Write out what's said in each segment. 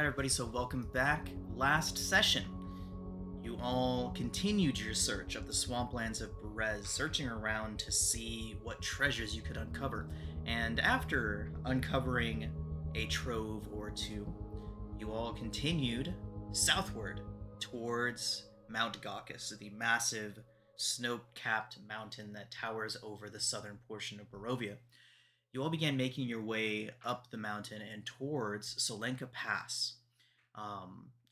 everybody, so welcome back. Last session, you all continued your search of the swamplands of Berez, searching around to see what treasures you could uncover. And after uncovering a trove or two, you all continued southward towards Mount Gaucus, the massive snow-capped mountain that towers over the southern portion of Barovia. You all began making your way up the mountain and towards Solenka Pass,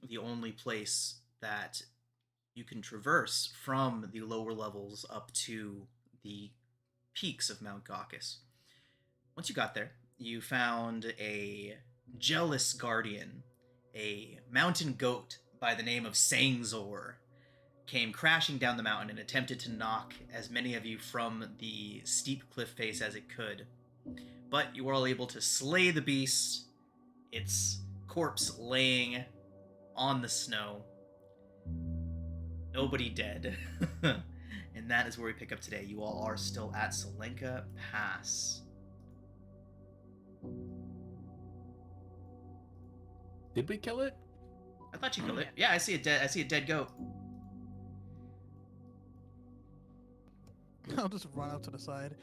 the only place that you can traverse from the lower levels up to the peaks of Mount Gaucus. Once you got there, you found a jealous guardian, a mountain goat by the name of Sangzor, came crashing down the mountain and attempted to knock as many of you from the steep cliff face as it could. But you were all able to slay the beast, its corpse laying on the snow. Nobody dead. And that is where we pick up today. You all are still at Solenka Pass. Did we kill it? I thought you killed it. Yeah, I see a dead goat. I'll just run out to the side.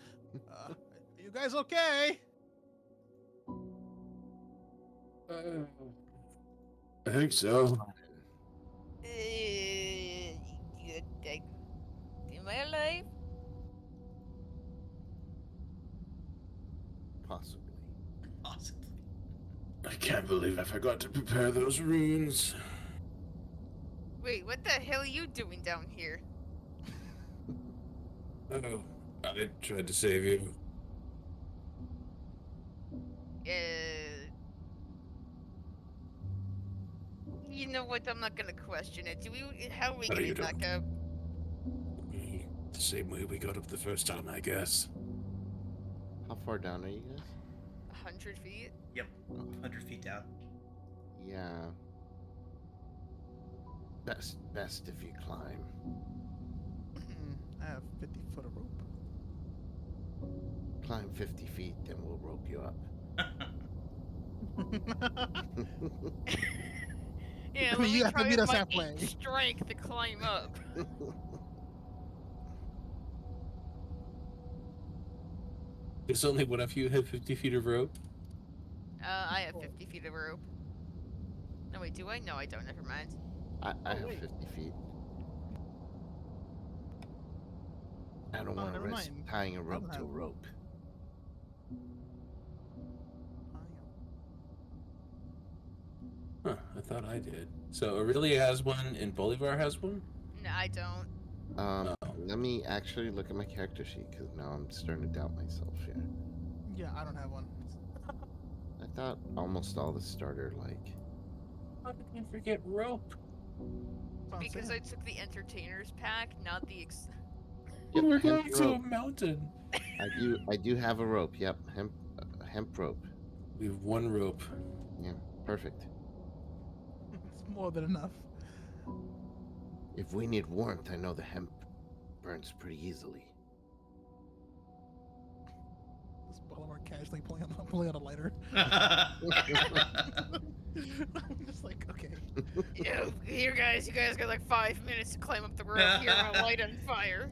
You guys okay? I think so. Am I alive? Possibly. Possibly. I can't believe I forgot to prepare those runes. Wait, what the hell are you doing down here? Oh, I tried to save you. You know what? I'm not gonna question it. How are we What are you getting back doing? up? The same way we got up the first time, I guess. How far down are you guys? 100 feet? Yep, 100 feet down. Yeah. Best if you climb. I have 50 foot of rope. Climb 50 feet, then we'll rope you up. Yeah, I mean, you have to try meet us my halfway. strength to climb up. It's only one of you have 50 feet of rope. I have 50 feet of rope. No, wait, do I? No, I don't. Never mind. I have 50 feet. I don't want to never risk mind. tying a rope don't to a have- rope. Huh, I thought I did. So Aurelia has one and Bolivar has one? No, I don't. Oh. Let me actually look at my character sheet, because now I'm starting to doubt myself here. Yeah, I don't have one. I thought almost all the starter, How did you forget rope? Because I took the entertainers pack, not the You were hemp going to a rope. mountain. I do have a rope, yep. Hemp rope. We have one rope. Yeah, perfect. It's more than enough. If we need warmth, I know the hemp burns pretty easily. This Bolivar casually pulling out a lighter. I'm just like, okay. Yeah, here, guys. You guys got like 5 minutes to climb up the rope. Here, I'm gonna light on fire.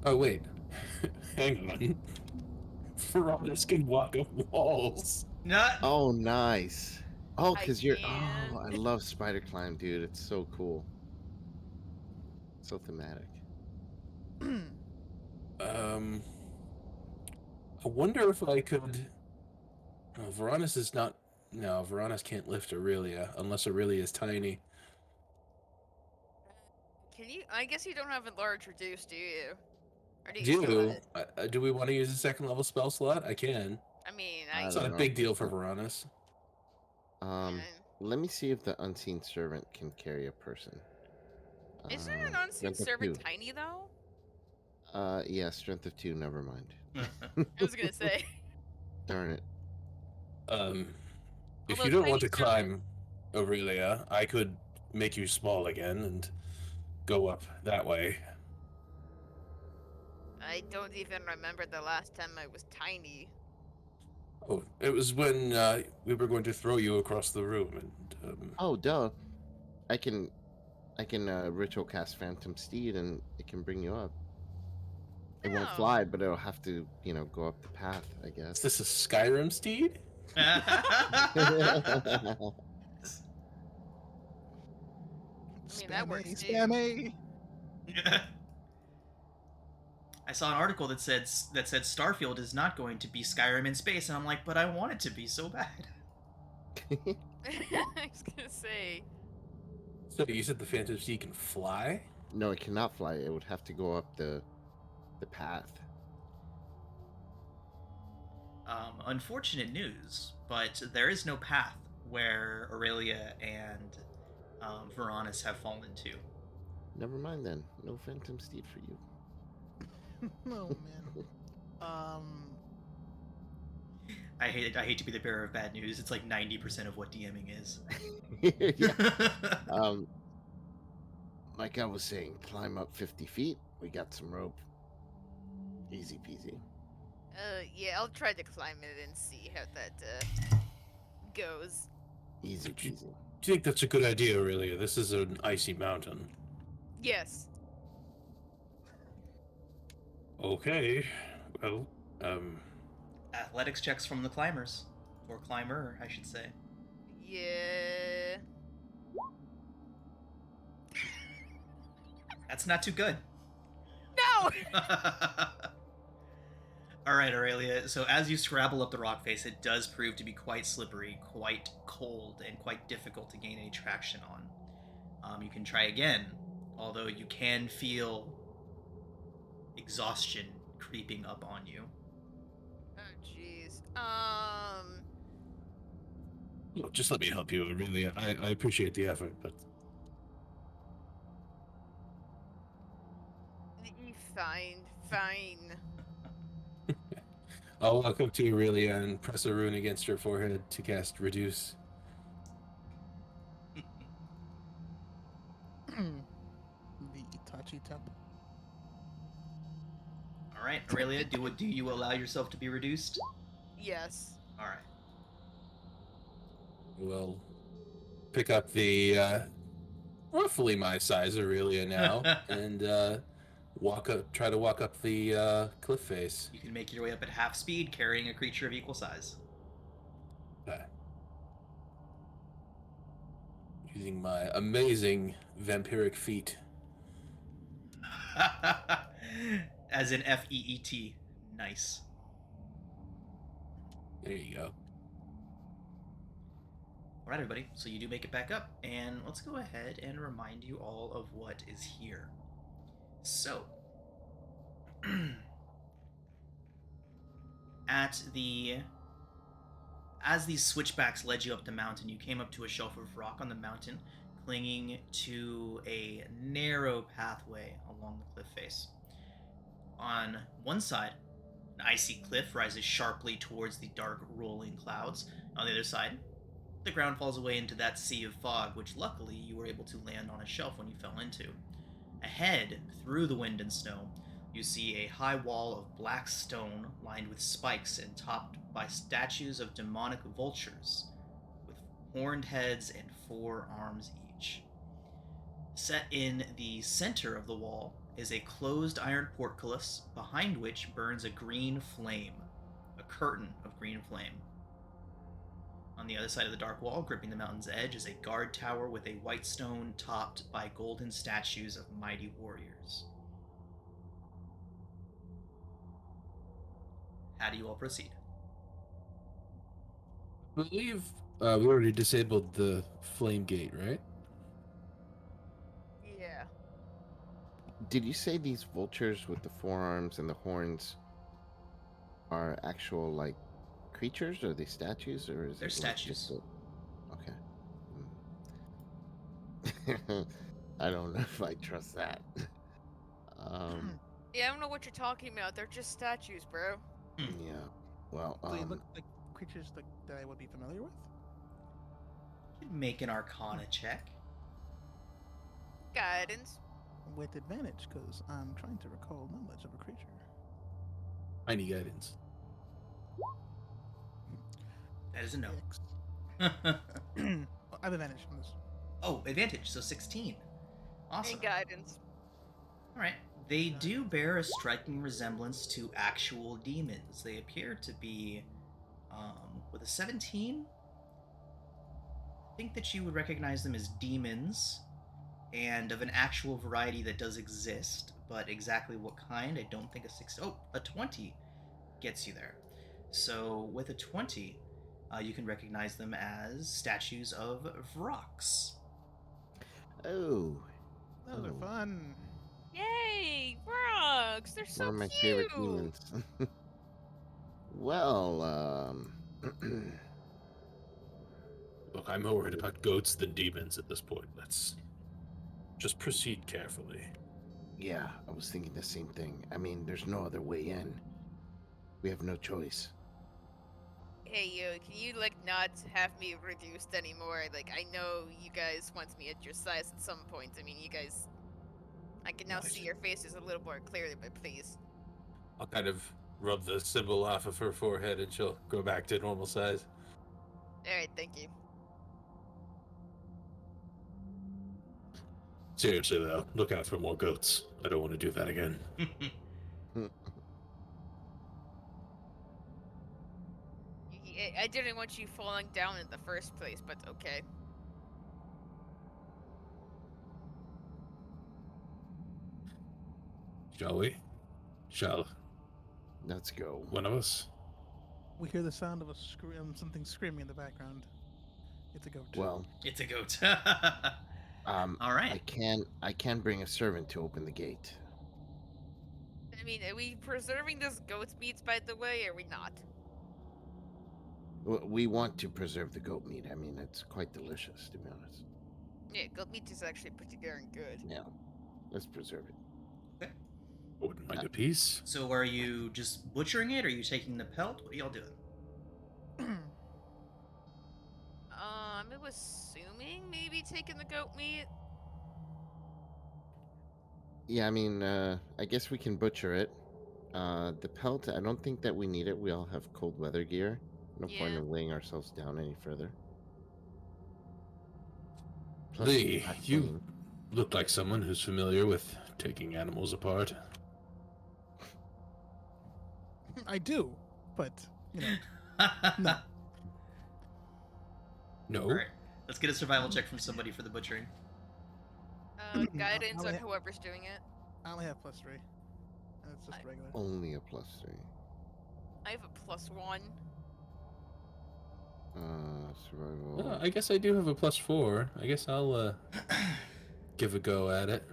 Oh, wait. Hang on. Veronis can walk up walls. Not. Oh, nice. Oh, I because you're. can. Oh, I love spider climb, dude. It's so cool. So thematic. I wonder if I could. Oh, Veronis is not. No, Veronis can't lift Aurelia unless Aurelia is tiny. Can you? I guess you don't have a large reduce, do you? Or do you Do still have it? do we want to use a second level spell slot? I can. I mean, I It's don't not a know. big deal for Veronis. Let me see if the unseen servant can carry a person. Isn't an unseen strength of servant 2. tiny though? Yeah, strength of 2. Never mind. I was gonna say. Darn it. If Although you don't want tiny to climb, Aurelia, I could make you small again and go up that way. I don't even remember the last time I was tiny. Oh, it was when we were going to throw you across the room, and Oh, duh. I can ritual cast Phantom Steed, and it can bring you up. It won't Oh. fly, but it'll have to, go up the path, I is guess. this a Skyrim steed? I mean, that works too. Spam I saw an article that said Starfield is not going to be Skyrim in space, and I'm like, but I want it to be so bad. I was gonna say. So you said the Phantom Steed can fly? No, it cannot fly. It would have to go up the path. Unfortunate news, but there is no path where Aurelia and Veronis have fallen to. Never mind then. No Phantom Steed for you. Oh man. I hate to be the bearer of bad news. It's like 90% of what DMing is. Yeah. Like I was saying, climb up 50 feet. We got some rope. Easy peasy. Yeah, I'll try to climb it and see how that goes. Easy Did you- peasy. Do you think that's a good idea, Aurelia? This is an icy mountain. Yes. Okay. Well, Athletics checks from the climbers. Or climber, I should say. Yeah. That's not too good. No. Alright, Aurelia. So as you scrabble up the rock face, it does prove to be quite slippery, quite cold, and quite difficult to gain any traction on. You can try again, although you can feel exhaustion creeping up on you. Oh jeez. look, just let me help you, Aurelia. I appreciate the effort, but Fine. I'll walk up to Aurelia and press a rune against her forehead to cast Reduce. The Itachi temple. Alright, Aurelia, do you allow yourself to be reduced? Yes. Alright. We'll pick up the roughly my size Aurelia now, and try to walk up the cliff face. You can make your way up at half speed, carrying a creature of equal size. Using my amazing vampiric feet. As in FEET. Nice. There you go. Alright, everybody, so you do make it back up, and let's go ahead and remind you all of what is here. So, as these switchbacks led you up the mountain, you came up to a shelf of rock on the mountain, clinging to a narrow pathway along the cliff face. On one side, an icy cliff rises sharply towards the dark, rolling clouds. On the other side, the ground falls away into that sea of fog, which luckily you were able to land on a shelf when you fell into. Ahead, through the wind and snow, you see a high wall of black stone lined with spikes and topped by statues of demonic vultures with horned heads and 4 arms each. Set in the center of the wall is a closed iron portcullis behind which burns a green flame, a curtain of green flame. On the other side of the dark wall, gripping the mountain's edge, is a guard tower with a white stone topped by golden statues of mighty warriors. How do you all proceed? I believe we already disabled the flame gate, right? Yeah. Did you say these vultures with the forearms and the horns are actual, like, creatures? Or are they statues? Or is They're it statues. Okay. I don't know if I trust that. Yeah, I don't know what you're talking about. They're just statues, bro. Yeah. Well, Do they look like creatures that I would be familiar with? Make an Arcana check. Guidance. With advantage, because I'm trying to recall knowledge of a creature. Tiny guidance. That is a no. Six. I have advantage on this. Oh, advantage, so 16. Awesome. And guidance. Alright. They do bear a striking resemblance to actual demons. They appear to be, with a 17, I think that you would recognize them as demons, and of an actual variety that does exist, but exactly what kind, I don't think a 20 gets you there. So with a 20, you can recognize them as statues of Vrox. Oh, Those are Oh. fun. Yay! Frogs! They're so one of my cute! favorite demons. Well, Look, I'm more worried about goats than demons at this point. Let's just proceed carefully. yeah, I was thinking the same thing. I mean, there's no other way in. We have no choice. Hey, yo, can you, like, not have me reduced anymore? Like, I know you guys want me at your size at some point. I mean, you guys... I can now Right. see your faces a little more clearly, but please. I'll kind of rub the symbol off of her forehead and she'll go back to normal size. Alright, thank you. Seriously, though, look out for more goats. I don't want to do that again. I didn't want you falling down in the first place, but okay. Shall we? Shall Let's go. one of us? We hear the sound of a something screaming in the background. It's a goat. Well, It's a goat. I Alright. can bring a servant to open the gate. I mean, are we preserving this goat's meat, by the way, or are we not? We want to preserve the goat meat. I mean, it's quite delicious, to be honest. Yeah, goat meat is actually pretty darn good. Yeah, let's preserve it. I wouldn't mind a piece. So are you just butchering it, or are you taking the pelt? What are y'all doing? I was assuming maybe taking the goat meat. Yeah, I mean, I guess we can butcher it. The pelt, I don't think that we need it. We all have cold weather gear. No point Yeah. in laying ourselves down any further. Plus, Lee, it's not you clean. look like someone who's familiar with taking animals apart. I do, but you know, no. No? Alright. Let's get a survival check from somebody for the butchering. Guidance on I'll- whoever's doing it. I only have +3. That's just regular. Only a +3. I have a +1. Survival. I guess I do have a +4. I guess I'll give a go at it.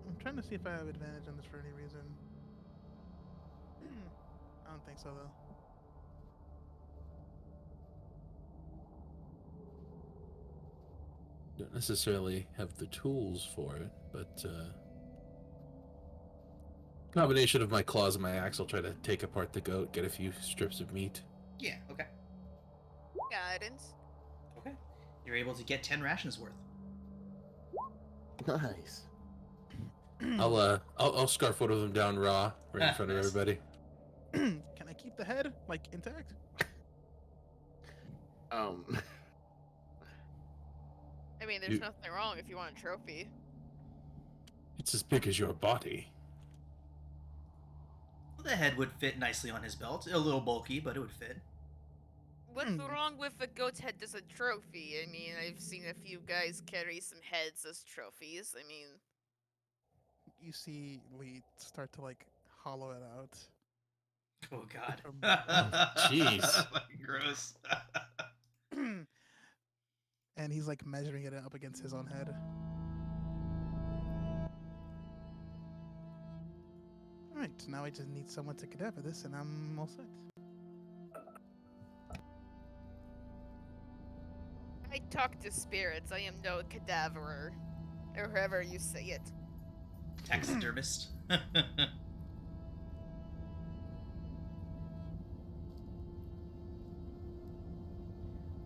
I'm trying to see if I have advantage on this for any reason. I don't think so, though. Don't necessarily have the tools for it, but combination of my claws and my axe, I'll try to take apart the goat, get a few strips of meat. Yeah, okay. Guidance. Okay. You're able to get 10 rations worth. Nice. I'll scarf one of them down raw right in front of Nice. everybody. Can I keep the head like intact? I mean, there's You- nothing wrong if you want a trophy. It's as big as your body. The head would fit nicely on his belt. A little bulky, but it would fit. What's Hmm. wrong with a goat's head as a trophy? I mean, I've seen a few guys carry some heads as trophies. I mean, You see Lee start to like hollow it out. Oh god. Jeez. Gross. And he's like measuring it up against his own head. Alright, now I just need someone to cadaver this and I'm all set. I talk to spirits. I am no cadaverer. Or however you say it. Taxidermist.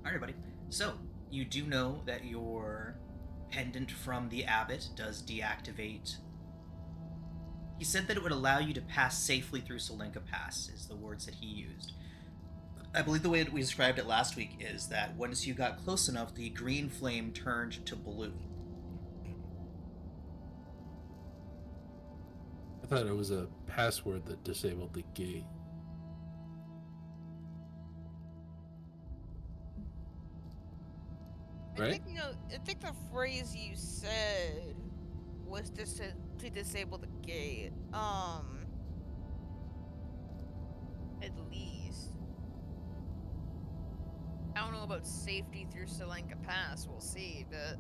Alright, buddy. So, you do know that your pendant from the abbot does deactivate. He said that it would allow you to pass safely through Solenka Pass, is the words that he used. I believe the way that we described it last week is that once you got close enough, the green flame turned to blue. I thought it was a password that disabled the gate. Right? I think the phrase you said was to disable the gate. At least. I don't know about safety through Selenka Pass. We'll see, but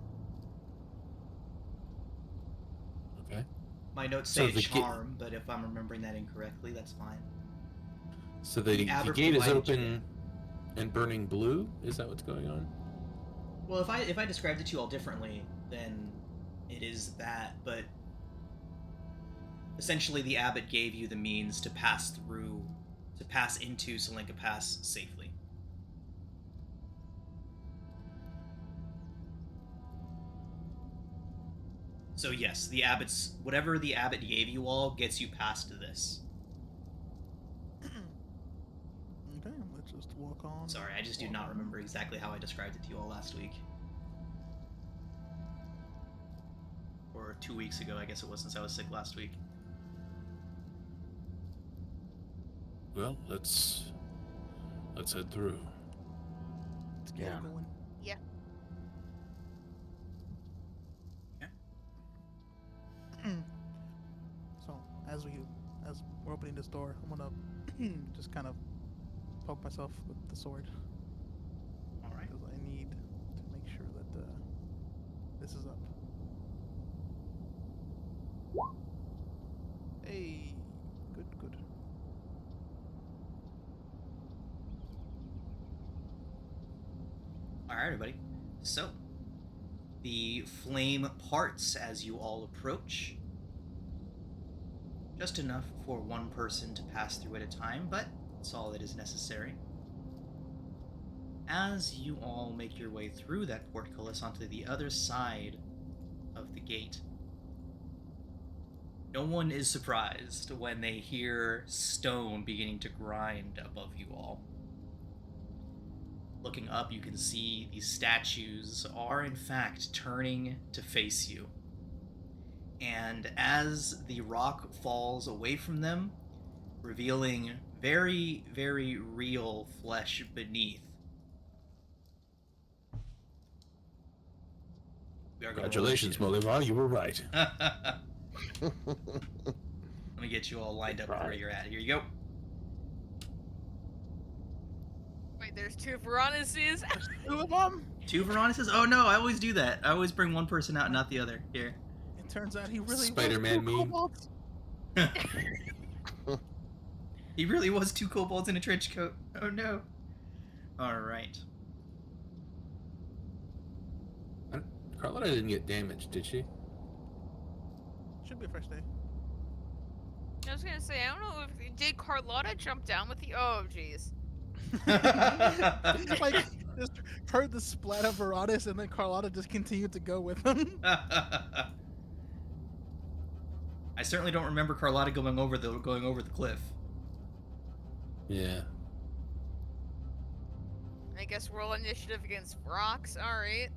Okay. My notes So say the charm, but if I'm remembering that incorrectly, that's fine. So the Abbott gate is provided you open and burning blue? Is that what's going on? Well, if I described it to you all differently, then it is that, but essentially the abbot gave you the means to pass into Selenka Pass safely. So yes, whatever the abbot gave you all gets you past this. Okay, let's just walk on. Sorry, I just do walk not on. remember exactly how I described it to you all last week. Or 2 weeks ago, I guess it was, since I was sick last week. Well, let's head through. Let's get Yeah. it going. yeah. So as we're opening this door, I'm gonna just kind of poke myself with the sword All right. because I need to make sure that this is up. Hey, good. All right, everybody. So, the flame parts as you all approach. Just enough for one person to pass through at a time, but it's all that is necessary. As you all make your way through that portcullis onto the other side of the gate, no one is surprised when they hear stone beginning to grind above you all. Looking up, you can see these statues are in fact turning to face you. And as the rock falls away from them, revealing very, very real flesh beneath, we are going to roll Congratulations, initiative. Bolivar. You were right. Let me get you all lined up where you're at. Here you go. Wait, there's two Veronices. Two of them. 2 Veronices? Oh no, I always do that. I always bring one person out and not the other. Here. It turns out he really Spider-Man was two meme. kobolds. He really was 2 kobolds in a trench coat. Oh no. Alright. Carlotta didn't get damaged, did she? Should be a fresh day. I was gonna say, I don't know if did Carlotta jump down with the. Oh, jeez. Like, just heard the splat of Veratus, and then Carlotta just continued to go with him. I certainly don't remember Carlotta going over the cliff. Yeah. I guess roll initiative against rocks. All right.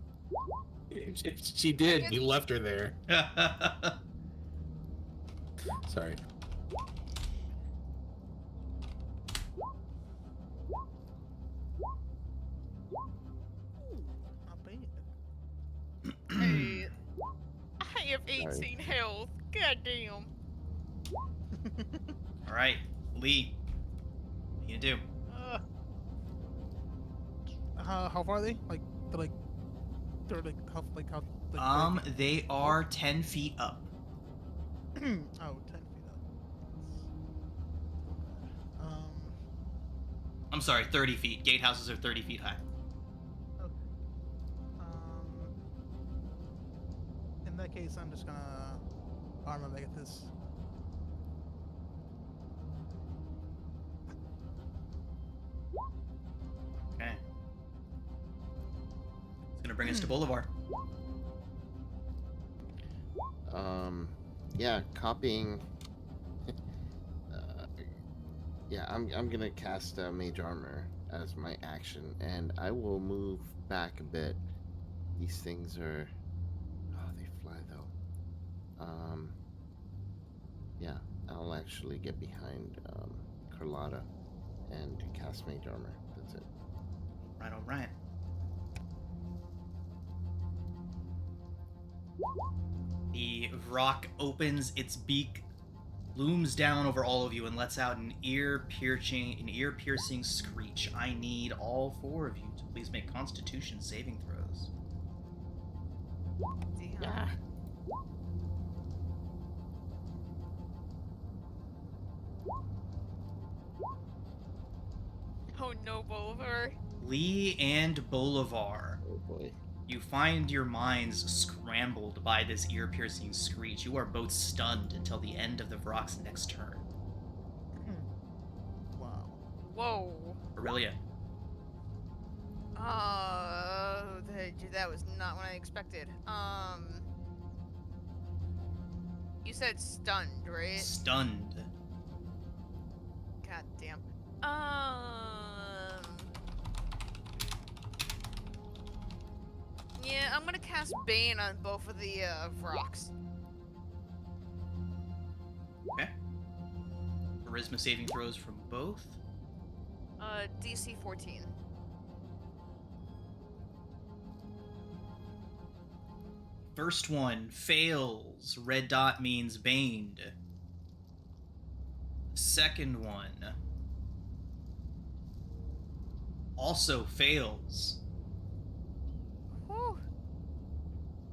She did. You left her there. Sorry. Not bad. Hey, I have 18 health. Goddamn. All right, Lee. What are you gonna do? How far are they? Like, they're like how big? They are 10 feet up. Oh, 10 feet up. I'm sorry, 30 feet. Gatehouses are 30 feet high. Okay. In that case, I'm just gonna arm him at this. Okay. It's gonna bring us to Bolivar. Yeah, copying. Yeah, I'm gonna cast Mage Armor as my action, and I will move back a bit. These things are. Oh, they fly though. Yeah, I'll actually get behind Carlotta and cast Mage Armor. That's it. Right, all right. The rock opens its beak, looms down over all of you, and lets out an ear-piercing screech. I need all 4 of you to please make Constitution saving throws. Damn. Yeah. Oh no, Bolivar. Lee and Bolivar, Oh boy. you find your minds scrambled by this ear-piercing screech. You are both stunned until the end of the Vrock's next turn. Wow. Whoa. Aurelia. That was not what I expected. You said stunned, right? Stunned. God damn. Yeah, I'm gonna cast Bane on both of the rocks. Okay. Charisma saving throws from both. DC 14. First one fails. Red dot means baned. Second one also fails. Whew.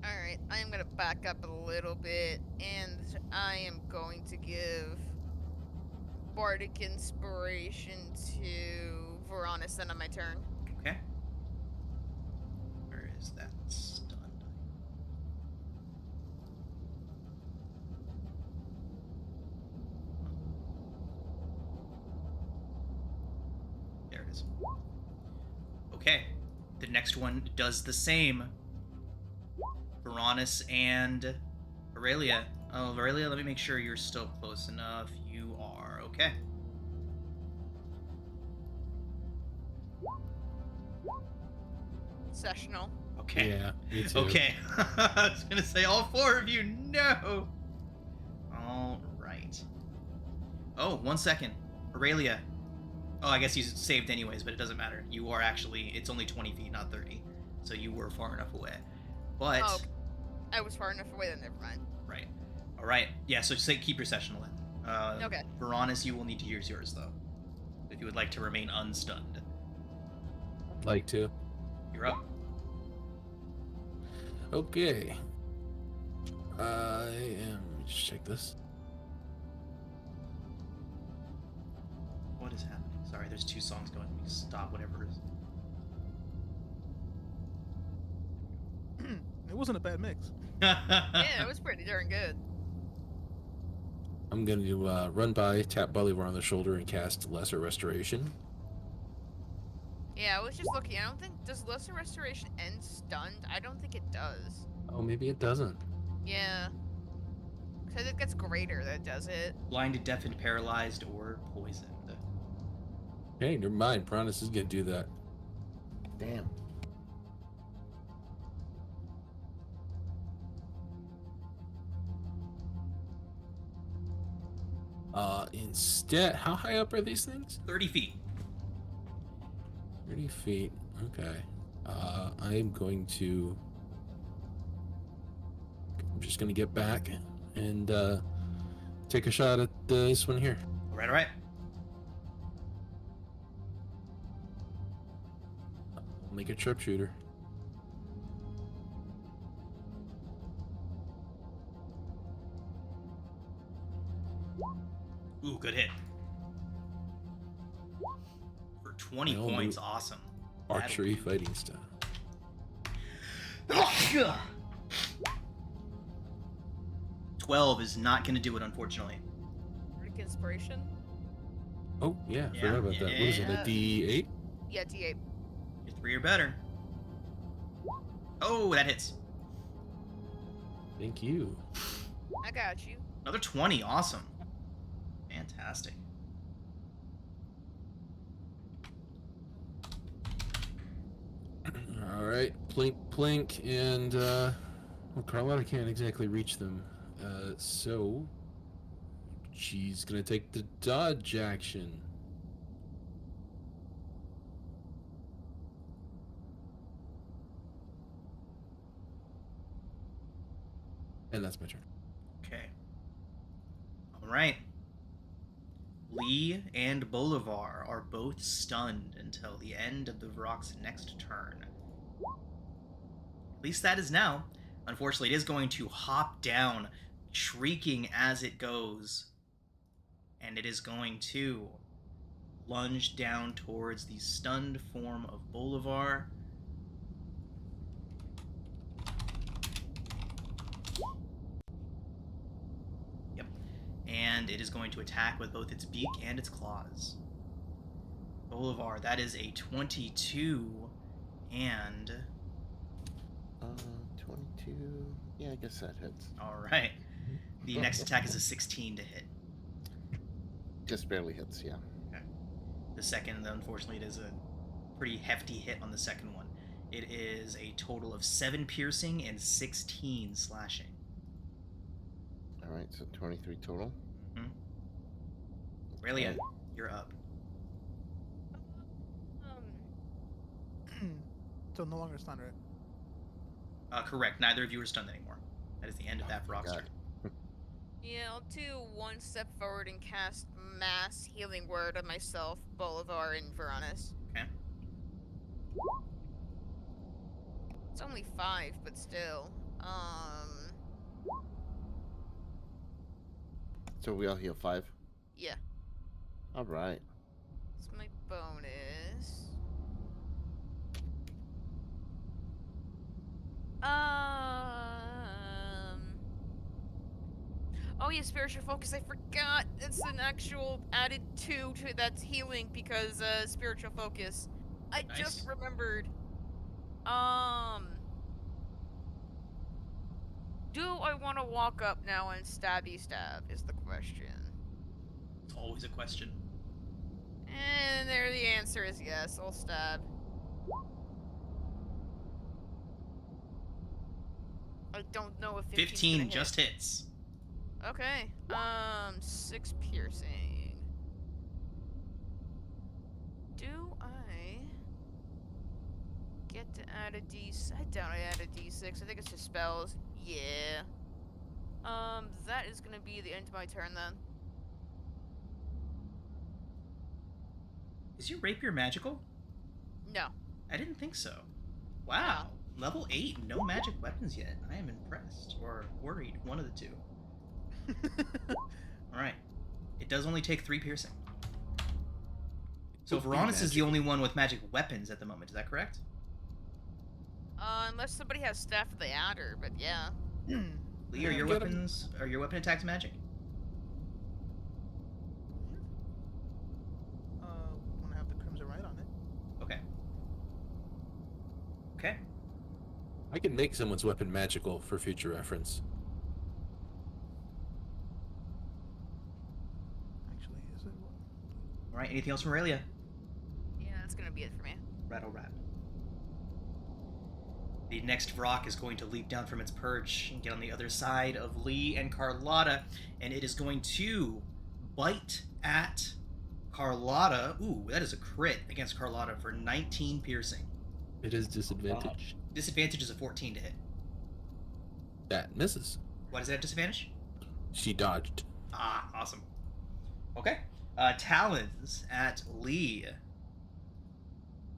Alright, I am gonna back up a little bit, and I am going to give Bardic Inspiration to Veronis then on my turn. Okay. Where is that stunned? There it is. Okay. The next one does the same. Veronis and Aurelia. Oh, Aurelia, let me make sure you're still close enough. You are. Okay. Sessional. Okay. Yeah, me too. Okay. I was gonna say all 4 of you. No. All right. Oh, 1 second. Aurelia. Oh, I guess you saved anyways, but it doesn't matter. You are actually. It's only 20 feet, not 30. So you were far enough away. But. Oh, okay. I was far enough away then. Never mind. Right. All right. Yeah. So say keep your sessional in. Okay. Veronis, you will need to use yours though, if you would like to remain unstunned. Like to. You're up. Okay. Let me just check this. What is happening? Sorry, there's 2 songs going. Let me stop whatever it is. It wasn't a bad mix. Yeah, it was pretty darn good. I'm going to run by, tap Bolivar on the shoulder, and cast Lesser Restoration. Yeah, I was just looking. I don't think does Lesser Restoration end stunned. I don't think it does. Oh, maybe it doesn't. Yeah. Because it gets greater that does it. Blinded, deafened, paralyzed, or poisoned. Hey, never mind. Piranhas is going to do that. Damn. Instead, how high up are these things? 30 feet. 30 feet. Okay. I'm going to... I'm just going to get back and take a shot at this one here. All right, all right. I'll make a sharpshooter. Ooh, good hit. For 20 My own points, new awesome. Archery That'll fighting style. do. 12 is not going to do it, unfortunately. Bardic Inspiration? Oh, yeah, Yeah, forgot about that. What is it, a yeah. D8? Yeah, D8. You're 3 or better. Oh, that hits. Thank you. I got you. Another 20, awesome. Fantastic. right, plink, plink, and well, Carlotta can't exactly reach them, so she's gonna take the dodge action. And that's my turn. Okay. All right. Lee and Bolivar are both stunned until the end of the Vrock's next turn. At least that is now. Unfortunately, it is going to hop down, shrieking as it goes. And it is going to lunge down towards the stunned form of Bolivar. Yep. And it is going to attack with both its beak and its claws. Bolivar, that is a 22 and 22. Yeah, I guess that hits. all right. The next attack is a 16 to hit. Just barely hits, yeah. Okay. The second, unfortunately, it is a pretty hefty hit on the second one. It is a total of 7 piercing and 16 slashing. All right, so 23 total. Mm-hmm. Aurelia, Okay. you're up. So no longer stunned, right? Correct. Neither of you are stunned anymore. That is the end of that Vrock's God. turn. Yeah, I'll do one step forward and cast Mass Healing Word on myself, Bolivar, and Veronis. Okay. It's only 5, but still. So we all heal 5. Yeah. All right. It's my bonus. Oh yeah, spiritual focus. I forgot. It's an actual added 2 to that's healing because spiritual focus. I just Nice. remembered. Do I want to walk up now and stabby stab? Is the question. It's always a question. And there, the answer is yes. I'll stab. I don't know if 15 just hits. Okay. 6 piercing. Do I get to add a D6? I doubt I add a D6. I think it's just spells. Yeah. That is gonna be the end of my turn then. Is your rapier magical? No. I didn't think so. Wow. Level 8, no magic weapons yet. I am impressed. Or worried. One of the two. Alright. It does only take 3 piercing. So Would be Veronis is the magical. only one with magic weapons at the moment. Is that correct? Unless somebody has Staff of the Adder, but yeah. Lee, are Yeah, your get 'em. weapons? Are your weapon attacks magic? Want to have the Crimson Right on it. Okay. Okay. I can make someone's weapon magical for future reference. Actually, is it? Alright, anything else from Aurelia? Yeah, that's gonna be it for me. Rattle rat. The next Vrock is going to leap down from its perch and get on the other side of Lee and Carlotta, and it is going to bite at Carlotta. Ooh, that is a crit against Carlotta for 19 piercing. It is disadvantage. Disadvantage is a 14 to hit. That misses. Why does it have disadvantage? She dodged. Ah, awesome. Okay. Talons at Lee.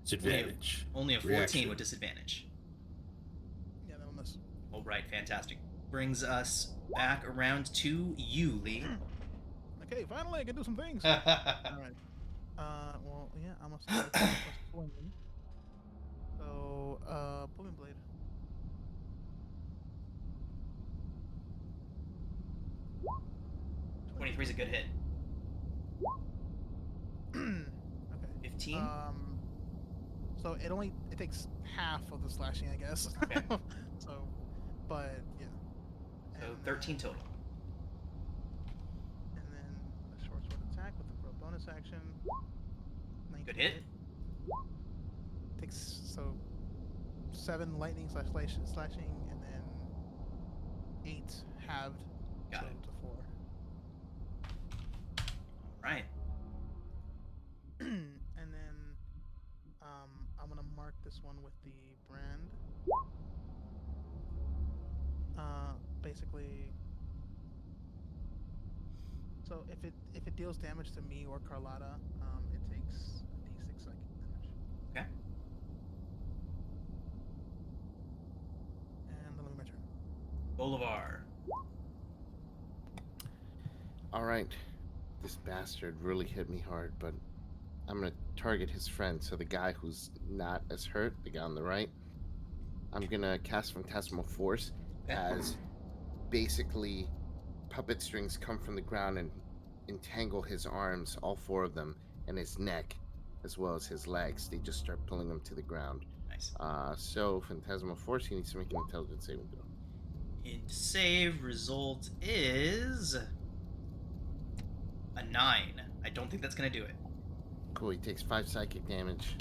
Disadvantage. Only a 14 Reaction. with disadvantage. Yeah, that'll miss. All right, fantastic. Brings us back around to you, Lee. Okay, finally I can do some things. All Alright. Well, yeah, I'm gonna start with swinging. So, Booming Blade. right. 23 is a good hit. Okay. 15? So it takes half of the slashing, I guess. Okay. So, but yeah. So And 13 then- total. And then a short sword attack with the bonus action. 19 Good hit. Takes so 7 lightning slashing, and then 8 halved, Got so it. to 4. Right. And then I'm gonna mark this one with the brand. Basically, so if it deals damage to me or Carlotta, it takes a d6 psychic damage. Okay. And then let me my turn. Bolivar. All right. This bastard really hit me hard, but I'm gonna target his friend. So the guy who's not as hurt, the guy on the right, I'm gonna cast Phantasmal Force Okay. as basically puppet strings come from the ground and entangle his arms, all 4 of them, and his neck, as well as his legs. They just start pulling him to the ground. Nice. So Phantasmal Force, he needs to make an intelligence saving throw. Int save result is a 9. I don't think that's gonna do it. Cool. He takes 5 psychic damage.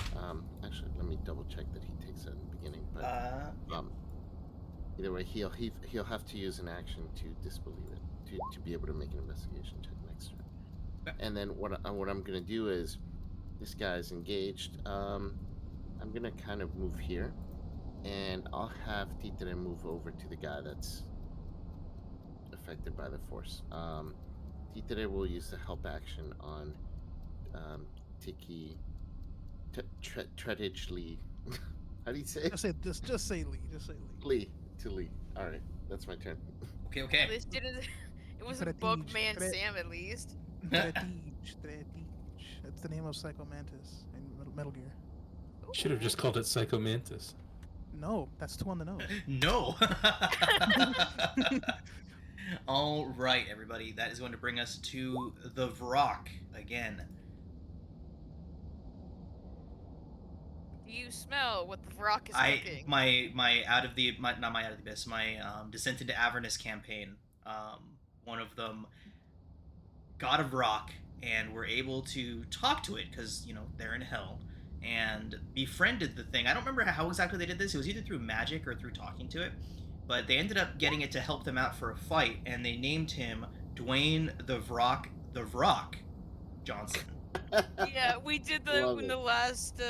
Actually, let me double check that he takes that in the beginning. But Yeah. either way, he'll have to use an action to disbelieve it to be able to make an investigation check next turn. Okay. And then what I'm gonna do is, this guy's engaged. I'm gonna kind of move here, and I'll have Titere move over to the guy that's affected by the force. Titere will use the help action on Tiki Treadage Lee. How do you say it? Just say Lee. Just say Lee. Lee. All right, that's my turn. Okay. At least it wasn't Bugman Sam, at least. Strahd. That's the name of Psycho Mantis in Metal Gear. Should have just called it Psycho Mantis. No, that's 2 on the nose. No. All right, everybody. That is going to bring us to the Vrock again. Do you smell what the Vrock is cooking? My out of the not my out of the abyss, my Descent into Avernus campaign. One of them got a Vrock and were able to talk to it because they're in hell, and befriended the thing. I don't remember how exactly they did this. It was either through magic or through talking to it, but they ended up getting it to help them out for a fight, and they named him Dwayne the Vrock Johnson. Yeah, we did in the last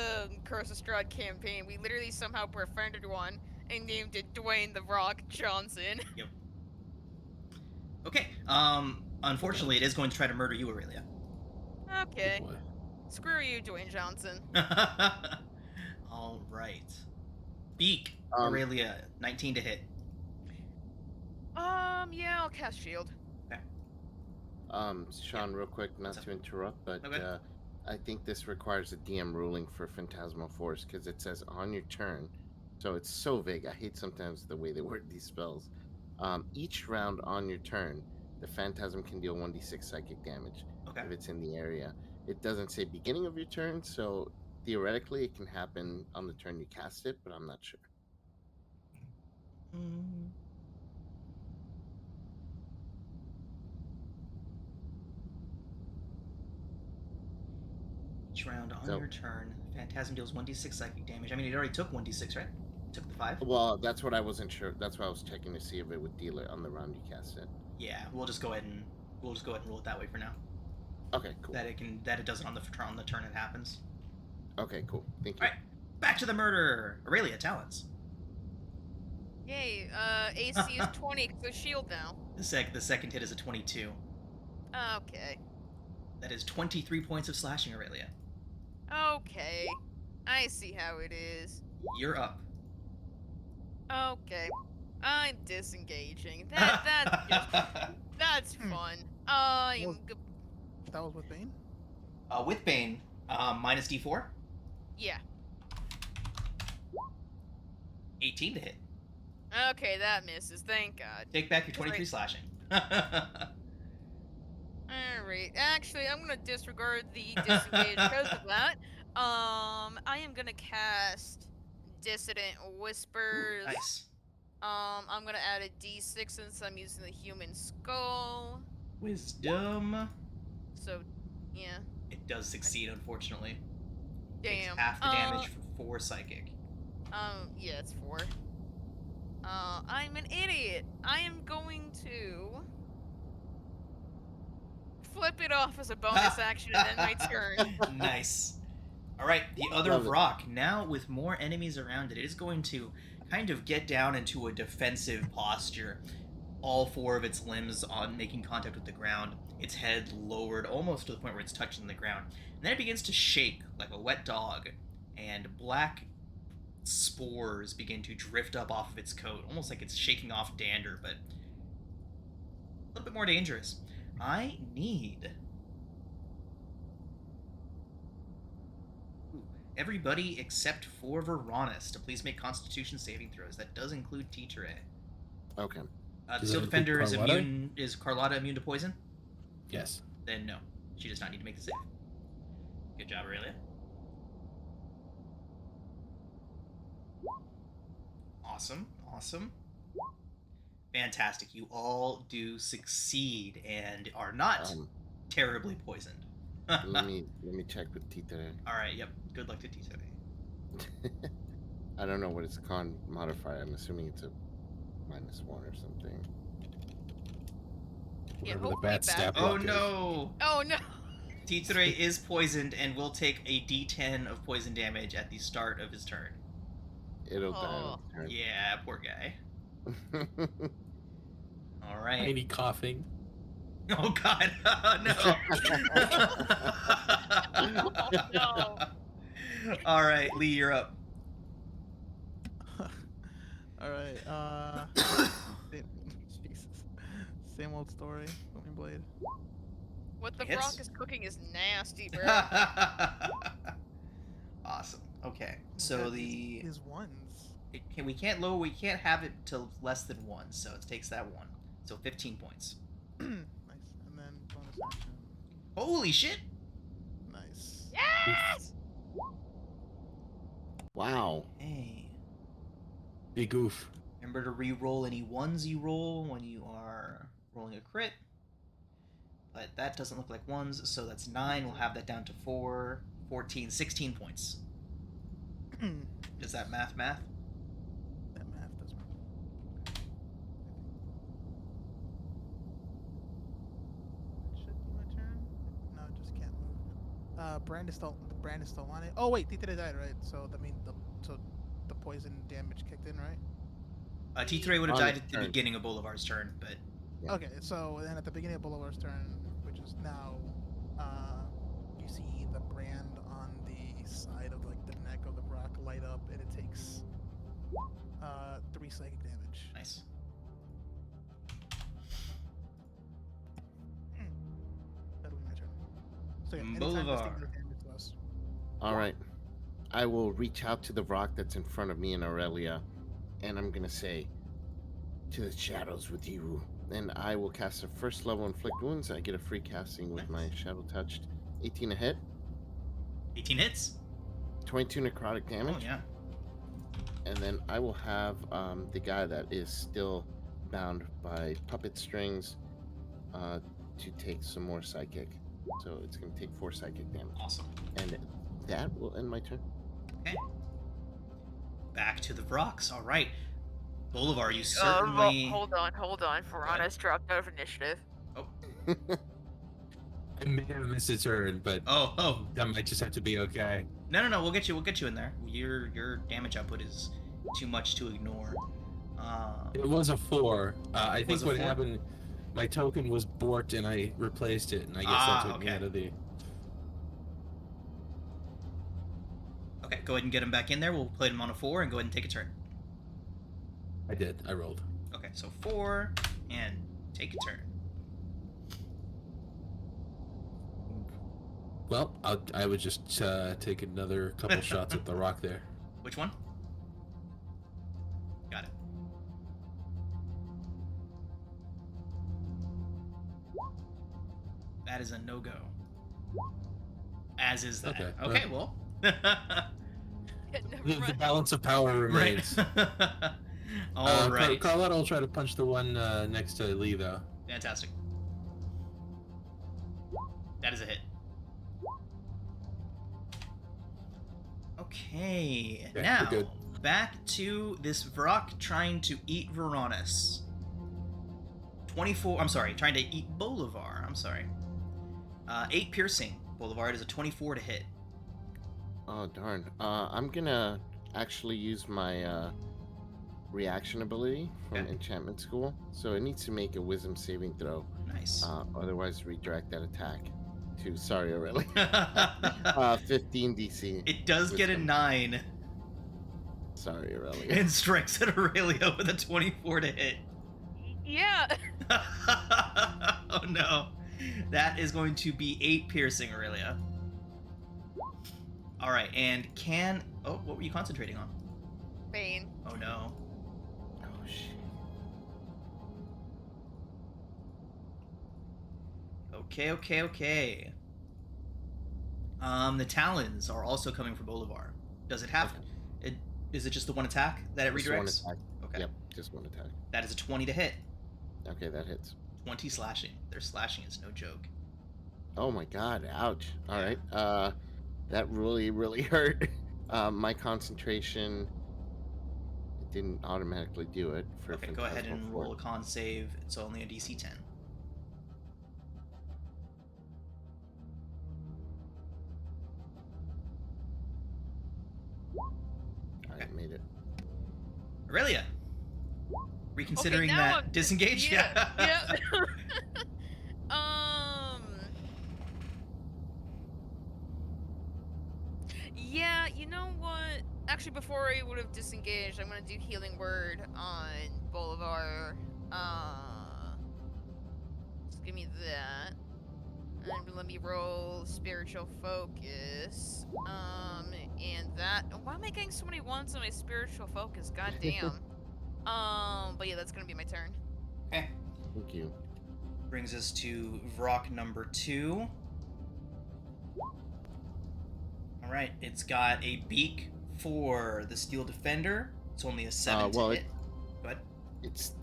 Curse of Strahd campaign. We literally somehow befriended one and named it Dwayne the Rock Johnson. Yep. Okay. Unfortunately, it is going to try to murder you, Aurelia. Okay. Oh boy. Screw you, Dwayne Johnson. All right. Beak, Aurelia, 19 to hit. Yeah, I'll cast shield. Sean, real quick, not to interrupt, but Okay. I think this requires a DM ruling for Phantasmal Force because it says on your turn, so it's so vague. I hate sometimes the way they word these spells. Each round on your turn, the Phantasm can deal 1d6 psychic damage if it's in the area. It doesn't say beginning of your turn, so theoretically it can happen on the turn you cast it, but I'm not sure. Each round on your turn, Phantasm deals 1d6 psychic damage. I mean, it already took 1d6, right? It took the 5? Well, that's what I wasn't sure. That's why I was checking to see if it would deal it on the round you cast it. Yeah, we'll just go ahead and roll it that way for now. Okay, cool. That it does it on the turn it happens. Okay, cool. Thank you. All right, back to the murder. Aurelia, talents. Yay, AC is 20 because of shield now. The second hit is a 22. Okay. That is 23 points of slashing, Aurelia. Okay. I see how it is. You're up. Okay. I'm disengaging. That's fun. That was with Bane? With Bane, minus D4. Yeah. 18 to hit. Okay, that misses. Thank God. Take back your 23 slashing. Alright. Actually, I'm gonna disregard the disengage because of that. I am gonna cast Dissident Whispers. Nice. I'm gonna add a D6 since I'm using the human skull. Wisdom. So, yeah. It does succeed, unfortunately. Damn. Takes half the damage for 4 psychic. Yeah, it's 4. I'm an idiot. I am going to flip it off as a bonus action and end my turn. Nice. All right, the other Love it. rock, now with more enemies around it, it is going to kind of get down into a defensive posture. All 4 of its limbs on making contact with the ground, its head lowered almost to the point where it's touching the ground. And then it begins to shake like a wet dog, and black spores begin to drift up off of its coat, almost like it's shaking off dander, but a little bit more dangerous. I need everybody except for Veronis to please make Constitution saving throws. That does include Teacher A. Okay. The Does Steel that Defender is include Carlotta? immune. Is Carlotta immune to poison? Yes. Then no, she does not need to make the save. Good job, Aurelia. Awesome, awesome. Fantastic. You all do succeed and are not terribly poisoned. let me check with Tita. All right. Yep. Good luck to Tita. I don't know what its con modifier. I'm assuming it's a -1 or something. Yeah, Whatever the hopefully bat back- stab Oh rock is. no! Oh no! Titsure is poisoned and will take a D10 of poison damage at the start of his turn. It'll die Oh. on its turn. Yeah, poor guy. All right. Tiny coughing. Oh god, no. Oh, no. All right, Lee, you're up. All right. Jesus. Same old story. Booming Blade. What the Hits. rock is cooking is nasty, bro. Awesome. Okay, so God, the his ones. we can't lower. We can't have it to less than 1, so it takes that 1. So 15 points. Nice. And then bonus action. Holy shit! Nice. Yes! Wow. Hey. Big goof. Remember to re-roll any ones you roll when you are rolling a crit. But that doesn't look like ones, so that's 9. We'll have that down to 4, 14, 16 points. Does that math? That math does math. Should be my turn. No, it just can't move. Brand is still on it. Oh wait, Tita died, right? So that means the poison damage kicked in, right? T3 would have On died its at the turn. beginning of Bolivar's turn, but Yeah. Okay, so then at the beginning of Bolivar's turn, which is now, you see the brand on the side of like the neck of the rock light up, and it takes 3 psychic damage. nice. That'll be my turn. So yeah, anytime this thing Bolivar. does damage to us. All right. I will reach out to the rock that's in front of me and Aurelia, and I'm gonna say, "To the shadows with you." And I will cast a first level inflict wounds. I get a free casting with my shadow touched. 18 a hit, 18 hits. 22 necrotic damage, Oh yeah. and then I will have the guy that is still bound by puppet strings to take some more psychic. So it's gonna take 4 psychic damage, Awesome. and that will end my turn. Okay. Back to the rocks. All right. Bolivar, you certainly. Hold on. Verana's dropped out of initiative. Oh. I may have missed a turn, but Oh. that might just have to be okay. No. We'll get you in there. Your damage output is too much to ignore. It was a 4. I think Was a what 4? happened, my token was borked and I replaced it, and I guess that took me okay. out of the. Okay, go ahead and get him back in there. We'll play him on a 4 and go ahead and take a turn. I did. I rolled. Okay, so 4 and take a turn. Well, I would just take another couple shots at the rock there. Which one? Got it. That is a no-go. As is that. Okay, Okay, well. Never The mind. balance of power Right. remains. All right. Carlotta will try to punch the one next to Lee, though. Fantastic. That is a hit. Okay, Okay, now we're good. back to this Vrok trying to eat Veronis. 24. I'm sorry, trying to eat Bolivar. I'm sorry. 8 piercing. Bolivar is a 24 to hit. Oh darn. I'm gonna actually use my reaction ability from Okay. enchantment school. So it needs to make a wisdom saving throw. Nice. Otherwise redirect that attack to sorry Aurelia. 15 DC. It does get a wisdom. 9 Sorry Aurelia. and strikes at Aurelia with a 24 to hit. Yeah. Oh no. That is going to be 8 piercing, Aurelia. Alright, and can... Oh, what were you concentrating on? Bane. Oh no. Oh shit. Okay. The Talons are also coming for Bolivar. Does it have... Is it just the one attack that it Just redirects? one attack. Okay. Yep, just one attack. That is a 20 to hit. Okay, that hits. 20 slashing. Their slashing is no joke. Oh my god, ouch. Alright. That really hurt. My concentration, it didn't automatically do it for Okay, go ahead and Phantasmal roll a Force. con save. It's only a DC 10. Alright, made it. Aurelia! Reconsidering now that I'm- disengage? Yeah. Yeah, you know what? Actually, before I would have disengaged, I'm gonna do Healing Word on Bolivar. Just give me that. And let me roll Spiritual Focus. And that. Why am I getting so many ones on my Spiritual Focus? God damn. But yeah, that's gonna be my turn. Okay. Thank you. Brings us to Vrok number 2. Alright, it's got a beak for the Steel Defender. It's only a 7 well, to hit. Go ahead.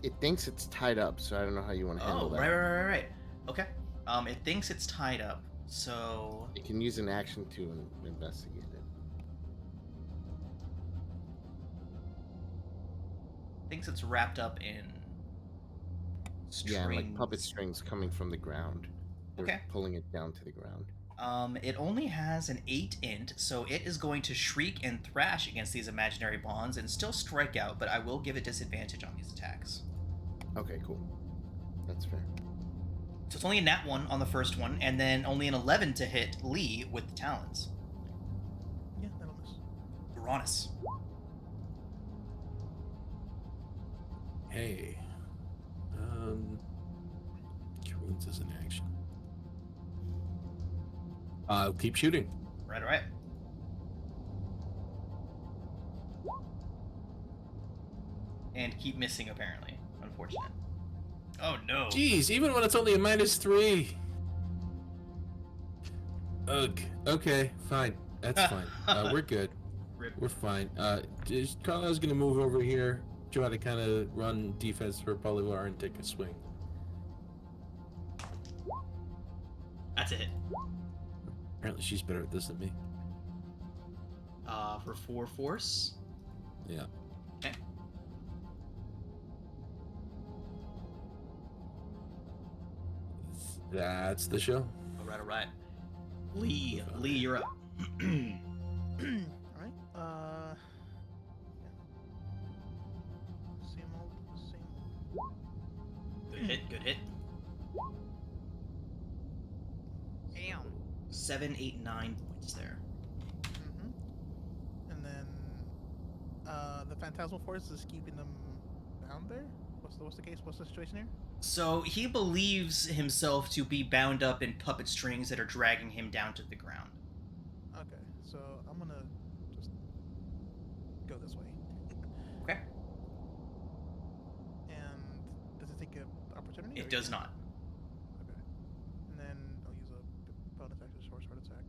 It thinks it's tied up, so I don't know how you want to handle Oh, that. right. Okay. It thinks it's tied up, so... You can use an action to investigate it. Thinks it's wrapped up in strings. Yeah, like puppet strings coming from the ground. They're Okay. pulling it down to the ground. It only has an 8 int, so it is going to shriek and thrash against these imaginary bonds and still strike out, but I will give it disadvantage on these attacks. Okay, cool. That's fair. So it's only a nat 1 on the first one, and then only an 11 to hit Lee with the talons. Yeah, that'll miss. Uranus. Hey. Cure wounds is an action. I'll keep shooting. Right. And keep missing, apparently. Unfortunate. Oh, no. Jeez, even when it's only a -3. Ugh. Okay, fine. That's fine. We're good. Rip. We're fine. Carlisle's gonna move over here, try to kind of run defense for Bolivar and take a swing. That's a hit. Apparently she's better at this than me. For 4 force. Yeah. Okay. That's the show. Alright. Lee, you're up. Alright. Same old. Good hit. Damn. 7, 8, 9 points there. And then, the Phantasmal Force is keeping them bound there? What's the case? What's the situation here? So he believes himself to be bound up in puppet strings that are dragging him down to the ground. Okay, so I'm gonna just go this way. Okay. And does it take an opportunity? It or does you- not. Okay. And then I'll use a bonus action short sword attack.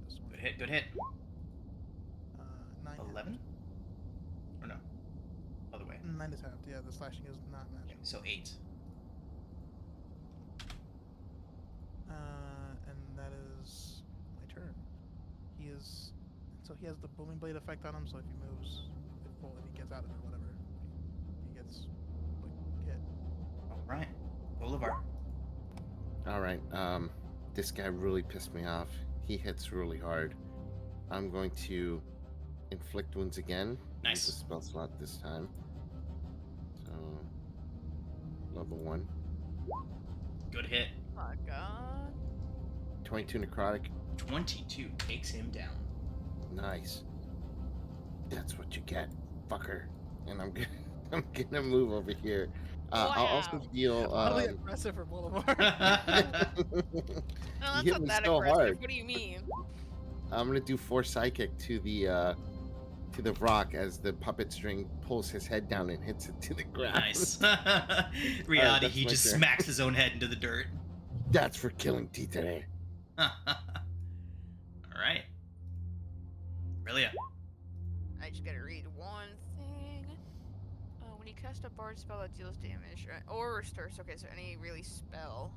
This one. Good hit. 9 11? Or no? Other way. 9 is halved. Yeah, the slashing is not Okay, magic. so 8. And that is my turn. He is. So he has the booming blade effect on him. So if he moves, if he gets out of it, or whatever, he gets like hit. All right, Bolivar. All right. This guy really pissed me off. He hits really hard. I'm going to inflict wounds again. Nice. Use the spell slot this time. So level 1. Good hit. Oh my god. 22 necrotic. 22 takes him down. Nice. That's what you get, fucker. And I'm gonna move over here. I'll also Wow. deal. Oddly aggressive for Boulevard. No, You that's hit not me that so aggressive. hard. What do you mean? I'm gonna do Force Psychic to the rock as the puppet string pulls his head down and hits it to the ground. Nice. Reality, that's he my just turn. smacks his own head into the dirt. That's for killing Títere. All right. Brilliant. I just gotta read one thing. When you cast a bard spell that deals damage, or restores, okay, so any really spell.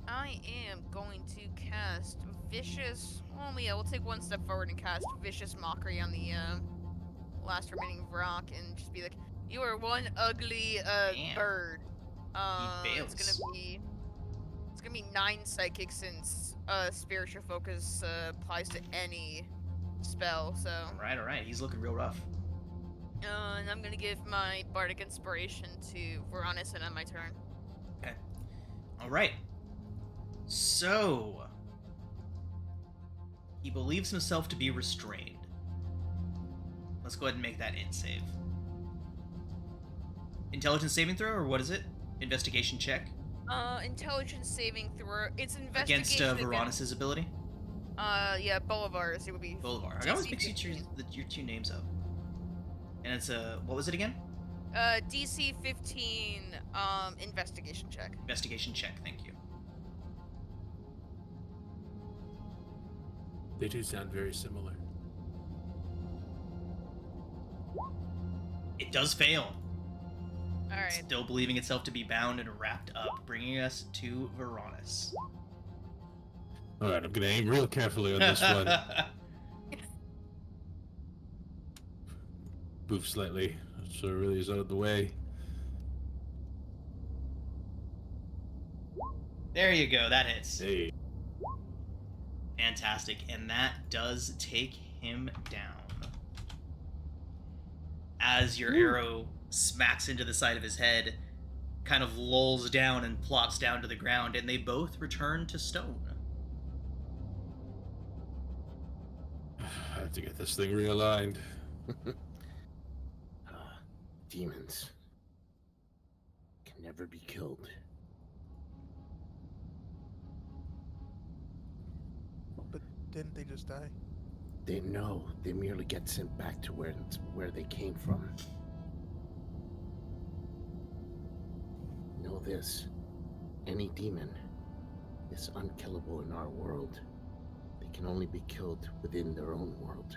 I am going to cast Vicious. Well, yeah, we'll take one step forward and cast Vicious Mockery on the last remaining Vrock and just be like, you are one ugly Damn. bird. fails. It's gonna be 9 psychic since spiritual focus applies to any spell. So. All right. He's looking real rough. And I'm gonna give my bardic inspiration to Veronis and on my turn. Okay. All right. So he believes himself to be restrained. Let's go ahead and make that int save. Intelligence saving throw, or what is it? Investigation check Intelligence saving throw. It's investigation against Veronis' ability. Yeah, Bolivar's. It would be. Bolivar. I always DC mix your two names up. And it's a what was it again? DC 15. Investigation check. Investigation check. Thank you. They do sound very similar. It does fail. All right. Still believing itself to be bound and wrapped up, bringing us to Veronis. All right, I'm gonna aim real carefully on this one. Move slightly, so it really is out of the way. There you go. That hits. Hey, Fantastic. And that does take him down. As your arrow smacks into the side of his head, kind of lulls down and plops down to the ground, and they both return to stone. I have to get this thing realigned. Demons can never be killed. But didn't they just die? They know they merely get sent back to where they came from. Know this. Any demon is unkillable in our world. They can only be killed within their own world.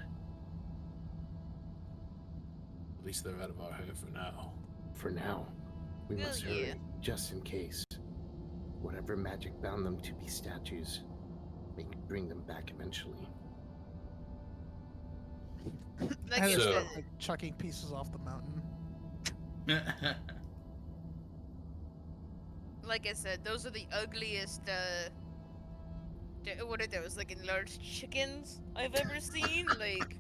At least they're out of our hair for now. For now, we Hell must yeah. hurry, just in case. Whatever magic bound them to be statues may bring them back eventually. Like I you just So- said, start, like, chucking pieces off the mountain. like I said, those are the ugliest. What are those? Like enlarged chickens I've ever seen. Like,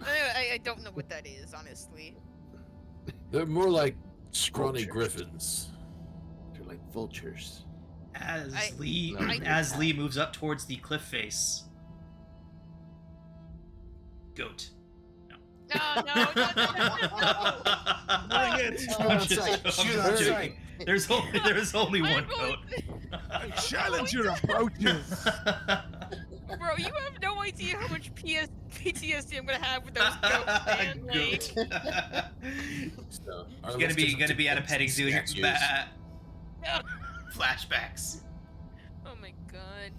I don't know what that is, honestly. They're more like scrawny griffins. They're like vultures. As I- Lee I- as Lee moves up towards the cliff face. Goat. No. Bring it! I'm just- outside. I'm Shoot just outside. joking. There's only one I'm going- goat. Challenge your approaches! Bro, you have no idea how much PTSD I'm gonna have with those goats, man. Like, Goat. So, It's gonna be at a petting zoo here. Statues. Bah. Flashbacks. oh my god.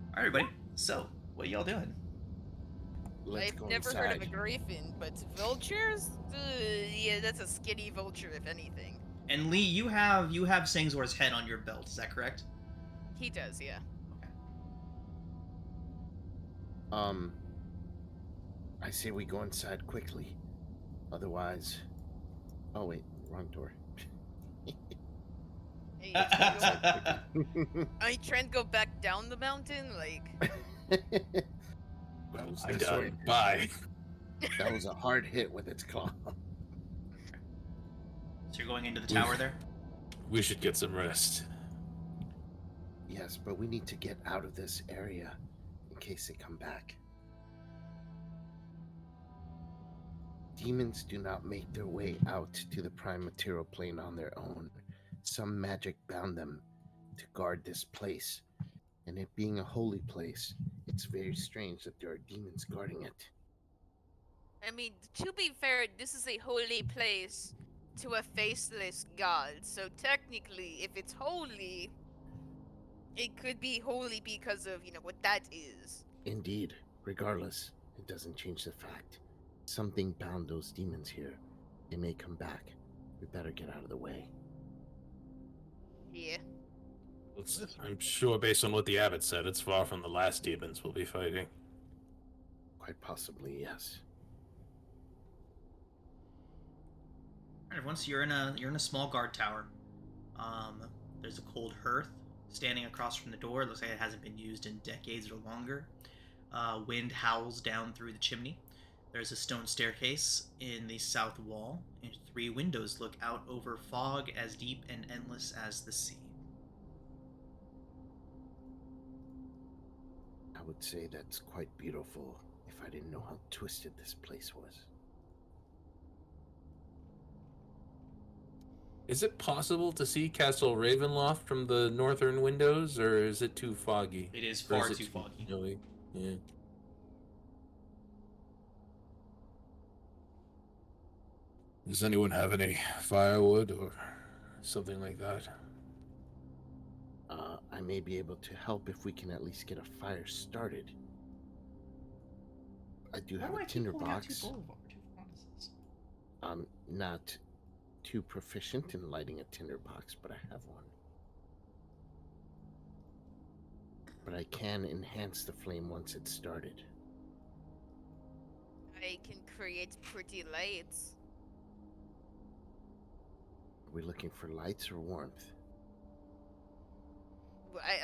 All right, everybody. So, what are y'all doing? Let's I've go never inside. heard of a griffin, but vultures? Yeah, that's a skinny vulture, if anything. And Lee, you have Sangzor's head on your belt. Is that correct? He does, yeah. Okay. Um, I say we go inside quickly. Otherwise... Oh, wait. Wrong door. Hey, it's gonna go. Inside quickly. Are you trying to go back down the mountain? Like, Well, was I this done. way. Bye. That was a hard hit with its claw. So you're going into the tower there? We should get some rest. Yes, but we need to get out of this area in case they come back. Demons do not make their way out to the prime material plane on their own. Some magic bound them to guard this place. And it being a holy place, it's very strange that there are demons guarding it. I mean, to be fair, this is a holy place to a faceless god. So technically, if it's holy, it could be holy because of, what that is. Indeed, regardless, it doesn't change the fact. Something bound those demons here. They may come back. We better get out of the way. Yeah. I'm sure, based on what the abbot said, it's far from the last demons we'll be fighting. Quite possibly, yes. Alright, everyone, so you're in a small guard tower. There's a cold hearth standing across from the door. It looks like it hasn't been used in decades or longer. Wind howls down through the chimney. There's a stone staircase in the south wall, and 3 windows look out over fog as deep and endless as the sea. I would say that's quite beautiful if I didn't know how twisted this place was. Is it possible to see Castle Ravenloft from the northern windows, or is it too foggy? It is Or far is it too foggy. snowy? Yeah. Does anyone have any firewood or something like that? I may be able to help if we can at least get a fire started. I do have a tinderbox. I'm not too proficient in lighting a tinderbox, but I have one. But I can enhance the flame once it's started. I can create pretty lights. Are we looking for lights or warmth?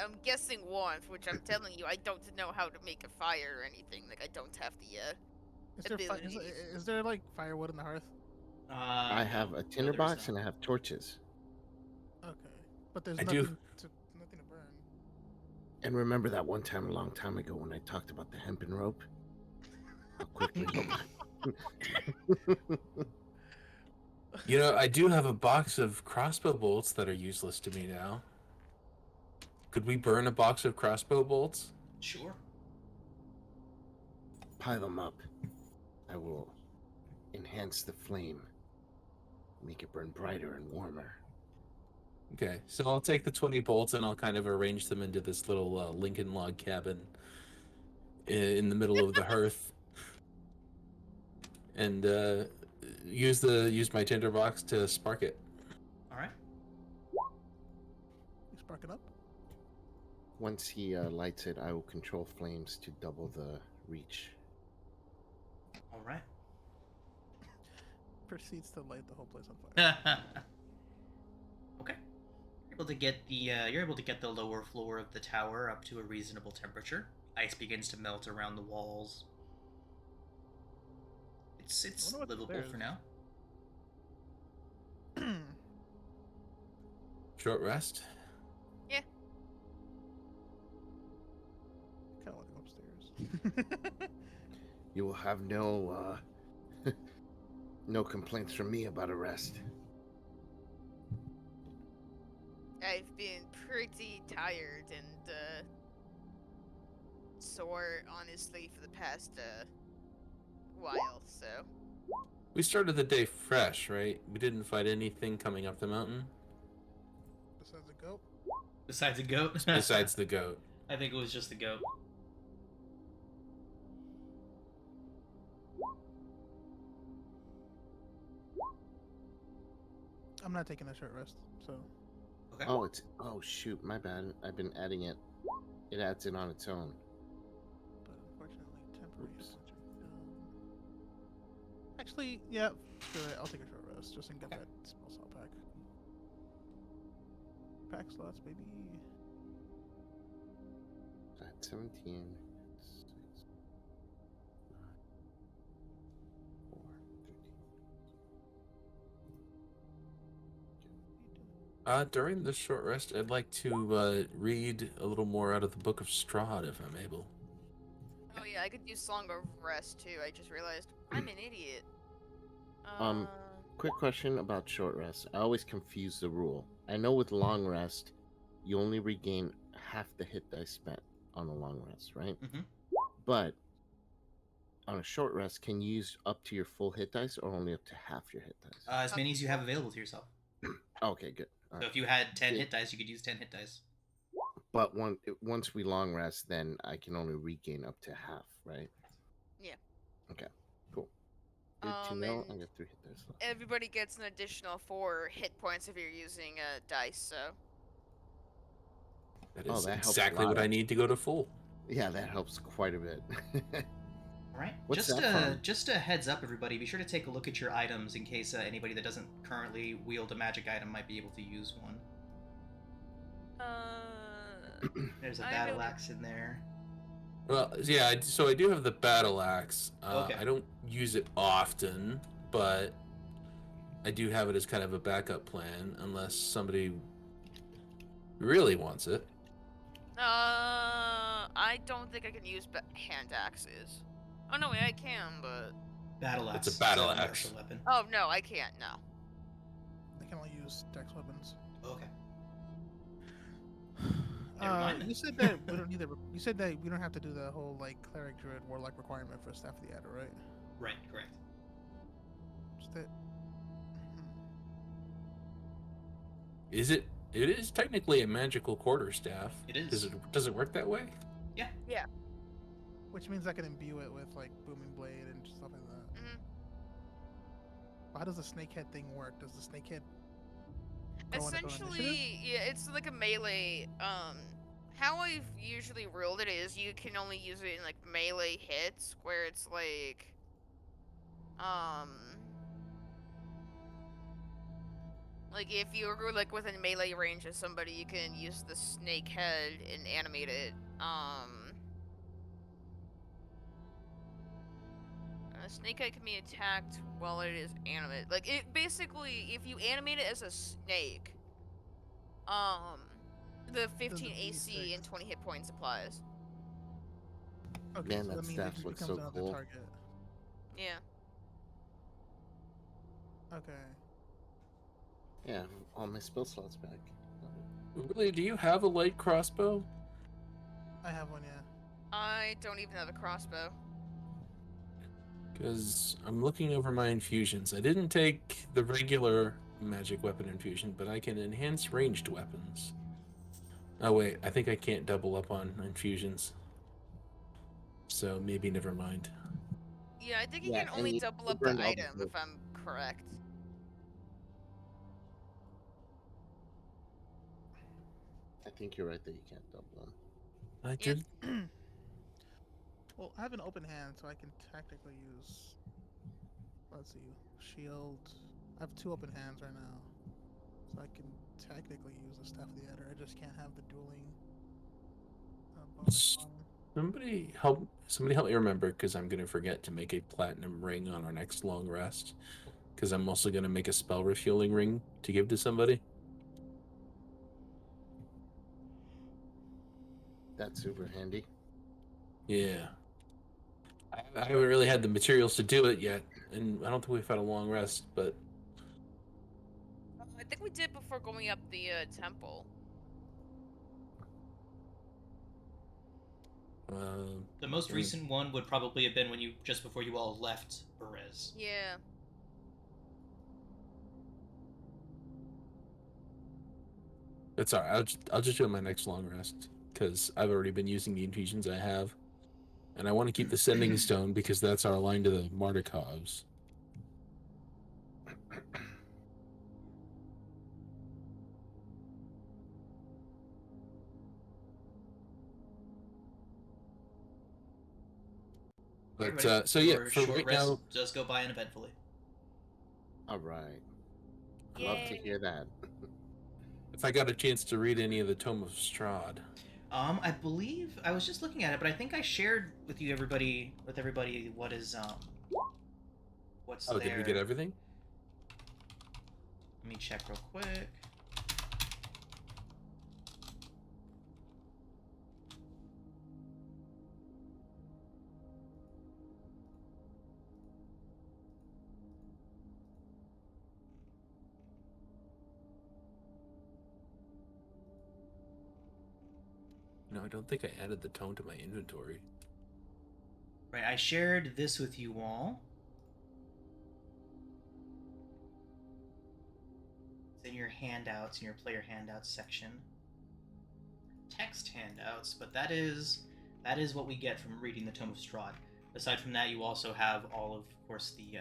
I'm guessing warmth, which I'm telling you, I don't know how to make a fire or anything. Like, I don't have the abilities. Is there like firewood in the hearth? I have a tinderbox and I have torches. Okay, but there's I nothing do. nothing to burn. And remember that one time a long time ago when I talked about the hempen rope? How quickly You know, I do have a box of crossbow bolts that are useless to me now. Could we burn a box of crossbow bolts? Sure. Pile them up. I will enhance the flame. Make it burn brighter and warmer. Okay, so I'll take the 20 bolts and I'll kind of arrange them into this little Lincoln log cabin in the middle of the hearth, and use my tinderbox to spark it. All right. You spark it up. Once he lights it, I will control flames to double the reach. All right. Proceeds to light the whole place on fire. Okay. You're able to get the lower floor of the tower up to a reasonable temperature. Ice begins to melt around the walls. It's wonder what's livable upstairs. for now. Short rest. Kind of like upstairs. You will have no no complaints from me about a rest. I've been pretty tired and sore, honestly, for the past while, so. We started the day fresh, right? We didn't fight anything coming up the mountain Besides the goat. Besides a goat. besides the goat. I think it was just the goat. I'm not taking a short rest, so Okay. Oh shoot, my bad. I've been adding it. It adds it on its own. but unfortunately. Oops. Actually, yeah, screw it. I'll take a short rest just and get Okay. that spell slot back. Pack slots, baby. At 17. 6, 9, 4, 13. During this short rest, I'd like to read a little more out of the Book of Strahd, if I'm able. Oh yeah, I could use Song of Rest too. I just realized I'm an idiot. Quick question about short rest. I always confuse the rule. I know with long rest, you only regain half the hit dice spent on a long rest, right? Mhm. But on a short rest, can you use up to your full hit dice or only up to half your hit dice? As many as you have available to yourself. Okay, good. All So right. if you had 10 Yeah. hit dice, you could use 10 hit dice. But once we long rest, then I can only regain up to half, right? Yeah. Okay, cool. Good to know. I And got 3 hit dice left. everybody gets an additional 4 hit points if you're using a dice. So That Oh, is that helps a exactly lot, what I need to go to full. Yeah, that helps quite a bit. All right. What's just that from? just a heads up, everybody. Be sure to take a look at your items in case anybody that doesn't currently wield a magic item might be able to use one. There's a I battle really- axe in there. Well, yeah, so I do have the battle axe. Okay. I don't use it often, but I do have it as kind of a backup plan, unless somebody really wants it. I don't think I can use hand axes. Oh no, wait, I can, but Battle axe. It's a battle is axe. martial weapon. oh no, I can't. No. I can only use dex weapons. Okay. Never mind then. You said that we don't need the. You said that we don't have to do the whole like cleric druid warlock requirement for Staff of the Adder, right? Right. Correct. Just that. Is it? It is technically a magical quarterstaff. It is. Does it work that way? Yeah. Which means I can imbue it with like booming blade and stuff like that. Mhm. How does the snakehead thing work? Does the snakehead go on its own initiative? Essentially, yeah, it's like a melee. How I've usually ruled it is you can only use it in like melee hits, where it's like, like if you're like within melee range of somebody, you can use the snake head and animate it. A snake head can be attacked while it is animate. Like it basically, if you animate it as a snake, the 15 AC and 20 hit points applies. Okay, Man, so that that means staff it just looks becomes so another cool. target. Yeah. Okay. Yeah, all my spell slots back. Really? Do you have a light crossbow? I have one, yeah. I don't even have a crossbow. Because I'm looking over my infusions. I didn't take the regular magic weapon infusion, but I can enhance ranged weapons. Oh wait, I think I can't double up on infusions. So maybe never mind. Yeah, I think you Yeah, can and only you double up burned the all the item wood. if I'm correct. I think you're right that you can't double them. I Yeah. did. Well, I have an open hand, so I can technically use. Let's see, shield. I have 2 open hands right now, so I can technically use the Staff of the Adder. I just can't have the dueling bonus on. Somebody help me remember, because I'm gonna forget to make a platinum ring on our next long rest. Because I'm also gonna make a spell refueling ring to give to somebody. That's super handy. Yeah. I haven't really had the materials to do it yet, and I don't think we've had a long rest, but I think we did before going up the temple. The most Hmm. recent one would probably have been when just before you all left Perez. Yeah. it's alright. I'll just do it my next long rest, because I've already been using the infusions I have, and I want to keep the sending stone because that's our line to the Mardikovs. But Everybody, so yeah, your for short right rest now, does go by uneventfully. All right. Love to Yay. hear that. if I got a chance to read any of the Tome of Strahd, I believe I was just looking at it, but I think I shared with everybody, what is what's oh, there. did we get everything? Let me check real quick. No, I don't think I added the tome to my inventory. Right, I shared this with you all. It's in your handouts, in your player handouts section. Text handouts, but that is what we get from reading the Tome of Strahd. Aside from that, you also have all of course, the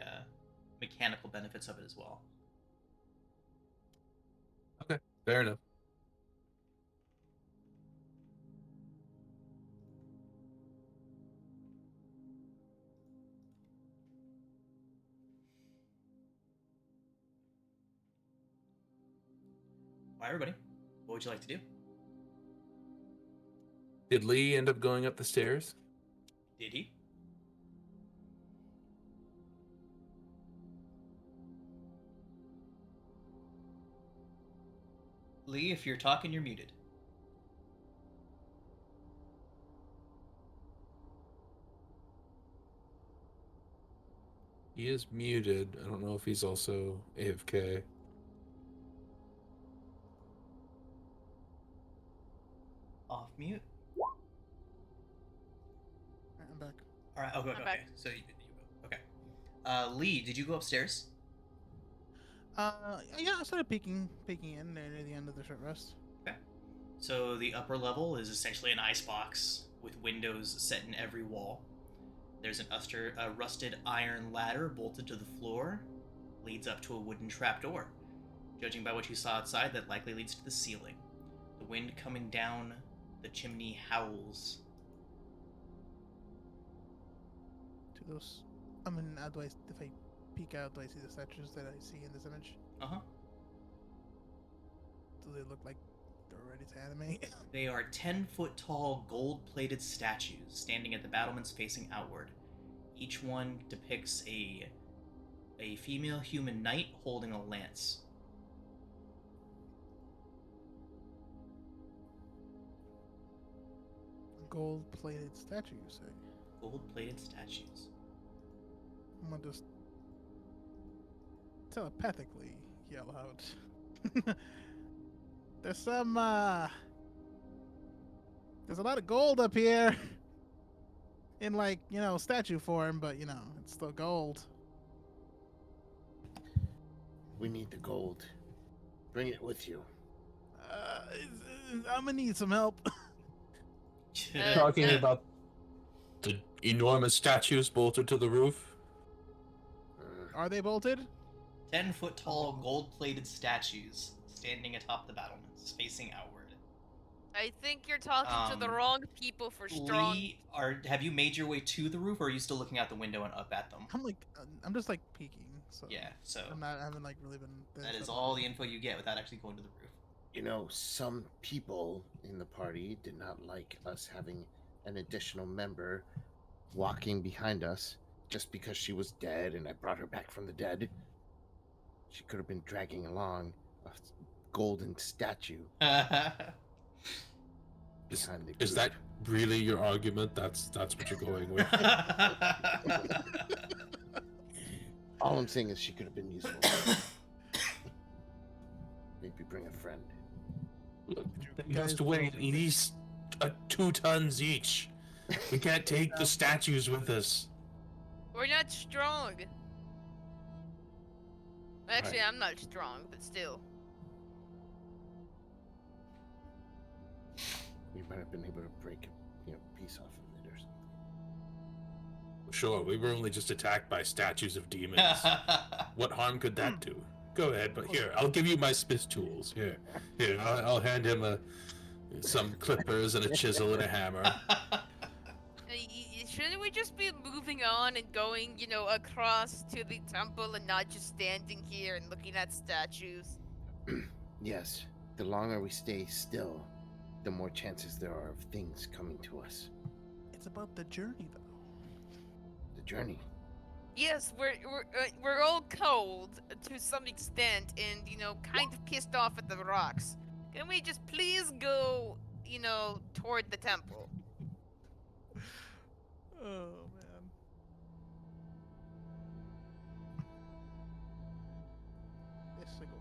mechanical benefits of it as well. Okay, fair enough. Bye, everybody. What would you like to do? Did Lee end up going up the stairs? Did he? Lee, if you're talking, you're muted. He is muted. I don't know if he's also AFK. Off mute. I'm back. All right. Okay. I'm Okay. back. So you go. Okay. Lee, did you go upstairs? Yeah, I started peeking in there near the end of the short rest. Okay. So the upper level is essentially an icebox with windows set in every wall. There's a rusted iron ladder bolted to the floor, leads up to a wooden trapdoor. Judging by what you saw outside, that likely leads to the ceiling. The wind coming down the chimney howls. To those, I mean, if I peek out, do I see the statues that I see in this image? Uh-huh. Do they look like they're ready to animate? They are 10-foot tall, gold-plated statues standing at the battlements facing outward. Each one depicts a female human knight holding a lance. Gold-plated statue, you say? Gold-plated statues. I'm gonna just telepathically yell out. There's some, there's a lot of gold up here. In, like, statue form, but, it's still gold. We need the gold. Bring it with you. I'm gonna need some help. Talking about the enormous statues bolted to the roof? Are they bolted? 10-foot tall, gold-plated statues standing atop the battlements, facing outward. I think you're talking to the wrong people for strong. Lee, have you made your way to the roof, or are you still looking out the window and up at them? I'm just like peeking. So Yeah, so I haven't like really been. that is all the info you get without actually going to the roof. Some people in the party did not like us having an additional member walking behind us just because she was dead and I brought her back from the dead. She could have been dragging along a golden statue. Is that really your argument? That's what you're going with? All I'm saying is she could have been useful. Maybe bring a friend. Look, they has to weigh at least 2 tons each. We can't take the statues with us. We're not strong. Actually, I'm not strong, but still. We might have been able to break a piece off of it or something. Sure, we were only just attacked by statues of demons. What harm could that do? Go ahead, but here, I'll give you my smith tools. Here, I'll hand him some clippers and a chisel and a hammer. shouldn't we just be moving on and going, across to the temple and not just standing here and looking at statues? Yes, the longer we stay still, the more chances there are of things coming to us. It's about the journey, though. The journey. Yes, we're all cold to some extent, and kind of pissed off at the rocks. Can we just please go, toward the temple? Oh man. Yes, I go.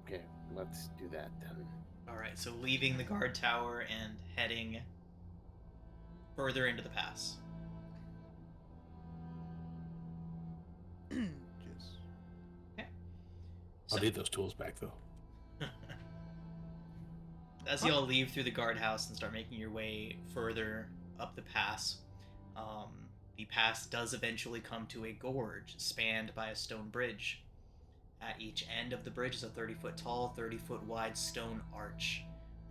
Okay, let's do that then. All right, so leaving the guard tower and heading further into the pass. Just Okay. I'll So, need those tools back though. as you all leave through the guardhouse and start making your way further up the pass, the pass does eventually come to a gorge spanned by a stone bridge. At each end of the bridge is a 30-foot tall, 30-foot wide stone arch.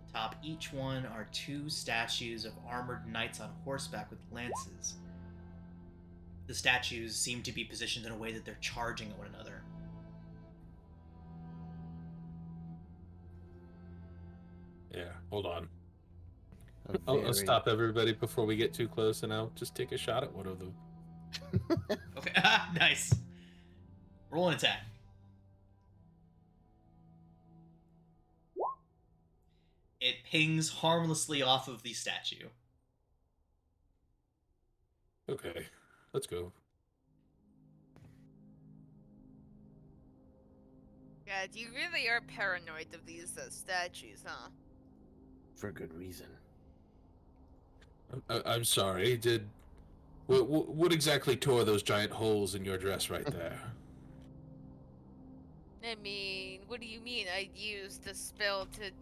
Atop each one are two statues of armored knights on horseback with lances. The statues seem to be positioned in a way that they're charging at one another. Yeah, hold on. A I'll very- stop everybody before we get too close, and I'll just take a shot at one of them. Okay, nice. Roll an attack. It pings harmlessly off of the statue. Okay, let's go. God, you really are paranoid of these statues, huh? For good reason. I'm sorry. What exactly tore those giant holes in your dress right there? I mean, what do you mean? I used the spell to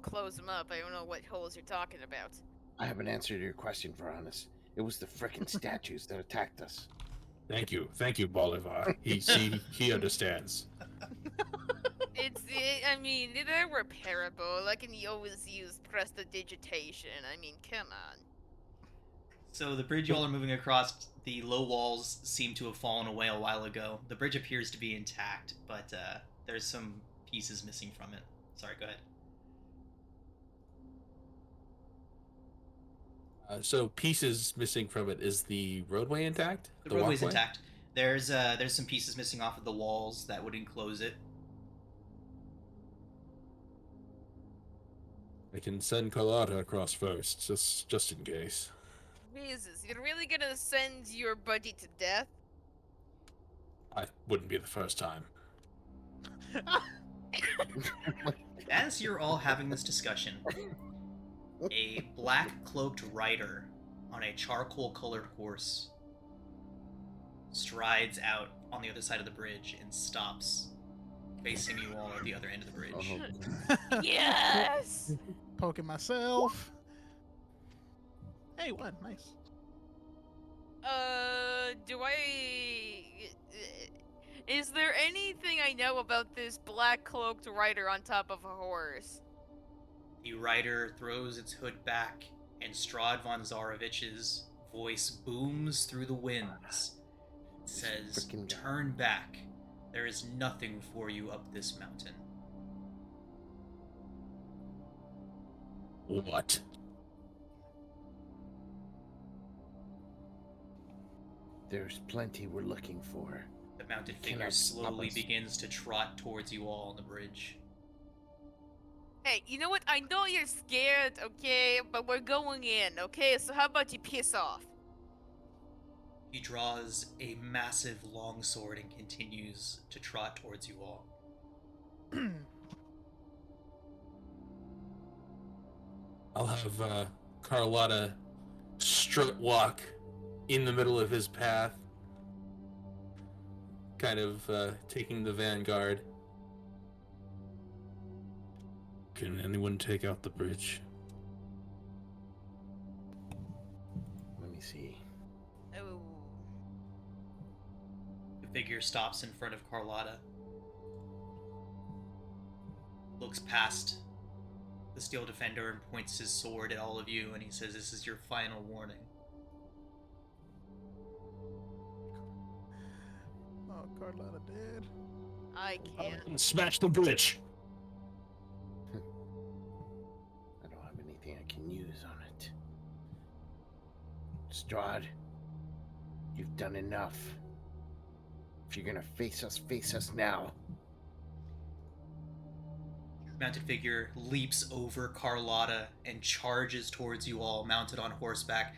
close them up. I don't know what holes you're talking about. I have an answer to your question, Varanus. It was the frickin' statues that attacked us. Thank you, Bolivar. He understands. I mean, they're repairable. I can always use prestidigitation. I mean, come on. So the bridge y'all are moving across, the low walls seem to have fallen away a while ago. The bridge appears to be intact, but there's some pieces missing from it. Sorry, go ahead. So pieces missing from it. Is the roadway intact? The roadway's walkway? intact. There's some pieces missing off of the walls that would enclose it. I can send Carlotta across first, just in case. Jesus, you're really gonna send your buddy to death? I wouldn't be the first time. As you're all having this discussion, a black-cloaked rider on a charcoal-colored horse strides out on the other side of the bridge and stops, facing you all at the other end of the bridge. Yes! Poking myself. Hey, what? Nice. Is there anything I know about this black cloaked rider on top of a horse? The rider throws its hood back, and Strahd von Zarovich's voice booms through the winds. It says, Frickin' guy. "Turn back. There is nothing for you up this mountain." What? There's plenty we're looking for. The mounted Cannot figure stop slowly us. begins to trot towards you all on the bridge. Hey, you know what? I know you're scared, okay? But we're going in, okay? So how about you piss off? He draws a massive longsword and continues to trot towards you all. I'll have Carlotta strut walk in the middle of his path, kind of taking the vanguard. Can anyone take out the bridge? Let me see. Oh. The figure stops in front of Carlotta, looks past the steel defender and points his sword at all of you, and he says, "This is your final warning." Oh, Carlotta dead. I can't. Smash the bridge. I don't have anything I can use on it. Strahd, you've done enough. If you're gonna face us now. Your mounted figure leaps over Carlotta and charges towards you all, mounted on horseback.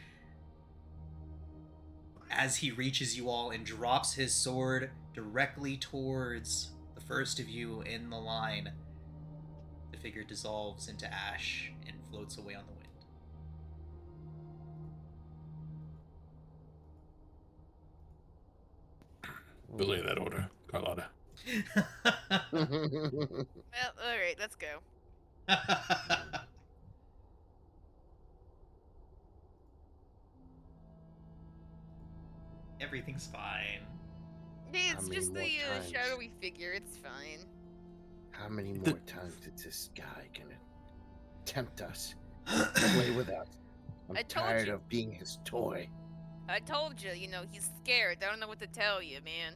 As he reaches you all and drops his sword directly towards the first of you in the line, the figure dissolves into ash and floats away on the wind. Belay that order, Carlotta. Well, alright, let's go. Everything's fine. Hey, How it's many just the more times? shadowy figure. It's fine. How many more times is this guy gonna tempt us? Play with us. I'm I told tired you. of being his toy. I told you, he's scared. I don't know what to tell you, man.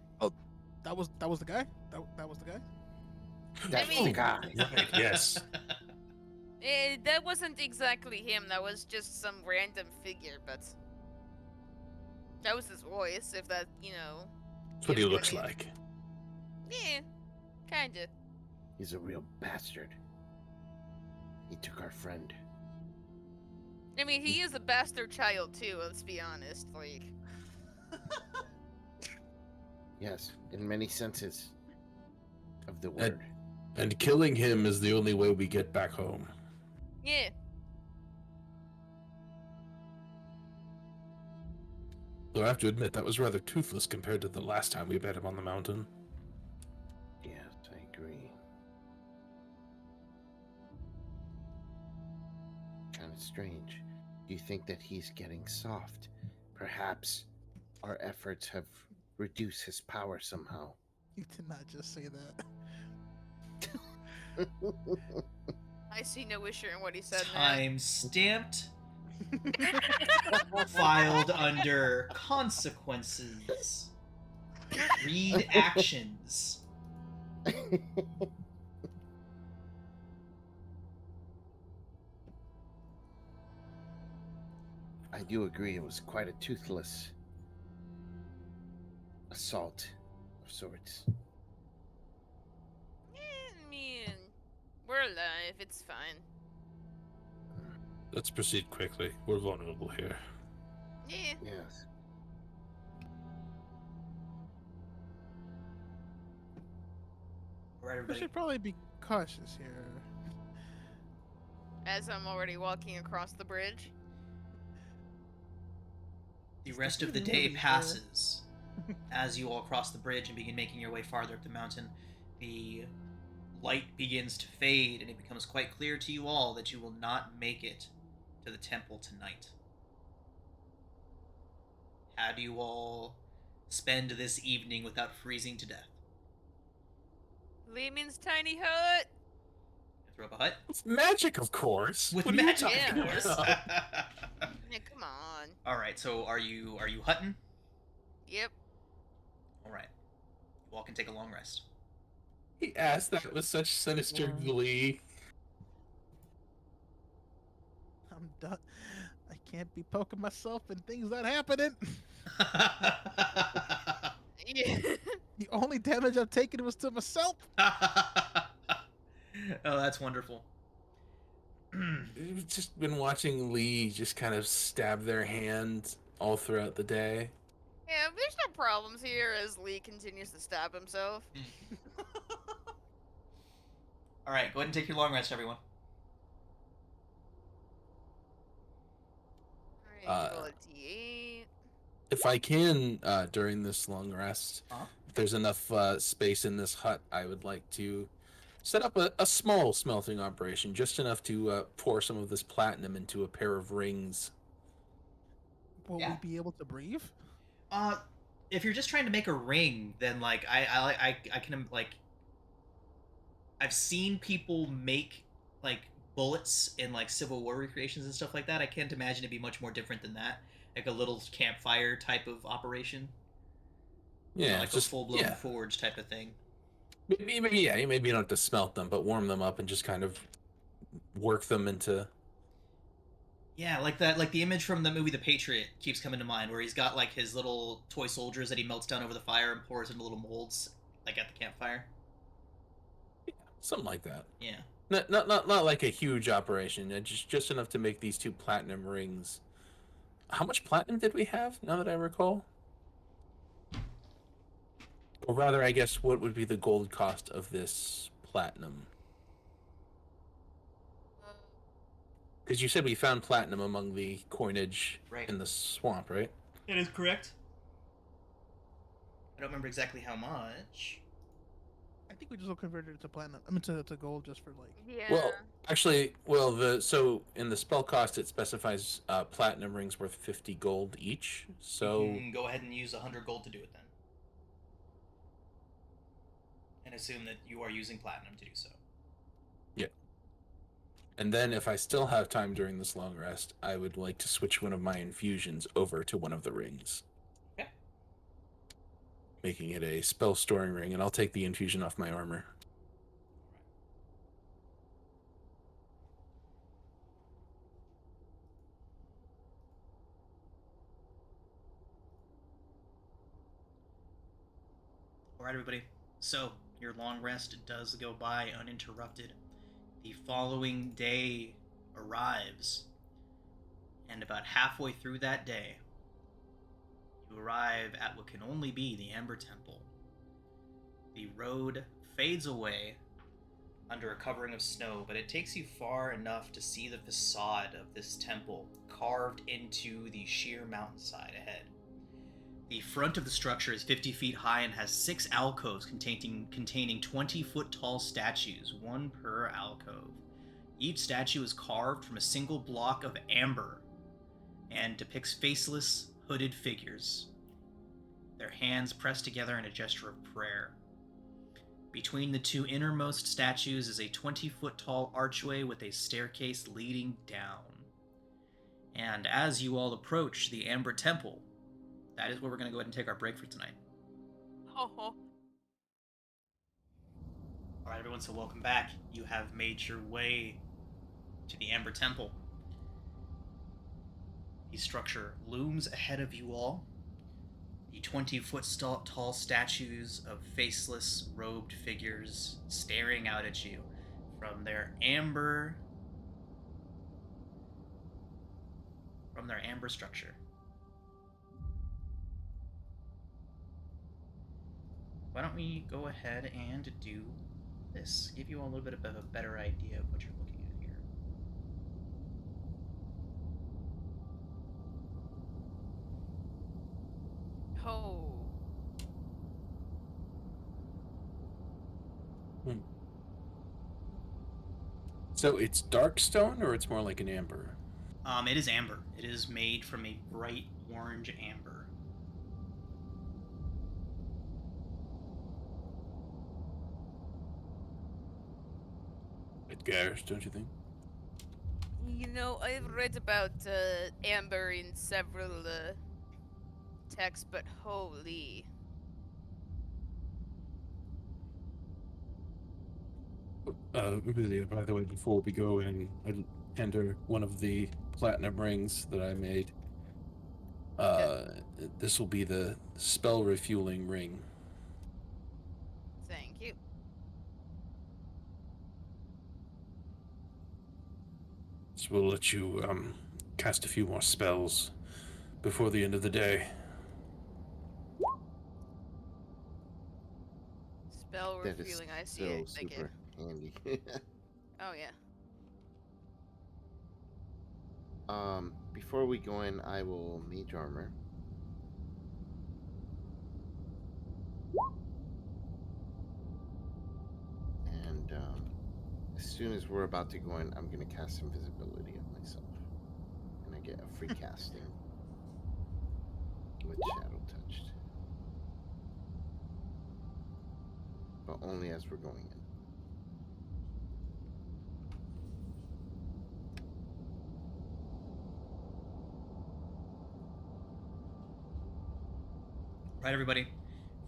That was the guy. That was the guy. That's mean- the guy. Right, yes. That wasn't exactly him. That was just some random figure, but that was his voice. If that, That's what he gives you looks any- like. Yeah, kinda. He's a real bastard. He took our friend. I mean, he is a bastard child too. Let's be honest. Like, Yes, in many senses of the word. And killing him is the only way we get back home. yeah. Though I have to admit, that was rather toothless compared to the last time we met him on the mountain. Yes, I agree. Kind of strange. Do you think that he's getting soft? Perhaps our efforts have reduced his power somehow. You did not just say that. I see no issue in what he said. Time stamped. Filed under consequences. Read actions. I do agree it was quite a toothless assault of sorts. I mean, we're alive. It's fine. Let's proceed quickly. We're vulnerable here. Yeah. Yes. All right, We everybody. should probably be cautious here. As I'm already walking across the bridge. The rest of the really day there. passes as you all cross the bridge and begin making your way farther up the mountain. The light begins to fade, and it becomes quite clear to you all that you will not make it to the temple tonight. How do you all spend this evening without freezing to death? Lehman's tiny hut. Throw up a hut? With magic, of course. With What are you magic, talking of course. about? Yeah, come on. All right, so are you hutting? Yep. All right. You all can take a long rest. He asked that with such sinister Yeah. glee. I'm done. I can't be poking myself in things that happening. Yeah. The only damage I've taken was to myself. Oh, that's wonderful. We've just been watching Lee just kind of stab their hand all throughout the day. Yeah, there's no problems here as Lee continues to stab himself. All right, go ahead and take your long rest, everyone. Alright, roll a d8. If I can, during this long rest, Huh? if there's enough space in this hut, I would like to set up a small smelting operation, just enough to pour some of this platinum into a pair of rings. Will Yeah. we be able to breathe? If you're just trying to make a ring, then like I can like I've seen people make like bullets in like Civil War recreations and stuff like that. I can't imagine it'd be much more different than that. Like a little campfire type of operation. Yeah, like a just full-blown forge type of thing. maybe yeah, maybe you don't have to smelt them, but warm them up and just kind of work them into. Yeah, like that, like the image from the movie The Patriot keeps coming to mind, where he's got like his little toy soldiers that he melts down over the fire and pours into little molds, like at the campfire. Something like that. Yeah. Not like a huge operation. Just enough to make these 2 platinum rings. How much platinum did we have? Now that I recall, or rather, I guess what would be the gold cost of this platinum? Uh, Because you said we found platinum among the coinage Right. in the swamp, right? That is correct. I don't remember exactly how much. I think we just converted it to platinum. I mean, to gold just for like. yeah. Well, actually, so in the spell cost it specifies platinum rings worth 50 gold each. So You can go ahead and use 100 gold to do it then, and assume that you are using platinum to do so. yeah. And then if I still have time during this long rest, I would like to switch one of my infusions over to one of the rings. Okay. Making it a spell storing ring, and I'll take the infusion off my armor. Alright, everybody. So, your long rest does go by uninterrupted. The following day arrives, and about halfway through that day, you arrive at what can only be the Amber Temple. The road fades away under a covering of snow, but it takes you far enough to see the facade of this temple carved into the sheer mountainside ahead. The front of the structure is 50 feet high and has 6 alcoves containing 20-foot tall statues, one per alcove. Each statue is carved from a single block of amber and depicts faceless, hooded figures, their hands pressed together in a gesture of prayer. Between the 2 innermost statues is a 20-foot tall archway with a staircase leading down. And as you all approach the Amber Temple, that is where we're going to go ahead and take our break for tonight. Oh. Alright, everyone, so welcome back. You have made your way to the Amber Temple. The structure looms ahead of you all. The 20-foot tall statues of faceless, robed figures staring out at you from their amber structure. Why don't we go ahead and do this? Give you all a little bit of a better idea of what you're looking at here. Oh. So it's dark stone, or it's more like an amber? It is amber. It is made from a bright orange amber. It garish, don't you think? You know, I've read about amber in several texts, but holy. Amelia, by the way, before we go in, I enter one of the platinum rings that I made. This will be the spell refueling ring. Thank you. So we'll let you cast a few more spells before the end of the day. Spell That is refueling, I see so it. Thank you. super handy. Oh, yeah. Before we go in, I will mage armor. And as soon as we're about to go in, I'm gonna cast invisibility on myself, and I get a free casting with shadow touched, but only as we're going in. Right, everybody.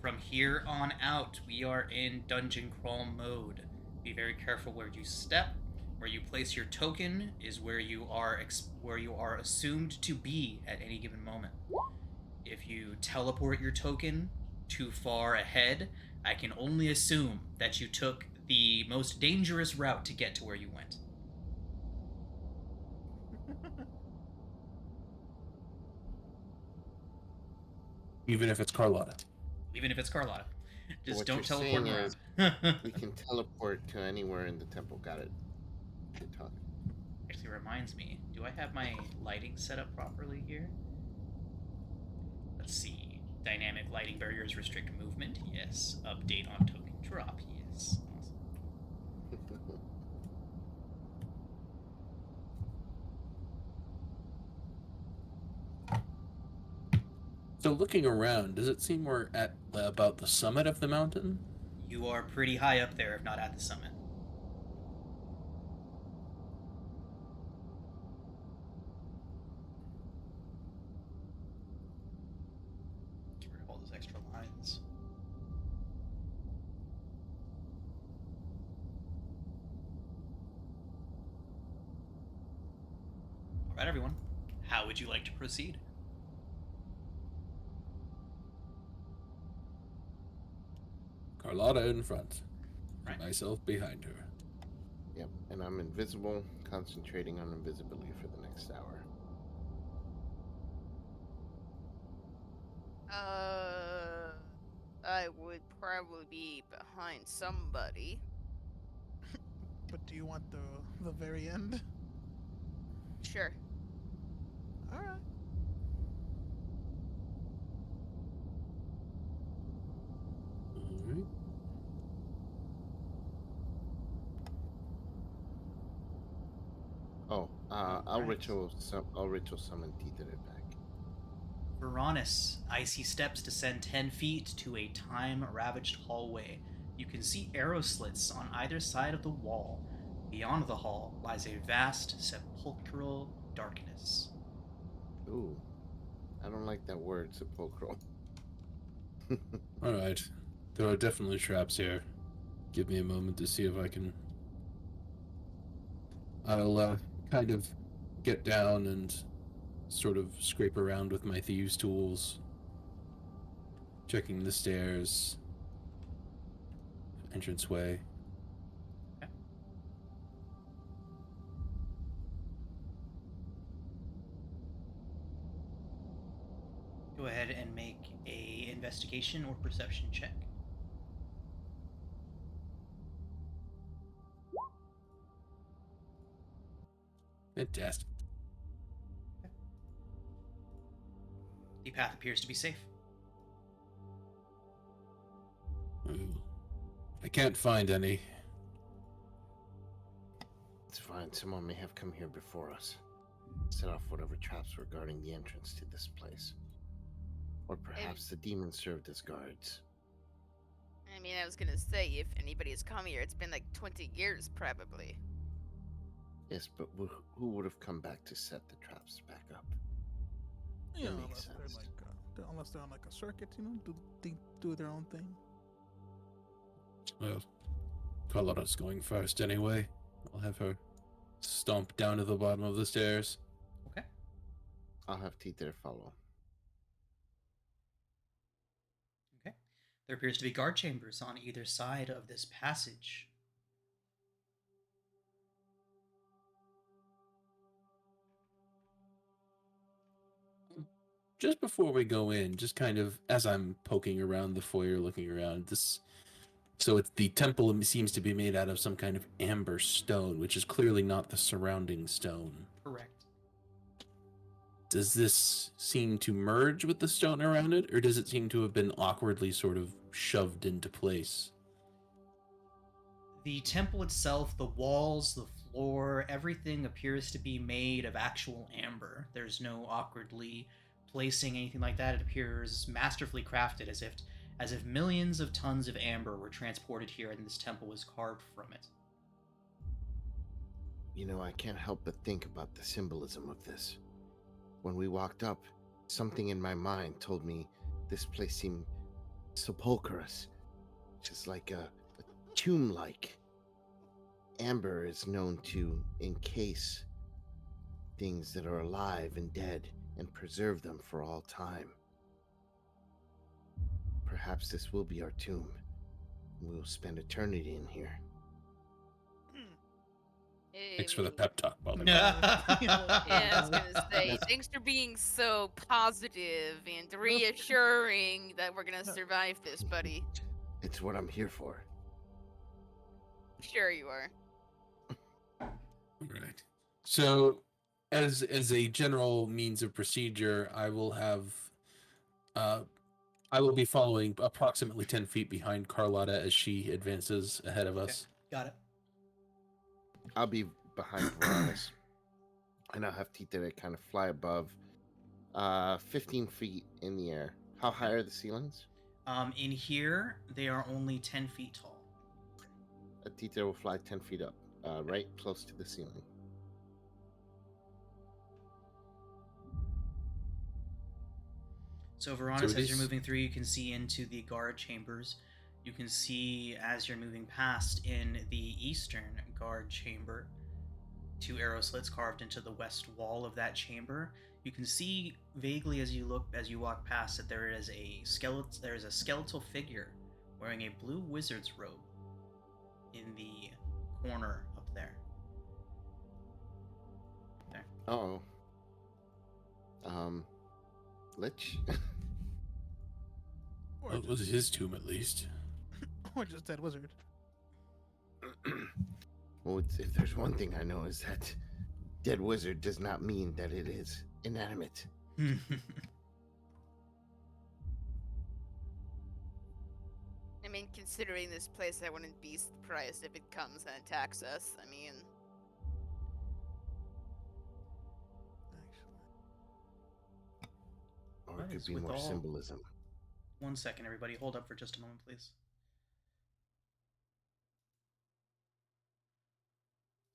From here on out, we are in dungeon crawl mode. Be very careful where you step. Where you place your token is where you are assumed to be at any given moment. If you teleport your token too far ahead, I can only assume that you took the most dangerous route to get to where you went. Even if it's Carlotta. Even if it's Carlotta. Just What don't you're teleport saying around. We can teleport to anywhere in the temple. Got it. Good talk. Actually reminds me, do I have my lighting set up properly here? Let's see. Dynamic lighting barriers restrict movement. Yes. Update on token drop. Yes. Awesome. So looking around, does it seem we're at about the summit of the mountain? You are pretty high up there, if not at the summit. Get rid of all those extra lines. All right, everyone. How would you like to proceed? Carlotta in front, Right. myself behind her. Yep, and I'm invisible, concentrating on invisibility for the next hour. I would probably be behind somebody. But do you want the very end? Sure. All right. All right. Oh, I'll Right. ritual summon Teeter back. Veronis, icy steps descend 10 feet to a time-ravaged hallway. You can see arrow slits on either side of the wall. Beyond the hall lies a vast sepulchral darkness. Ooh, I don't like that word, sepulchral. All right. There are definitely traps here. Give me a moment to see if I can. I'll kind of get down and sort of scrape around with my thieves' tools, checking the stairs, entranceway. Okay. Go ahead and make a investigation or perception check. Fantastic. The path appears to be safe. I can't find any. It's fine. Someone may have come here before us. Set off whatever traps were guarding the entrance to this place. Or perhaps the demons served as guards. I mean, I was gonna say, if anybody's come here, it's been like 20 years, probably. Yes, but who would have come back to set the traps back up? Yeah, makes unless they're sense. like unless they're on like a circuit, do their own thing. Well, Carlotta's going first anyway. I'll have her stomp down to the bottom of the stairs. Okay. I'll have Teeter follow. Okay. There appears to be guard chambers on either side of this passage. Just before we go in, just kind of as I'm poking around the foyer, looking around this. So it's the temple seems to be made out of some kind of amber stone, which is clearly not the surrounding stone. Correct. Does this seem to merge with the stone around it, or does it seem to have been awkwardly sort of shoved into place? The temple itself, the walls, the floor, everything appears to be made of actual amber. There's no awkwardly placing anything like that. It appears masterfully crafted, as if millions of tons of amber were transported here and this temple was carved from it. You know, I can't help but think about the symbolism of this. When we walked up, something in my mind told me this place seemed sepulchreous, just like a tomb-like. Amber is known to encase things that are alive and dead and preserve them for all time. Perhaps this will be our tomb. We will spend eternity in here. Thanks for the Hey. pep talk, by the way. Yeah, I was Yeah. gonna say, thanks for being so positive and reassuring that we're gonna survive this, buddy. It's what I'm here for. Sure you are. Right. So, as a general means of procedure, I will be following approximately 10 feet behind Carlotta as she advances ahead of us. Got it. I'll be behind Piranhas. And I'll have Tita to kind of fly above 15 feet in the air. How high are the ceilings? In here, they are only 10 feet tall. Tita will fly 10 feet up, right close to the ceiling. So, Veronis, So as you're moving through, you can see into the guard chambers. You can see, as you're moving past, in the eastern guard chamber, 2 arrow slits carved into the west wall of that chamber. You can see vaguely as you walk past that there is a skeletal figure wearing a blue wizard's robe in the corner up there. There. Oh. Lich? Or, Well, it was his tomb, at least. or just dead wizard. Well, if there's one thing I know is that dead wizard does not mean that it is inanimate. I mean, considering this place, I wouldn't be surprised if it comes and attacks us. I mean, Actually. Or What it could is be with more all- symbolism. 1 second, everybody. Hold up for just a moment, please.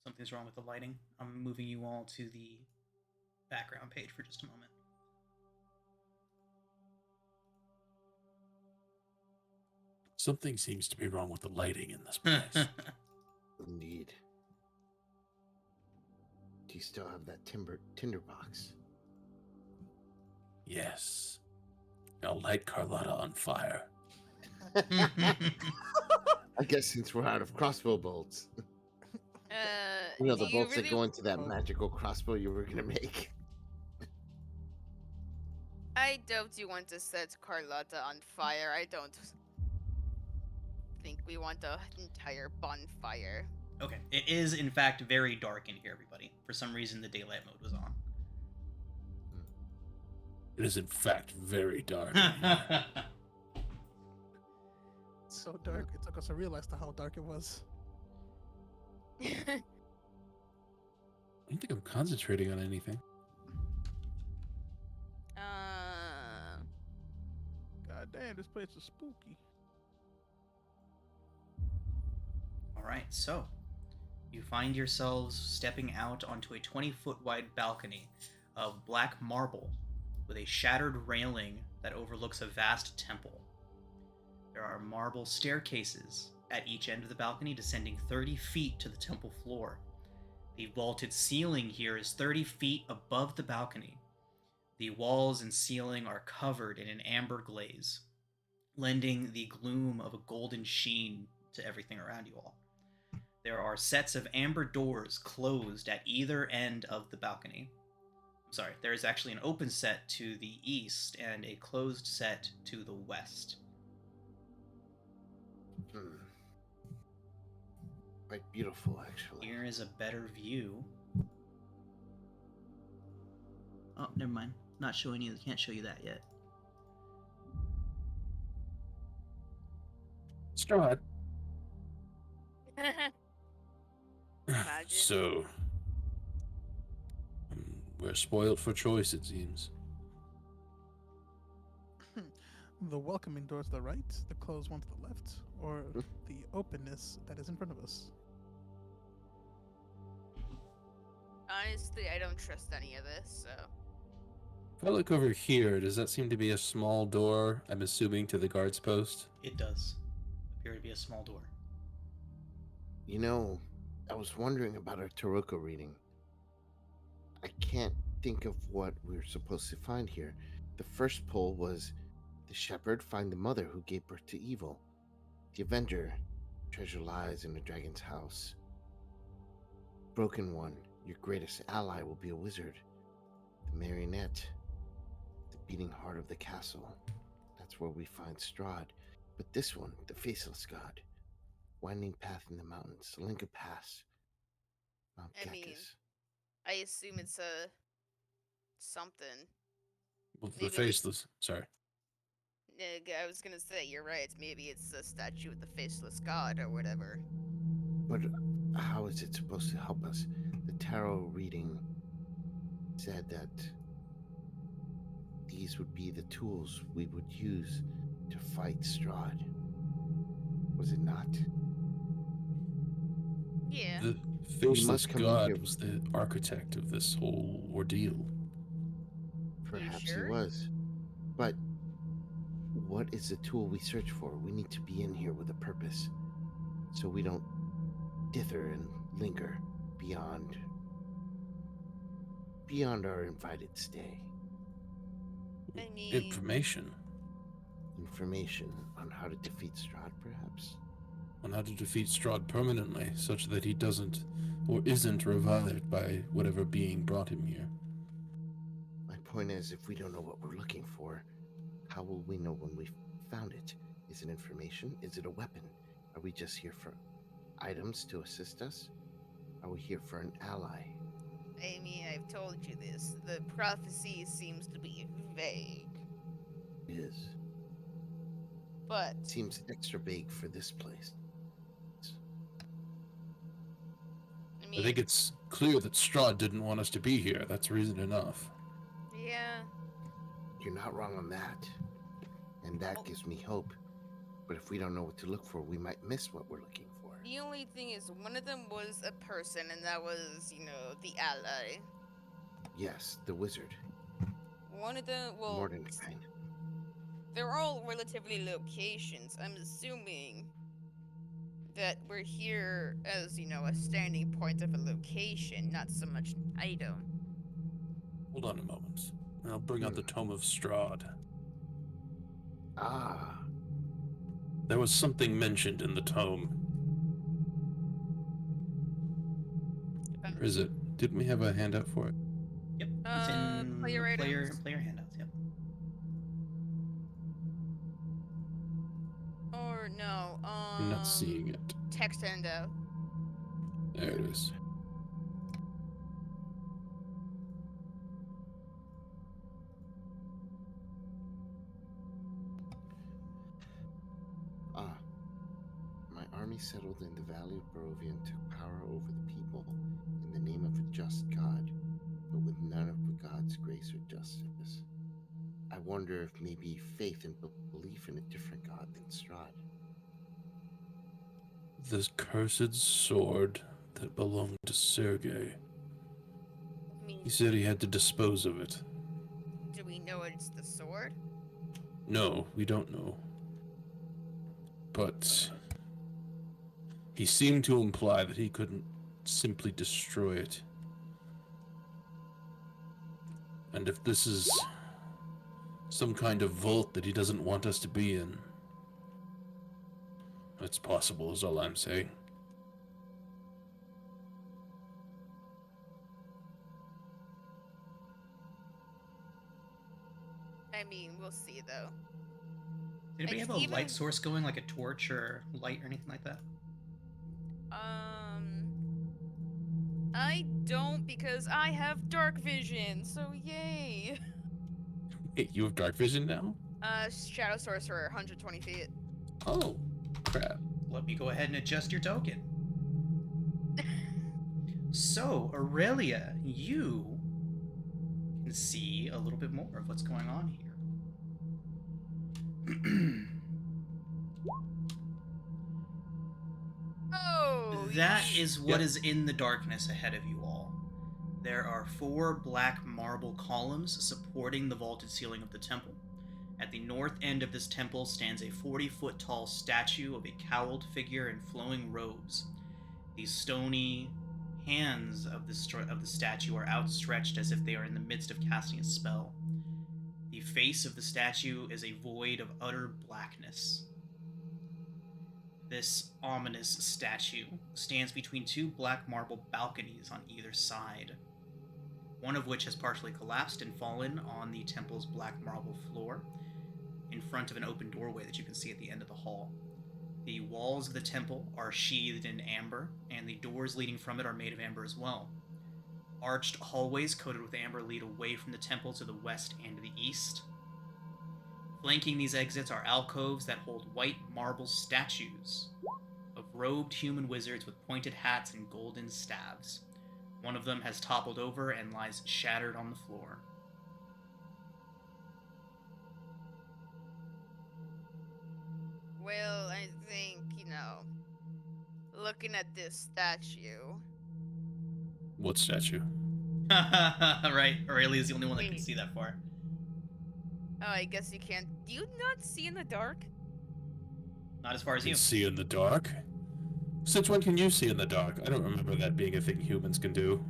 Something's wrong with the lighting. I'm moving you all to the background page for just a moment. Something seems to be wrong with the lighting in this place. Indeed. Do you still have that tinder box? Yes. I'll light Carlotta on fire. I guess since we're out of crossbow bolts. You know, the do bolts really... that go into that Oh. magical crossbow you were going to make. I don't you want to set Carlotta on fire. I don't think we want an entire bonfire. Okay, it is in fact very dark in here, everybody. For some reason, the daylight mode was on. It is, in fact, very dark. It's so dark. It took us to realize how dark it was. I don't think I'm concentrating on anything. God damn, this place is spooky. All right, so you find yourselves stepping out onto a 20-foot wide balcony of black marble with a shattered railing that overlooks a vast temple. There are marble staircases at each end of the balcony descending 30 feet to the temple floor. The vaulted ceiling here is 30 feet above the balcony. The walls and ceiling are covered in an amber glaze, lending the gloom of a golden sheen to everything around you all. There are sets of amber doors closed at either end of the balcony. Sorry, there is actually an open set to the east and a closed set to the west. Quite beautiful, actually. Here is a better view. Oh, never mind. Not showing you. Can't show you that yet. Strahd. Imagine. So, we're spoiled for choice, it seems. The welcoming door to the right, the closed one to the left, or the openness that is in front of us. Honestly, I don't trust any of this, so. If I look over here, does that seem to be a small door, I'm assuming, to the guard's post? It does appear to be a small door. You know, I was wondering about our Taroko reading. I can't think of what we're supposed to find here. The first pull was the shepherd find the mother who gave birth to evil. The avenger, treasure lies in the dragon's house. Broken one, your greatest ally will be a wizard. The marionette, the beating heart of the castle. That's where we find Strahd. But this one, the faceless god, winding path in the mountains, Salinka Pass, Mount I mean, Gekkas. I assume it's a something. Well, the Maybe it's- faceless. Sorry. I was gonna say you're right. Maybe it's a statue of the faceless god or whatever. But how is it supposed to help us? The tarot reading said that these would be the tools we would use to fight Strahd. Was it not? Yeah. The faceless come in god here- was the architect of this whole ordeal. Perhaps sure? he was. But what is the tool we search for? We need to be in here with a purpose, so we don't dither and linger beyond our invited stay. I mean, Information Information on how to defeat Strahd, perhaps? on how to defeat Strahd permanently, such that he doesn't or isn't revived by whatever being brought him here. My point is, if we don't know what we're looking for, how will we know when we found it? Is it information? Is it a weapon? Are we just here for items to assist us? Are we here for an ally? I mean, I've told you this. The prophecy seems to be vague, It is. but Seems extra vague for this place. I mean, I think it's clear that Strahd didn't want us to be here. That's reason enough. yeah. You're not wrong on that. And that gives me hope. But if we don't know what to look for, we might miss what we're looking for. The only thing is, one of them was a person, and that was, the ally. Yes, the wizard. One of them, well, Mordenkainen. they're all relatively locations. I'm assuming that we're here as, a standing point of a location, not so much an item. Hold on a moment. I'll bring out the Tome of Strahd. Ah, There was something mentioned in the tome. Or is it? Didn't we have a handout for it? Yep. It's in player the items. player handouts. Yep. Or no, I'm not seeing it. text handout. There it is. my army settled in the Valley of Barovia and took power over the people in the name of a just God, but with none of the God's grace or justice. I wonder if maybe faith and belief in a different God than Strahd. The cursed sword that belonged to Sergei. I mean, He said he had to dispose of it. do we know it's the sword? No, we don't know. But he seemed to imply that he couldn't simply destroy it. And if this is some kind of vault that he doesn't want us to be in, it's possible, is all I'm saying. I mean, we'll see though. Did anybody Like, have a even- light source going, like a torch or light or anything like that? I don't because I have dark vision, so yay. Hey, you have dark vision now? Shadow Sorcerer, 120 feet. Oh, crap. Let me go ahead and adjust your token. So, Aurelia, you can see a little bit more of what's going on here. Oh, That is what Yep. is in the darkness ahead of you all. There are 4 black marble columns supporting the vaulted ceiling of the temple. At the north end of this temple stands a 40-foot tall statue of a cowled figure in flowing robes. The stony hands of the statue are outstretched as if they are in the midst of casting a spell. The face of the statue is a void of utter blackness. This ominous statue stands between 2 black marble balconies on either side, one of which has partially collapsed and fallen on the temple's black marble floor, in front of an open doorway that you can see at the end of the hall. The walls of the temple are sheathed in amber, and the doors leading from it are made of amber as well. Arched hallways coated with amber lead away from the temple to the west and the east. Flanking these exits are alcoves that hold white marble statues of robed human wizards with pointed hats and golden staves. One of them has toppled over and lies shattered on the floor. Well, I think, looking at this statue. What statue? Right, Aurelia's the only one that can Wait. see that far. Oh, I guess you can't. Do you not see in the dark? Not as far as Can you. see in the dark? Since when can you see in the dark? I don't remember that being a thing humans can do.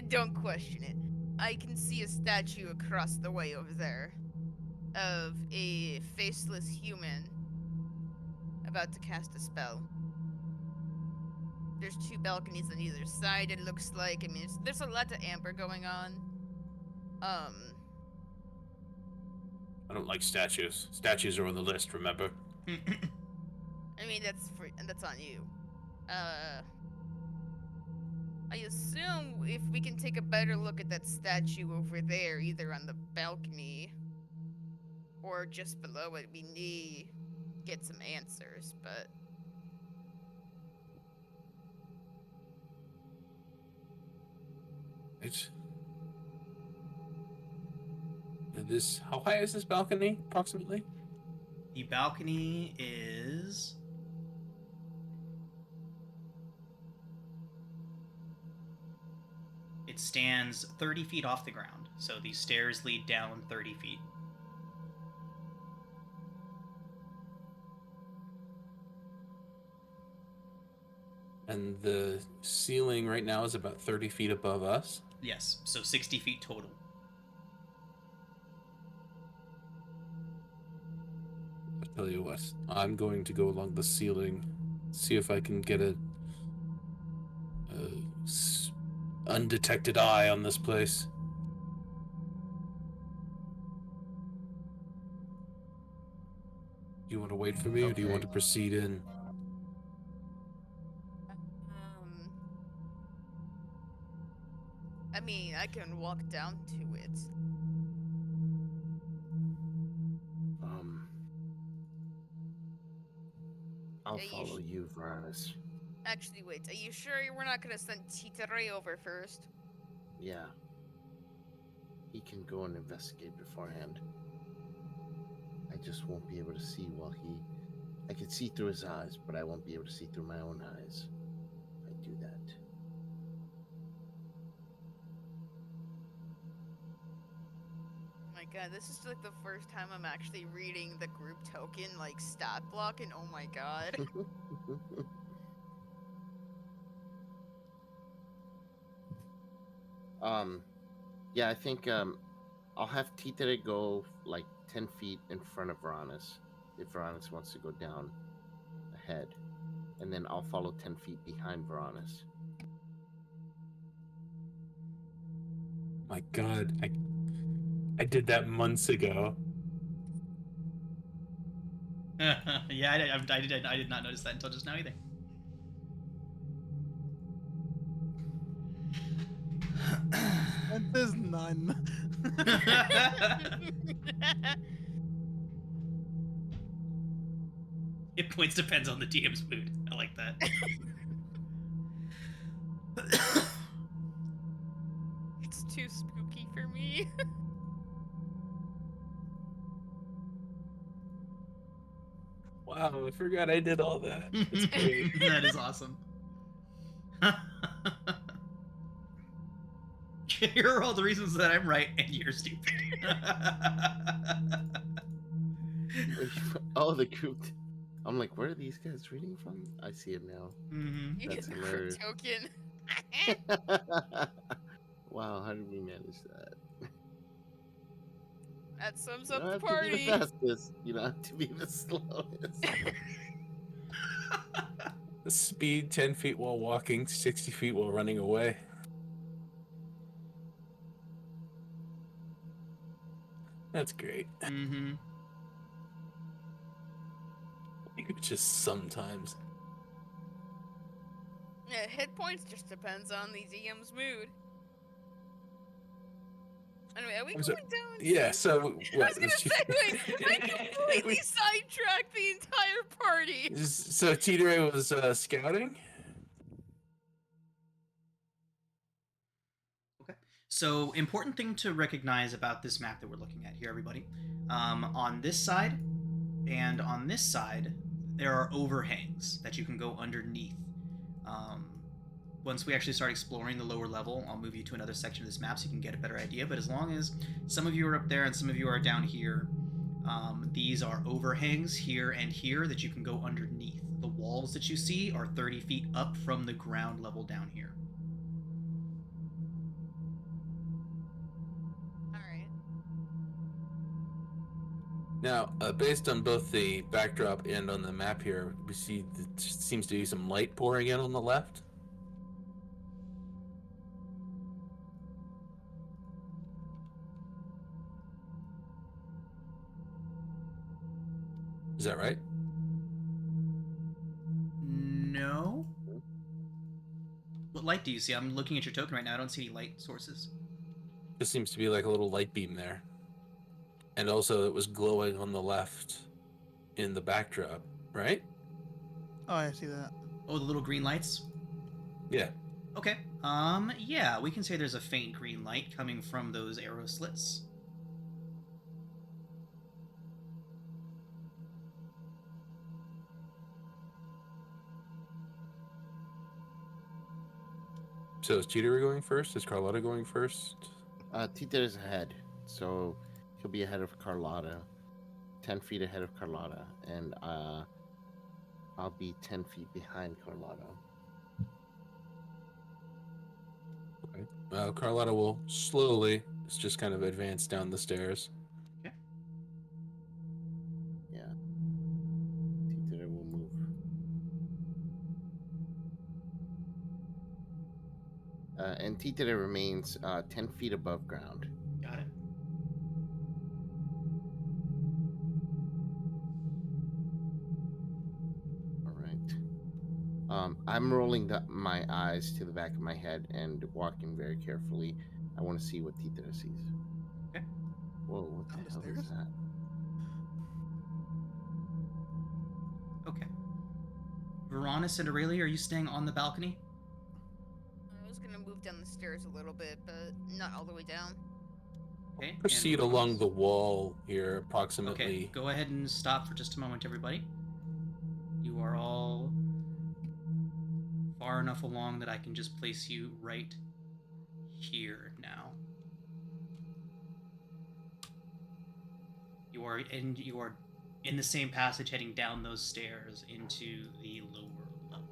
Don't question it. I can see a statue across the way over there of a faceless human about to cast a spell. There's 2 balconies on either side, it looks like. I mean, there's a lot of amber going on. I don't like statues. Statues are on the list, remember? I mean, that's on you. I assume if we can take a better look at that statue over there, either on the balcony or just below it, we need get some answers, but It's... How high is this balcony, approximately? The balcony is... It stands 30 feet off the ground, so the stairs lead down 30 feet. And the ceiling right now is about 30 feet above us. Yes, so 60 feet total. I'll tell you what, I'm going to go along the ceiling, see if I can get a undetected eye on this place. Do you want to wait for me, or do you want to proceed in? I mean, I can walk down to it. I'll follow you, Varanus. Actually, wait. Are you sure we're not gonna send Titare over first? Yeah. He can go and investigate beforehand. I just won't be able to see while I can see through his eyes, but I won't be able to see through my own eyes. I do that. Oh my god, this is like the first time I'm actually reading the group token, like, stat block, and oh my god. Yeah, I think I'll have Titare go like 10 feet in front of Varanus if Varanus wants to go down ahead, and then I'll follow 10 feet behind Varanus. My God, I did that months ago. Yeah, I did not notice that until just now either. And there's none. Hit points depends on the DM's mood. I like that. It's too spooky for me. Wow, I forgot I did all that. That's great. That is awesome. Here are all the reasons that I'm right and you're stupid. Oh, the group. I'm like, where are these guys reading from? I see it now. Mm-hmm. You That's get the hilarious. crypt token. Wow, how did we manage that? That sums You up don't the have to be the party. fastest. You don't have to be the slowest. The speed 10 feet while walking, 60 feet while running away. That's great. Mm-hmm. Just sometimes. Yeah, hit points just depends on the DM's mood. Anyway, are we I'm going so- down? Yeah, so I what? was gonna say, wait, I completely sidetracked the entire party. So Teeteray was scouting? Okay. So, important thing to recognize about this map that we're looking at here, everybody. On this side and on this side, there are overhangs that you can go underneath. Um, once we actually start exploring the lower level, I'll move you to another section of this map so you can get a better idea. But as long as some of you are up there and some of you are down here, these are overhangs here and here that you can go underneath. The walls that you see are 30 feet up from the ground level down here. Alright. Now, based on both the backdrop and on the map here, we see there seems to be some light pouring in on the left. Is that right? No. What light do you see? I'm looking at your token right now. I don't see any light sources. Just seems to be like a little light beam there. And also it was glowing on the left in the backdrop, right? Oh, I see that. Oh, the little green lights? Yeah. Okay. Yeah, we can say there's a faint green light coming from those arrow slits. So is Teeteray going first? Is Carlotta going first? Tita is ahead, so he'll be ahead of Carlotta, 10 feet ahead of Carlotta, and I'll be 10 feet behind Carlotta. Okay. Carlotta will slowly just kind of advance down the stairs. Okay. Yeah. Tita will move. And Tita remains 10 feet above ground. Got it. All right. I'm rolling my eyes to the back of my head and walking very carefully. I want to see what Tita sees. Okay. Whoa, what the Down the hell stairs? is that? Okay. Veronis and Aurelia, are you staying on the balcony? I was gonna move down the stairs a little bit, but not all the way down. Okay. and Proceed Veronis? along the wall here, approximately. Okay, go ahead and stop for just a moment, everybody. You are all far enough along that I can just place you right here now. You are in the same passage heading down those stairs into the lower level.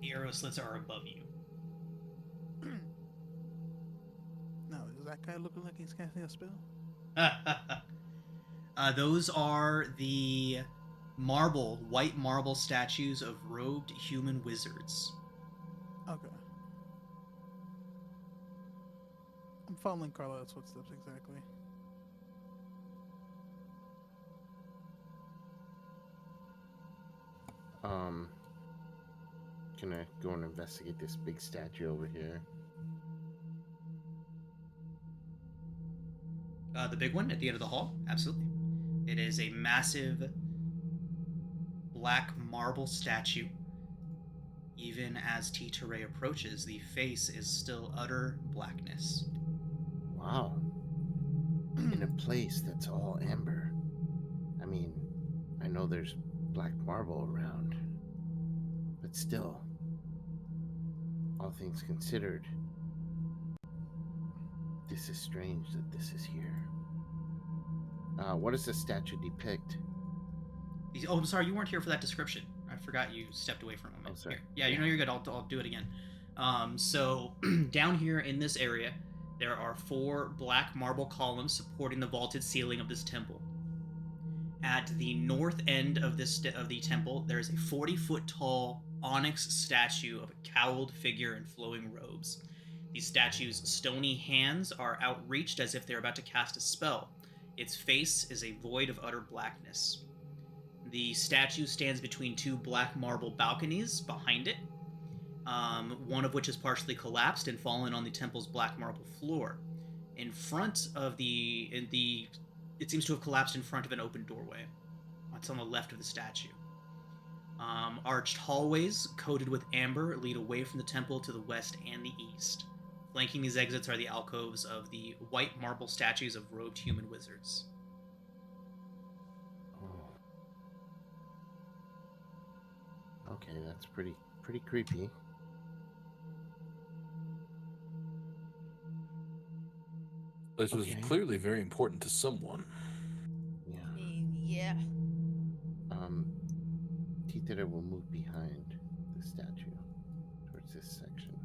The arrow slits are above you. Now, does that guy look like he's casting a spell? Those are the white marble statues of robed human wizards. Okay. I'm following Carlotta's footsteps exactly. Gonna go and investigate this big statue over here. The big one at the end of the hall? Absolutely. It is a massive black marble statue. Even as Teeteray approaches, the face is still utter blackness. Wow. In a place that's all amber. I mean, I know there's black marble around, but still. all things considered, this is strange that this is here. What does the statue depict? Oh, I'm sorry, you weren't here for that description. I forgot you stepped away for a moment. Oh, sorry. Here. Yeah, you know you're good. I'll do it again. So down here in this area, there are 4 black marble columns supporting the vaulted ceiling of this temple. At the north end of the temple, there is a 40-foot tall onyx statue of a cowled figure in flowing robes. The statue's stony hands are outreached as if they're about to cast a spell. Its face is a void of utter blackness. The statue stands between 2 black marble balconies behind it, one of which is partially collapsed and fallen on the temple's black marble floor. In front of it seems to have collapsed in front of an open doorway. It's on the left of the statue. Arched hallways coated with amber lead away from the temple to the west and the east. Flanking these exits are the alcoves of the white marble statues of robed human wizards. Okay, that's pretty creepy. This was Okay. clearly very important to someone. Yeah. Yeah. Titera will move behind the statue towards this section.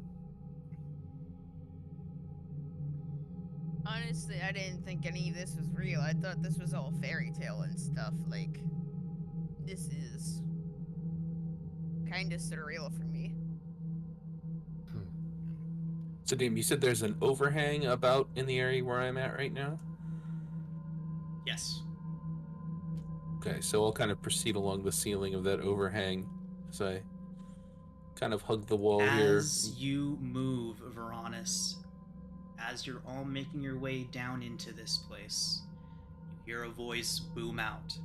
Honestly, I didn't think any of this was real. I thought this was all fairy tale and stuff. Like, this is kind of surreal for me. So, Dim, you said there's an overhang about in the area where I'm at right now? Yes. Okay, so I'll kind of proceed along the ceiling of that overhang as I kind of hug the wall here. As you move, Veronis, as you're all making your way down into this place, you hear a voice boom out.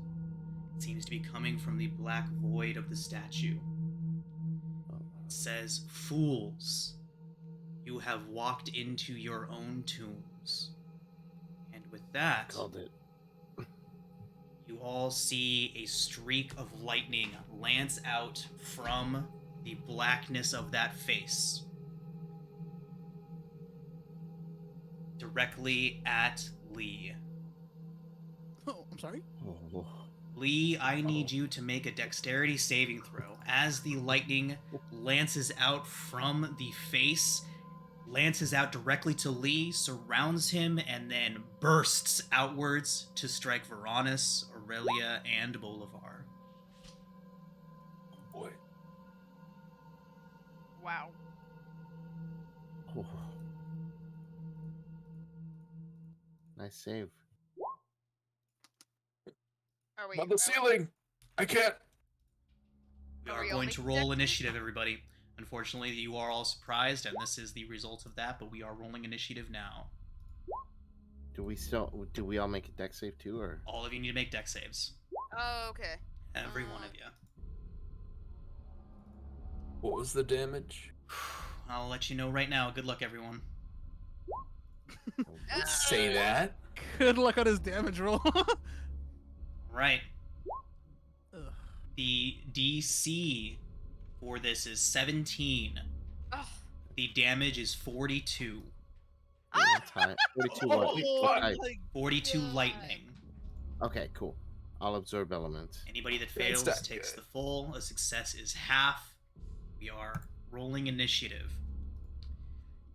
It seems to be coming from the black void of the statue. It says, "Fools, you have walked into your own tombs." And with that, Called it. you all see a streak of lightning lance out from the blackness of that face, directly at Lee. Oh, I'm sorry. Oh. Lee, I need you to make a dexterity saving throw. As the lightning lances out from the face, lances out directly to Lee, surrounds him, and then bursts outwards to strike Veronis, Aurelia, and Bolivar. Boy. Wow. Oh. Nice save. Are we On the ceiling! I can't! We Are are we all going to making roll dex initiative, everybody. Unfortunately, you are all surprised, and this is the result of that, but we are rolling initiative now. Do we all make a dex save too, or? All of you need to make dex saves. Oh, okay. Every one of you. What was the damage? I'll let you know right now. Good luck, everyone. Say that. Good luck on his damage roll. Right. Ugh. The DC for this is 17. Ugh. The damage is 42. Yeah, that's high. 42 what? Oh, What type? 42 God. lightning. Okay, cool. I'll absorb elements. Anybody that That's fails not takes good. the full. A success is half. We are rolling initiative.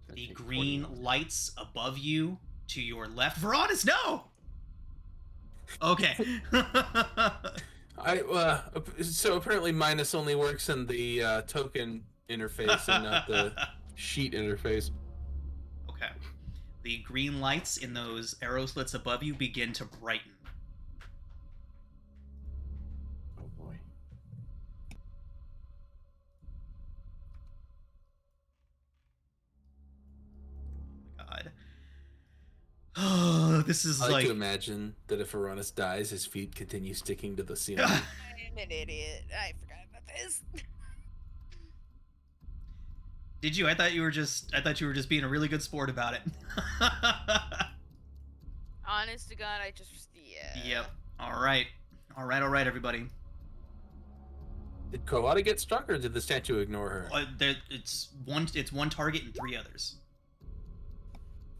That The takes green 41. lights above you to your left. Veronis, no! Okay. So apparently minus only works in the token interface and not the sheet interface. Okay. The green lights in those arrow slits above you begin to brighten. Oh boy. Oh my god. Oh, this is I like like. to imagine that if Uranus dies, his feet continue sticking to the ceiling. I'm an idiot. I forgot about this. Did you? I thought you were just being a really good sport about it. Honest to God, I just yeah. Yep. All right, everybody. Did Carlotta get struck, or did the statue ignore her? It's one target and 3 others.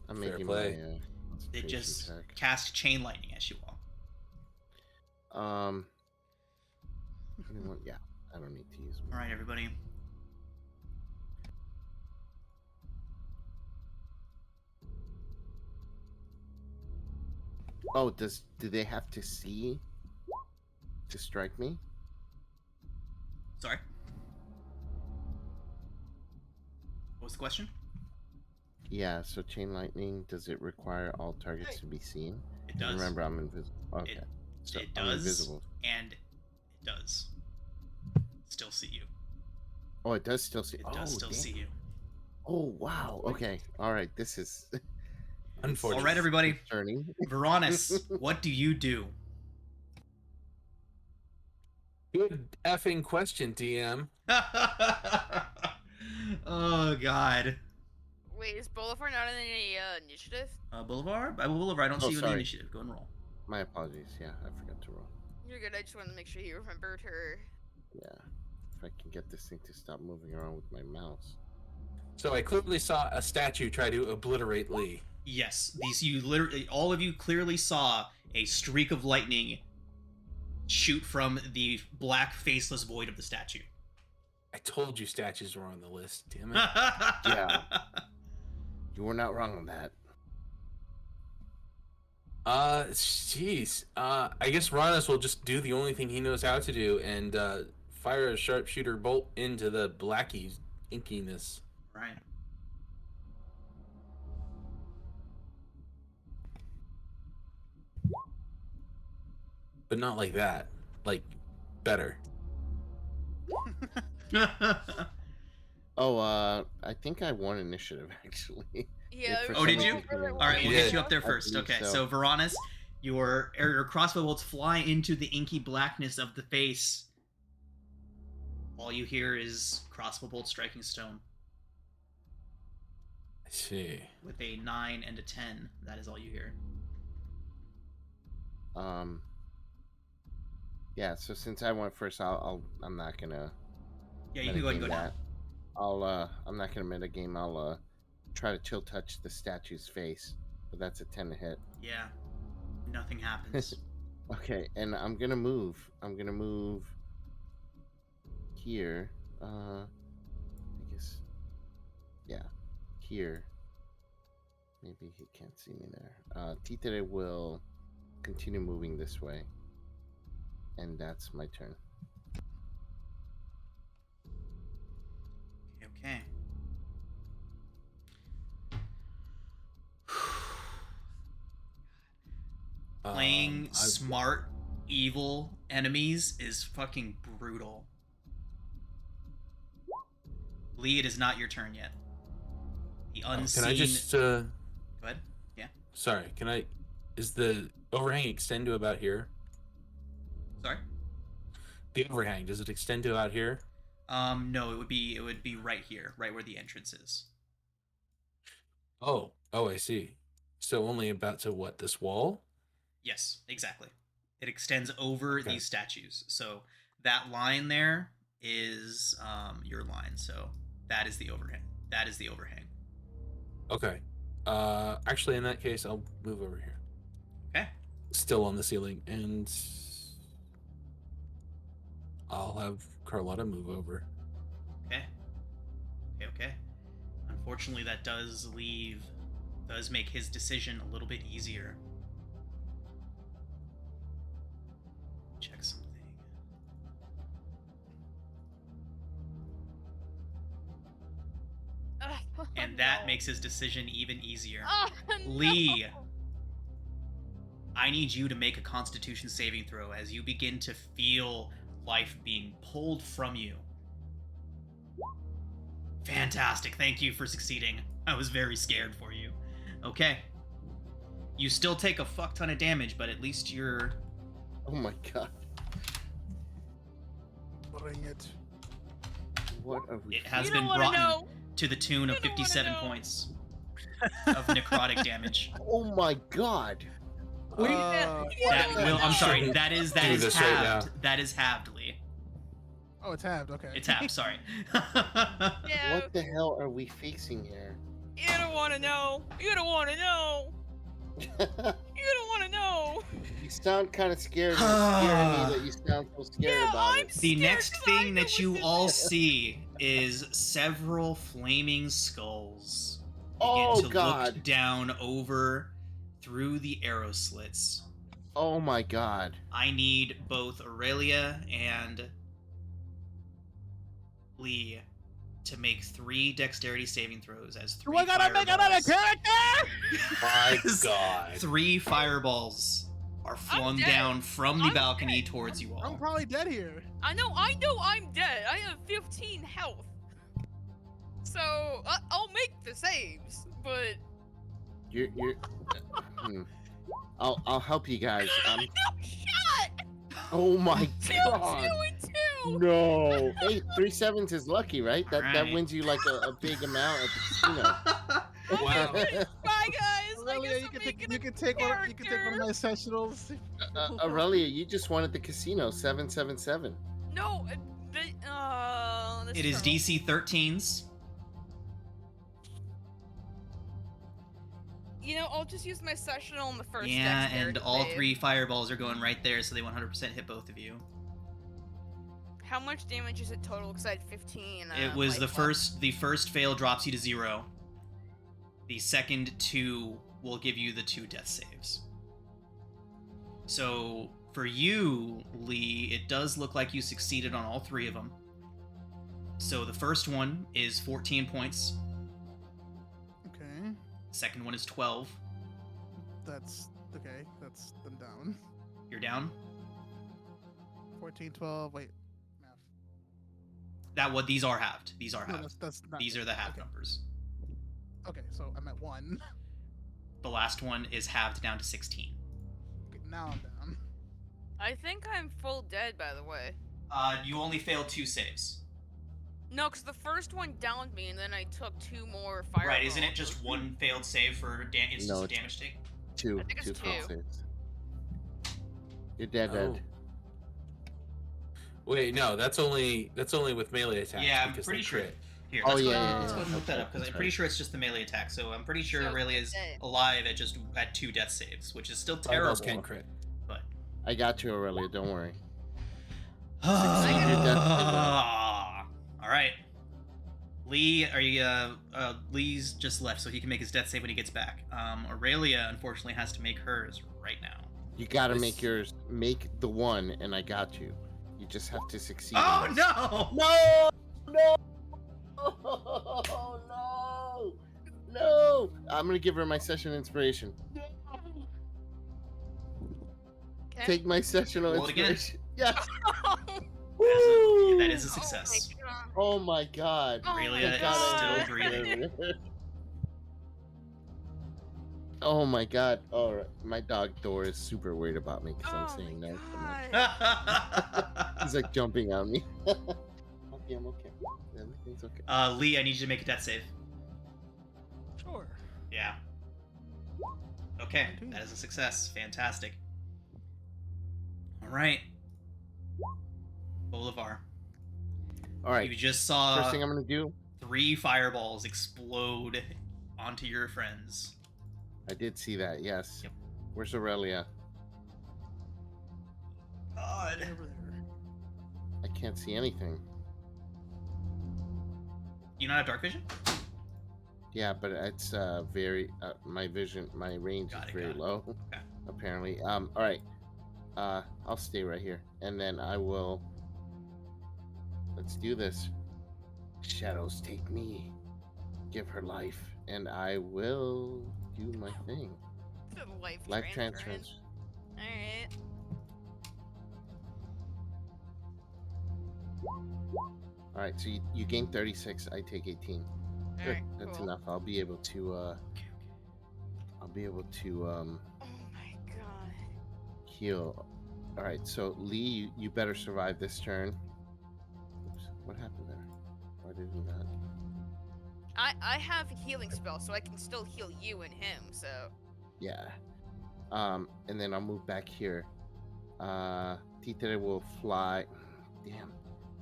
I'm Fair making play. my It concentration just check. cast chain lightning as you walk. Yeah, I don't need to use. All right, everybody. Oh, do they have to see to strike me? Sorry. What was the question? Yeah. So chain lightning, does it require all targets to be seen? It does. Remember, I'm invisible. Okay. So It I'm does. invisible. And it does. Still see you. Oh, it does still see. It does still see you. Oh wow. Okay. All right. This is. Unfortunately. All right, everybody. Turning. Veronis, what do you do? Good effing question, DM. Oh God. Wait, is Boulevard not in any initiative? Boulevard? By Boulevard, I don't Oh, see you in the sorry. initiative. Go and roll. My apologies. Yeah, I forgot to roll. You're good. I just wanted to make sure you remembered her. Yeah. If I can get this thing to stop moving around with my mouse. So I clearly saw a statue try to obliterate Lee. Yes, all of you clearly saw a streak of lightning shoot from the black faceless void of the statue. I told you statues were on the list, damn it. Yeah. You were not wrong on that. Jeez. I guess Ronis will just do the only thing he knows how to do and fire a sharpshooter bolt into the blacky inkiness. Right. But not like that. Like, better. Oh, I think I won initiative actually. Yeah. For Oh, did some you? reason, All right, we'll You get did. you up there I first. believe Okay, so. so Veronis, your crossbow bolts fly into the inky blackness of the face. All you hear is crossbow bolts striking stone. I see. With a 9 and a 10, that is all you hear. Yeah. So since I went first, I'm not gonna. Yeah, you can go ahead and go down. I'm not gonna metagame. I'll try to chill touch the statue's face, but that's a 10 to hit. Yeah, nothing happens. Okay, and I'm gonna move. Here. I guess. Yeah, here. Maybe he can't see me there. Títere will continue moving this way, and that's my turn. Okay. Playing smart, evil enemies is fucking brutal. Lee, it is not your turn yet. The unseen. Can I just Go ahead. Yeah. Sorry, is the overhang extend to about here? Sorry. The overhang, does it extend to about here? No, it would be right here, right where the entrance is. Oh, I see. So only about to what, this wall? Yes, exactly. It extends over these statues. So that line there is your line. So that is the overhang. Okay. Actually, in that case, I'll move over here. Okay. Still on the ceiling, and I'll have Carlotta move over. Okay. Unfortunately, that does make his decision a little bit easier. Check something. And that makes his decision even easier. Oh, Lee, no. I need you to make a Constitution saving throw as you begin to feel life being pulled from you. Fantastic. Thank you for succeeding. I was very scared for you. Okay. You still take a fuck ton of damage, but at least you're... Oh my god. Bring it. What are we? It has You been don't wanna brought know. to the tune of You don't wanna 57 know. points of necrotic damage. Oh my god. I'm sorry. That is Do this right halved. now. That is halved, Lee. Oh, it's halved. Okay. It's half. Sorry. Yeah. What the hell are we facing here? You don't want to know. You don't want to know. You don't want to know. You sound kind of scared. And it's scaring me that you sound so scared Yeah, about I'm it. The scared next 'cause I thing know that what's you in all there. see is several flaming skulls begin Oh, to God. look down over through the arrow slits. Oh my god. I need both Aurelia and Lee to make 3 dexterity saving throws as 3 Do I gotta make another fireballs. character? My As God. 3 fireballs are flung dead. down from the I'm balcony dead. towards you I'm all. probably dead here. I know I'm dead. I have 15 health. So, I'll make the saves, but... You're I'll help you guys. No shot! Oh my 2, god. 2, and 2! No. Hey, 3 sevens is lucky, right? That Alright. wins you like a big amount at the casino. Wow. Bye, guys! I Aurelia, guess you I'm can making you a can take one. You can take one of character. my sessionals. Aurelia, you just won at the casino. 777. No, It is DC 13s. You know, I'll just use my sessional on the first Yeah, and dexterity all save. 3 fireballs are going right there, so they 100% hit both of you. How much damage is it total? Because I had 15. It was life the left. first fail drops you to 0. The second 2 will give you the 2 death saves. So for you, Lee, it does look like you succeeded on all 3 of them. So the first one is 14 points. Okay, Second one is 12. that's okay. That's them down. You're down. 14, 12. Wait, math. These are halved. These are No, halved. that's not. These are the half okay. numbers. Okay, so I'm at 1. The last one is halved down to 16. Okay, now I'm down. I think I'm full dead, by the way. You only failed 2 saves. No, because the first one downed me, and then I took 2 more fireballs. Right, isn't it just 1 failed save for instance No, of damage take? 2. I think it's 2 failed 2. saves. You're dead, Oh. dead. Wait, no, that's only with melee attacks. Yeah, I'm because pretty they sure. crit. Here, Oh, let's go yeah, ahead yeah, let's go yeah. ahead and look that up, because That's I'm pretty right. sure it's just the melee attack. So I'm pretty sure So Aurelia's dead. alive at 2 death saves, which is still Fireballs terrible. can crit. But I got you, Aurelia. Don't worry. all your death right. Lee, Lee's just left, so he can make his death save when he gets back. Aurelia, unfortunately, has to make hers right now. You gotta This- make yours. Make the 1, and I got you. You just have to succeed. Oh in this. no! No! No! No! No! I'm gonna give her my session inspiration. Okay. Take my sessional Roll it again. inspiration. Yes! That is a success. Oh my god. Oh Aurelia my is God. still breathing. Oh my god. All right. My dog Thor is super worried about me because I'm Oh saying my no. God. He's like jumping on me. Okay, I'm okay. Everything's okay. Lee, I need you to make a death save. Sure. Yeah. Okay, 19. that is a success. Fantastic. All right. Bolivar, All right. you just saw First thing I'm gonna do. 3 fireballs explode onto your friends. I did see that. Yes. Yep. Where's Aurelia? God. Over there. I can't see anything. You not have dark vision? Yeah, but it's very my range Got is it, very got it. low. Okay. Apparently. All right. I'll stay right here, and then I will. Let's do this. Shadows take me. Give her life, and I will do my thing. Life transference. Alright. All right, so you gain 36. I take 18. Good. Alright, That's cool. enough. I'll be able to. Oh my god. Heal. All right, so Lee, you better survive this turn. Oops, what happened there? Why did he not? I have a healing spell, so I can still heal you and him, so... Yeah. And then I'll move back here. Títere will fly. Damn.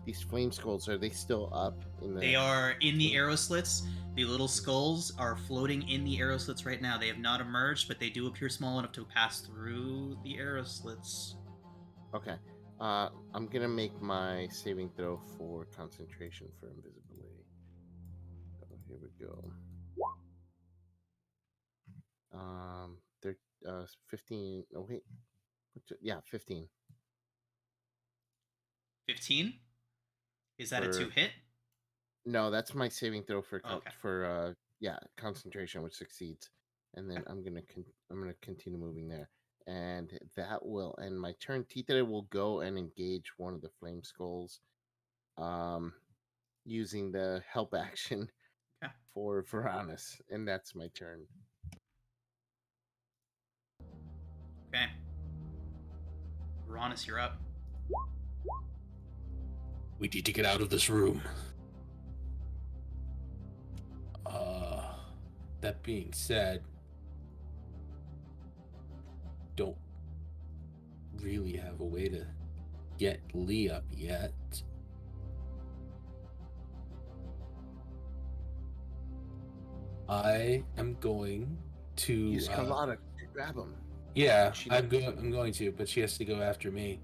these flame skulls, are they still up in the? They are in the arrow slits. The little skulls are floating in the arrow slits right now. They have not emerged, but they do appear small enough to pass through the arrow slits. Okay. I'm gonna make my saving throw for concentration for invisibility. So here we go. They're 15. Oh wait, yeah, 15. 15? Is that a For- 2 hit? No, that's my saving throw for Okay. concentration, which succeeds, and then I'm gonna continue moving there, and that will end my turn. Tita will go and engage one of the flame skulls, using the help action Okay. for Varanus, and that's my turn. Okay. Varanus, you're up. We need to get out of this room. That being said, don't really have a way to get Lee up yet. I am going to Use Carlotta to grab him. Yeah, She- I'm going to, but she has to go after me.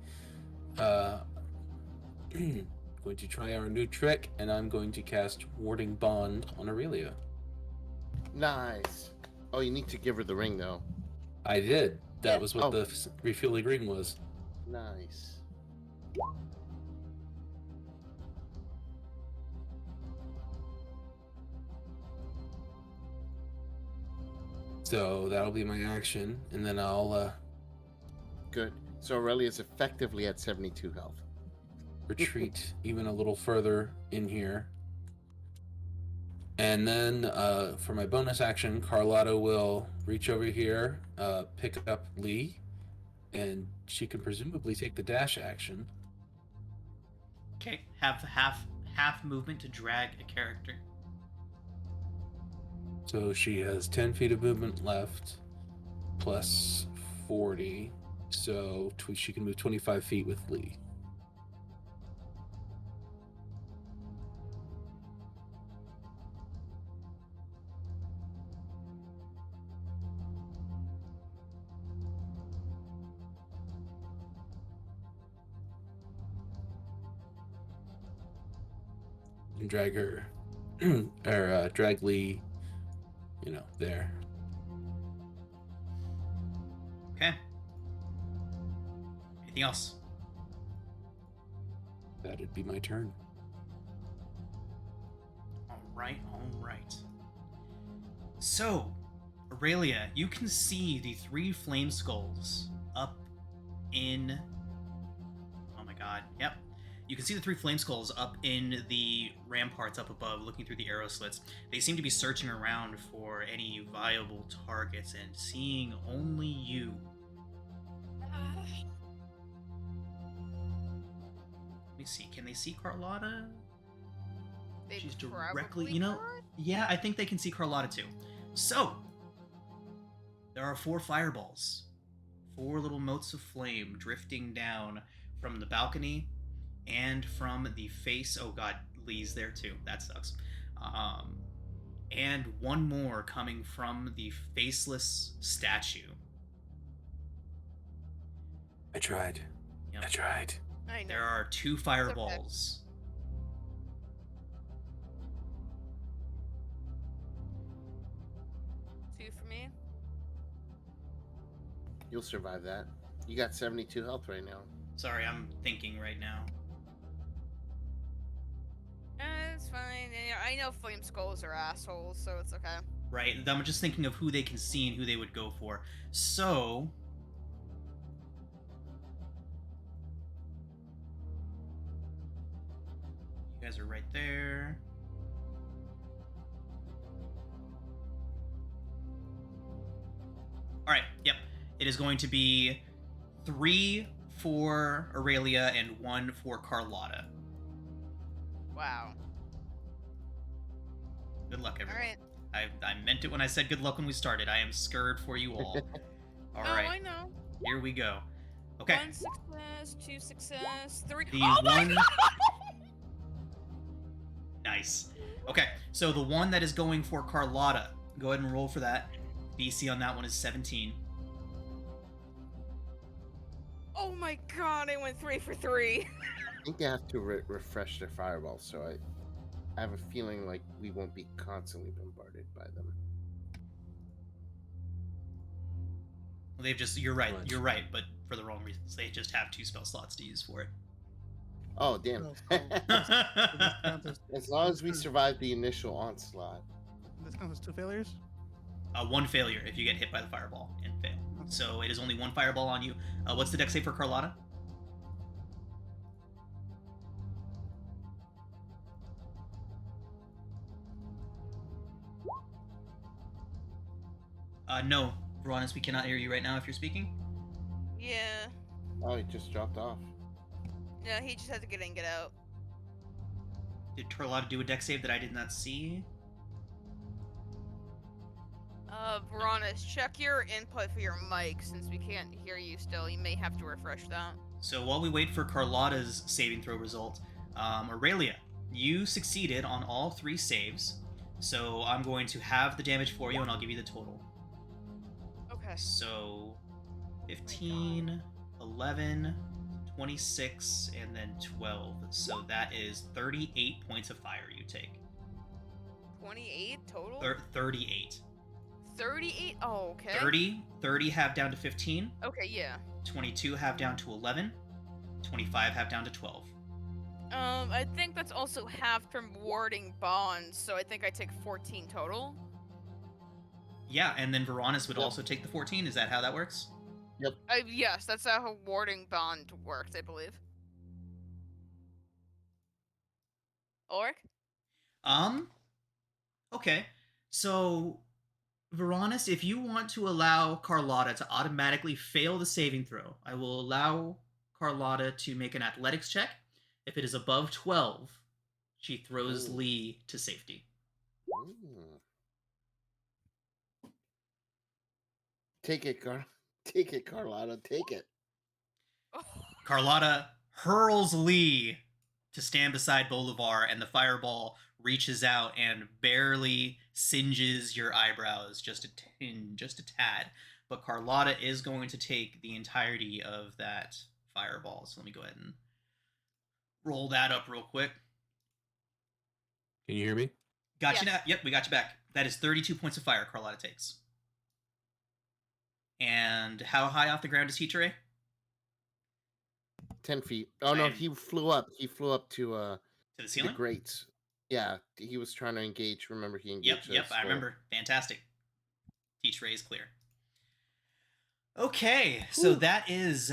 Going to try our new trick, and I'm going to cast Warding Bond on Aurelia. Nice. Oh, you need to give her the ring though. I did. That Yeah. was what the refueling ring was. Nice. So that'll be my action, and then I'll Good. So Aurelia's effectively at 72 health. retreat even a little further in here. And then for my bonus action, Carlotta will reach over here, pick up Lee, and she can presumably take the dash action. Okay. Have half movement to drag a character. So she has 10 feet of movement left, plus 40. So she can move 25 feet with Lee. And drag her, or drag Lee, there. Okay. Anything else? That'd be my turn. All right. So, Aurelia, you can see the 3 flame skulls up in... Oh my god, yep. You can see the 3 flame skulls up in the ramparts up above, looking through the arrow slits. They seem to be searching around for any viable targets and seeing only you. Let me see, can they see Carlotta? They She's probably directly, not. Yeah, I think they can see Carlotta too. So, there are 4 fireballs. 4 little motes of flame drifting down from the balcony and from the face. Oh god, Lee's there too. That sucks. And 1 more coming from the faceless statue. I tried. Yep. I tried. I know. There are 2 fireballs. Two for me. You'll survive that. You got 72 health right now. Sorry, I'm thinking right now. It's fine. Yeah, I know flame skulls are assholes, so it's okay. Right, I'm just thinking of who they can see and who they would go for. So, you guys are right there. All right, yep. It is going to be 3 for Aurelia and 1 for Carlotta. Wow. Good luck, everyone. All right. I meant it when I said good luck when we started. I am scared for you all. All Oh, right, I know. here we go. Okay. 1 success, 2 success, 3. The Oh my one- god! Nice. Okay, so the one that is going for Carlotta, go ahead and roll for that. DC on that one is 17. Oh my god, I went 3 for 3. I think they have to refresh their fireball, so I have a feeling like we won't be constantly bombarded by them. Well, they've just, you're right, Much. you're right, but for the wrong reasons. They just have 2 spell slots to use for it. Oh, damn. So this counts as, As long as we survive the initial onslaught. this counts as 2 failures. 1 failure if you get hit by the fireball and fail. So it is only 1 fireball on you. What's the dex save for Carlotta? No, Veronis, we cannot hear you right now if you're speaking. Yeah. Oh, it just dropped off. Yeah, he just has to get in, get out. Did Carlotta do a dex save that I did not see? Veronis, check your input for your mic since we can't hear you still. You may have to refresh that. So while we wait for Carlotta's saving throw result, Aurelia, you succeeded on all 3 saves. So I'm going to have the damage for you and I'll give you the total. Okay. So 15, 11, 26, and then 12. So that is 38 points of fire you take. 28 total? 38. 38? Oh, okay. 30 half down to 15. Okay, yeah. 22 half down to 11. 25 half down to 12. I think that's also half from warding bonds, so I think I take 14 total. Yeah, and then Veronis would Yep. also take the 14. Is that how that works? Yes, that's how a warding bond works, I believe. Ulrich? Okay. So, Veronis, if you want to allow Carlotta to automatically fail the saving throw, I will allow Carlotta to make an athletics check. If it is above 12, she throws Ooh. Lee to safety. Ooh. Take it, Take it, Carlotta. Take it. Carlotta hurls Lee to stand beside Bolivar, and the fireball reaches out and barely singes your eyebrows just a tad. But Carlotta is going to take the entirety of that fireball. So let me go ahead and roll that up real quick. Can you hear me? Got you Yes. now. Yep, we got you back. That is 32 points of fire Carlotta takes. And how high off the ground is Hitere? 10 feet. Oh, no, And- he flew up. He flew up to To the the ceiling? grates. Yeah, he was trying to engage. Remember, he engaged Yep, us, I so- remember. Fantastic. Hitere is clear. Okay, so that is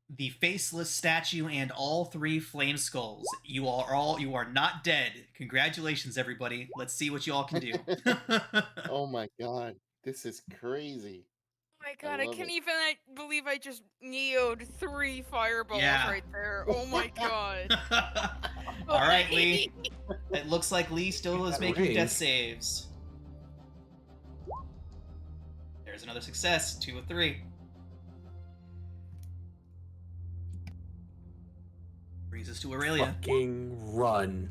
the faceless statue and all 3 flame skulls. You are not dead. Congratulations, everybody. Let's see what you all can do. Oh my god, this is crazy. Oh my god, I love can't it. even believe I just neoed 3 fireballs Yeah. right there. Oh my god. All right, Lee. It looks like Lee still is That making death range. saves. There's another success. 2 of 3. Brings us to Aurelia. Fucking run.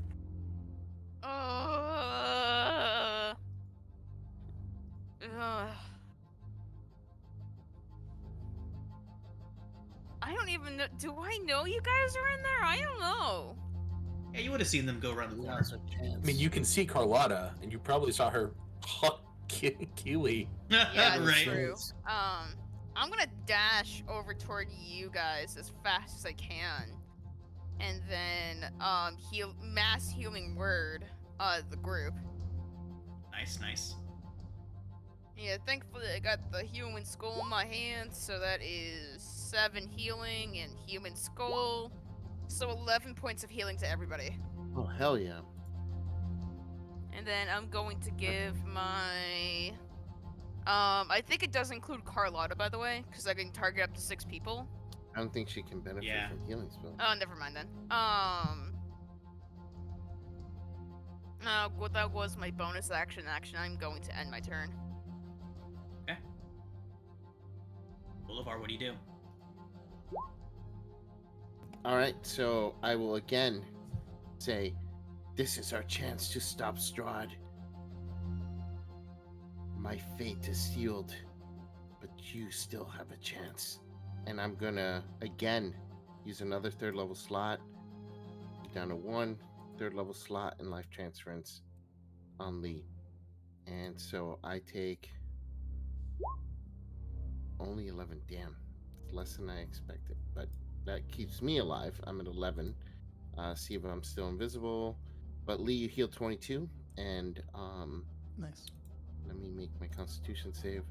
I don't even know. Do I know you guys are in there? I don't know. Yeah, you would have seen them go around the corner. Now's our chance. I mean, you can see Carlotta, and you probably saw her huck Keely. Yeah, that's right. true. I'm gonna dash over toward you guys as fast as I can, and then heal mass healing word the group. Nice. Yeah, thankfully I got the human skull in my hand, so that is 7 healing and human skull, so 11 points of healing to everybody. Oh, hell yeah. And then I'm going to give my I think it does include Carlotta, by the way, because I can target up to 6 people. I don't think she can benefit Yeah. from healing spell. Oh, never mind then. What that was my bonus action. I'm going to end my turn. Okay. Bolivar, what do you do? All right, so I will again say, This is our chance to stop Strahd. My fate is sealed, but you still have a chance. And I'm gonna, again, use another 3rd level slot. Down to 1 3rd level slot and life transference on Lee. And so I take only 11. Damn, it's less than I expected, but that keeps me alive. I'm at 11. See if I'm still invisible. But Lee, you heal 22, and Nice. let me make my Constitution save.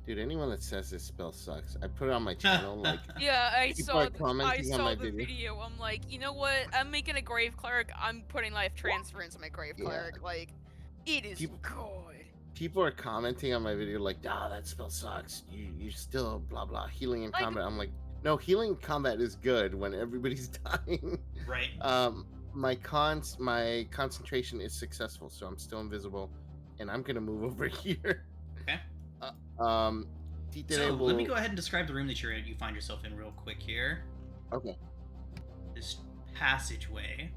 Dude, anyone that says this spell sucks, I put it on my channel. Like, Yeah, I people saw. are commenting on my the video. I'm like, you know what? I'm making a grave cleric. I'm putting life transference in my grave Yeah. cleric. Like, it is People- good. People are commenting on my video like, "Ah, that spell sucks. You're still blah blah healing in Like- combat." I'm like, no, healing in combat is good when everybody's dying. Right. My concentration is successful, so I'm still invisible, and I'm gonna move over here. Okay. Títere So will... let me go ahead and describe the room that you find yourself in real quick here. Okay. This passageway.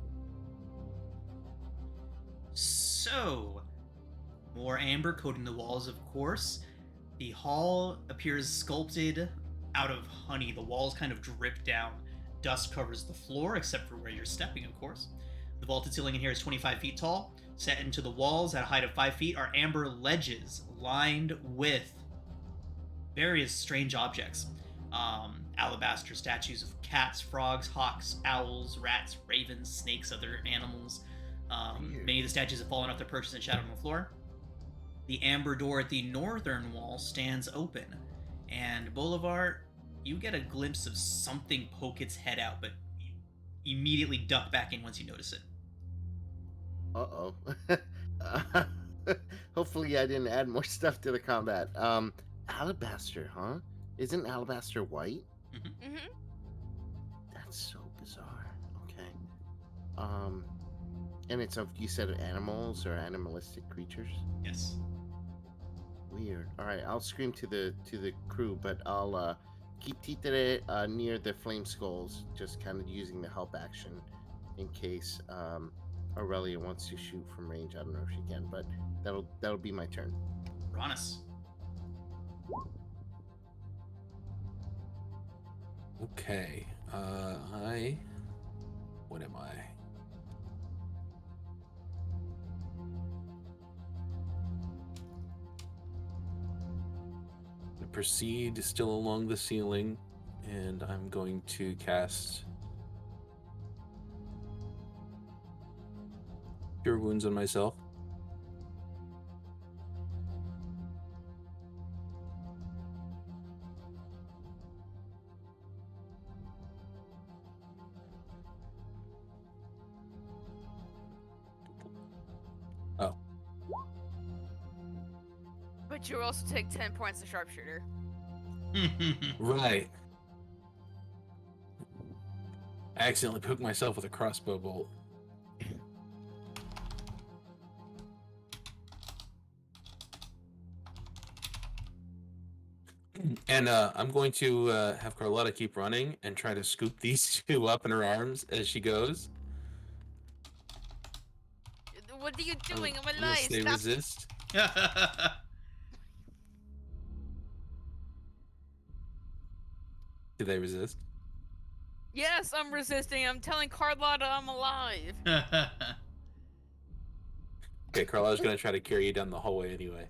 So, more amber coating the walls, of course. The hall appears sculpted out of honey. The walls kind of drip down. Dust covers the floor, except for where you're stepping, of course. The vaulted ceiling in here is 25 feet tall. Set into the walls at a height of 5 feet are amber ledges lined with various strange objects. Alabaster statues of cats, frogs, hawks, owls, rats, ravens, snakes, other animals. Many of the statues have fallen off their perches and shadowed on the floor. The amber door at the northern wall stands open, and Bolivar, you get a glimpse of something poke its head out, but you immediately duck back in once you notice it. Uh-oh. Hopefully I didn't add more stuff to the combat. Alabaster, huh? Isn't alabaster white? Mm-hmm. That's so bizarre. Okay. And it's of, you said, animals or animalistic creatures? Yes. Weird. All right, I'll scream to the crew, but I'll keep Títere near the flame skulls, just kind of using the help action in case Aurelia wants to shoot from range. I don't know if she can, but that'll be my turn. Ronis. Okay. What am I? I'm gonna proceed still along the ceiling, and I'm going to cast Cure Wounds on myself. Oh, But you also take 10 points of sharpshooter. right. I accidentally poked myself with a crossbow bolt. And I'm going to have Carlotta keep running and try to scoop these two up in her arms as she goes. What are you doing on my Unless life? they Stop. resist. Do they resist? Yes, I'm resisting. I'm telling Carlotta I'm alive. Okay, Carlotta's going to try to carry you down the hallway anyway.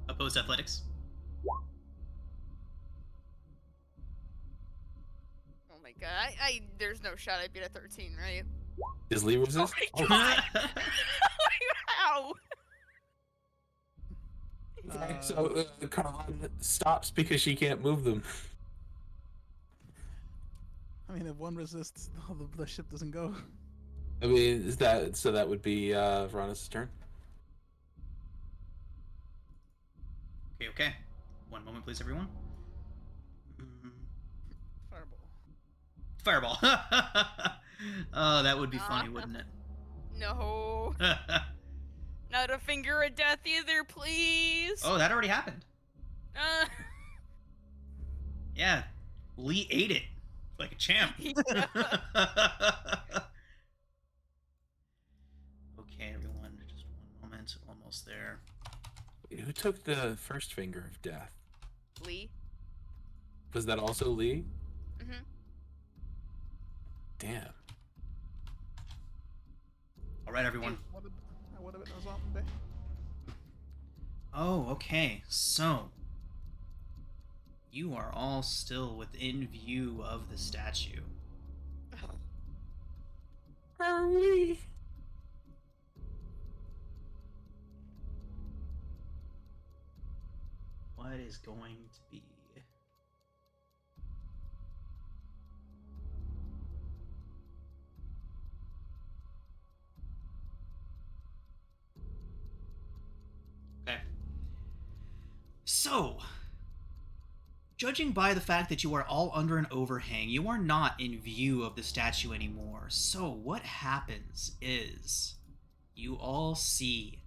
Opposed athletics. Oh my god. I there's no shot I'd beat a 13, right? Does Lee resist? Oh my god! Ow! Okay, so Carlotta stops because she can't move them. I mean, if one resists, the ship doesn't go. I mean, is that so? That would be Veronis' turn. Okay. One moment, please, everyone. Mm, Fireball. Fireball. Oh, that would be funny, wouldn't it? No. Not a finger of death either, please. Oh, that already happened. Uh, Yeah. Lee ate it like a champ. Okay, everyone, just one moment. Almost there. Wait, who took the first finger of death? Lee. Was that also Lee? Mm-hmm. Damn. All right, everyone. I would have been a zombie. Oh, okay. So, you are all still within view of the statue. Are we? What is going to be? Okay. So, judging by the fact that you are all under an overhang, you are not in view of the statue anymore. So, what happens is you all see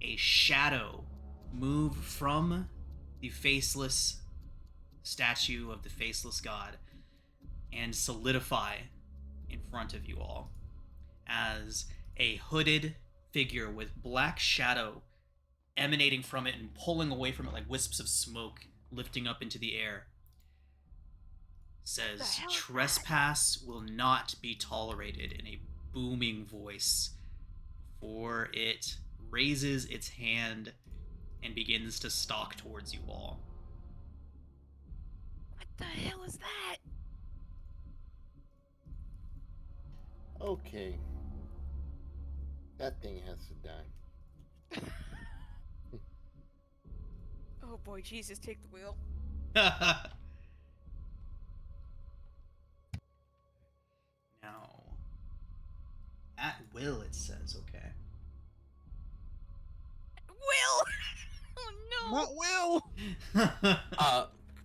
a shadow move from the faceless statue of the faceless god and solidify in front of you all as a hooded figure with black shadow emanating from it and pulling away from it like wisps of smoke lifting up into the air says trespass will not be tolerated in a booming voice before it raises its hand and begins to stalk towards you all. What the hell is that? Okay. That thing has to die. Oh boy, Jesus, take the wheel. Now, at will, it says, okay. Will! Oh no! Not Will.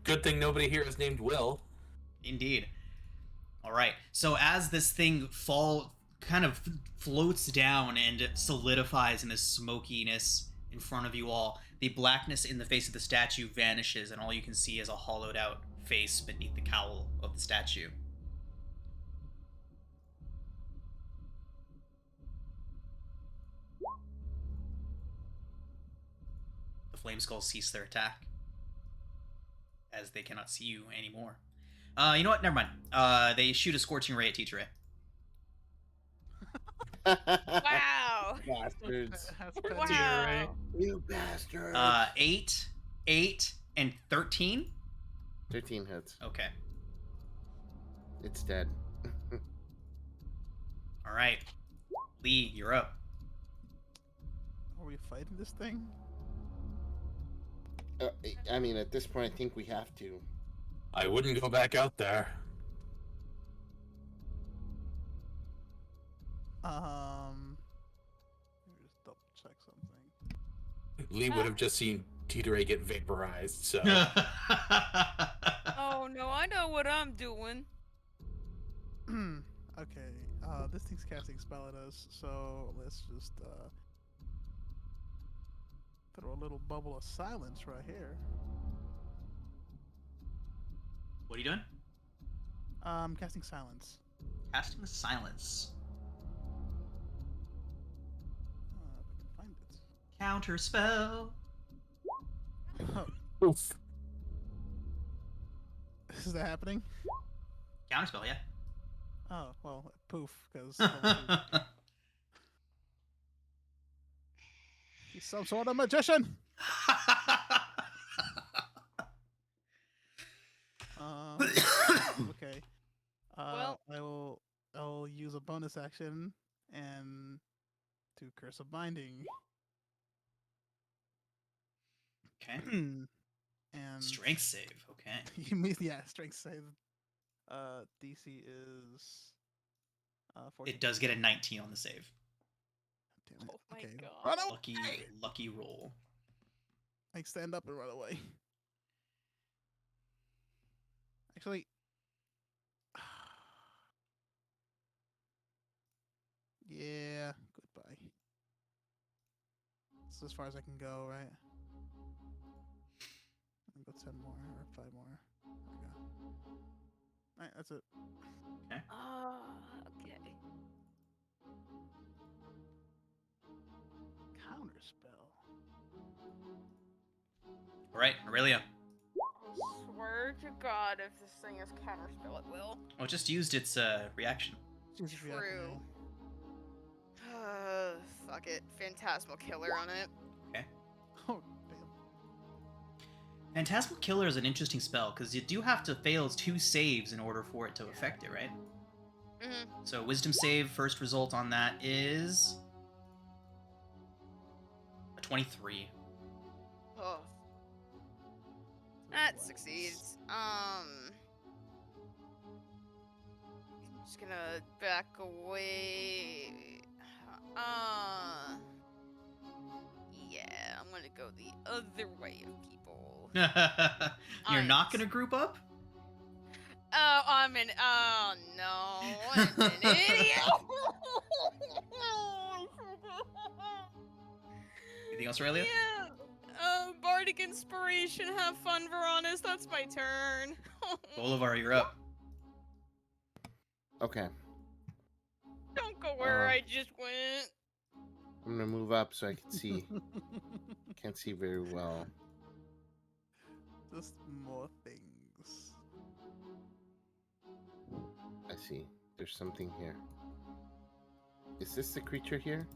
Good thing nobody here is named Will. Indeed. All right. So as this thing kind of floats down and solidifies in this smokiness in front of you all, the blackness in the face of the statue vanishes, and all you can see is a hollowed out face beneath the cowl of the statue. The flame skulls cease their attack as they cannot see you anymore. You know what? Never mind. They shoot a scorching ray at Teacher Ray. Wow! Bastards. Wow! You bastards. 8, and 13. 13 hits. Okay. It's dead. All right. Lee, you're up. Are we fighting this thing? I mean, at this point, I think we have to. I wouldn't go back out there. Let me just double check something. Lee would have just seen Teeteray get vaporized, so. Oh no, I know what I'm doing. Okay, this thing's casting spell at us, so let's just throw a little bubble of silence right here. What are you doing? Casting silence. Casting silence. If I can find it. Counter spell. Oh, Oof. is that happening? Counter spell, yeah. Oh, well, poof, because he's some sort of magician. Okay. Well- I'll use a bonus action and do Curse of Binding. Okay. And Strength save. Okay. you mean, yeah, strength save. DC is 14. It does get a 19 on the save. Damn it. Oh my Okay. God. Run away! Lucky roll. I stand up and run away. Actually, yeah, goodbye. This is as far as I can go, right? I'll go 10 more or 5 more. There we go. Alright, that's it. Okay. All right, Aurelia. I swear to God, if this thing is counterspell, it will. Oh, it just used its reaction. Just reaction, True. Fuck it. Phantasmal Killer on it. Okay. yeah. Oh damn. Phantasmal Killer is an interesting spell because you do have to fail 2 saves in order for it to affect it, right? Mm-hmm. So Wisdom save, first result on that is a 23. Oh. That succeeds. I'm just gonna back away. Yeah, I'm gonna go the other way of people. You're not gonna group up? Oh, oh no, I'm an idiot. Anything else, Aurelia? Yeah. Bardic Inspiration. Have fun, Veronis. That's my turn. Bolivar, you're up. Okay. Don't go where I just went. I'm gonna move up so I can see. Can't see very well. Just more things. I see. There's something here. Is this the creature here?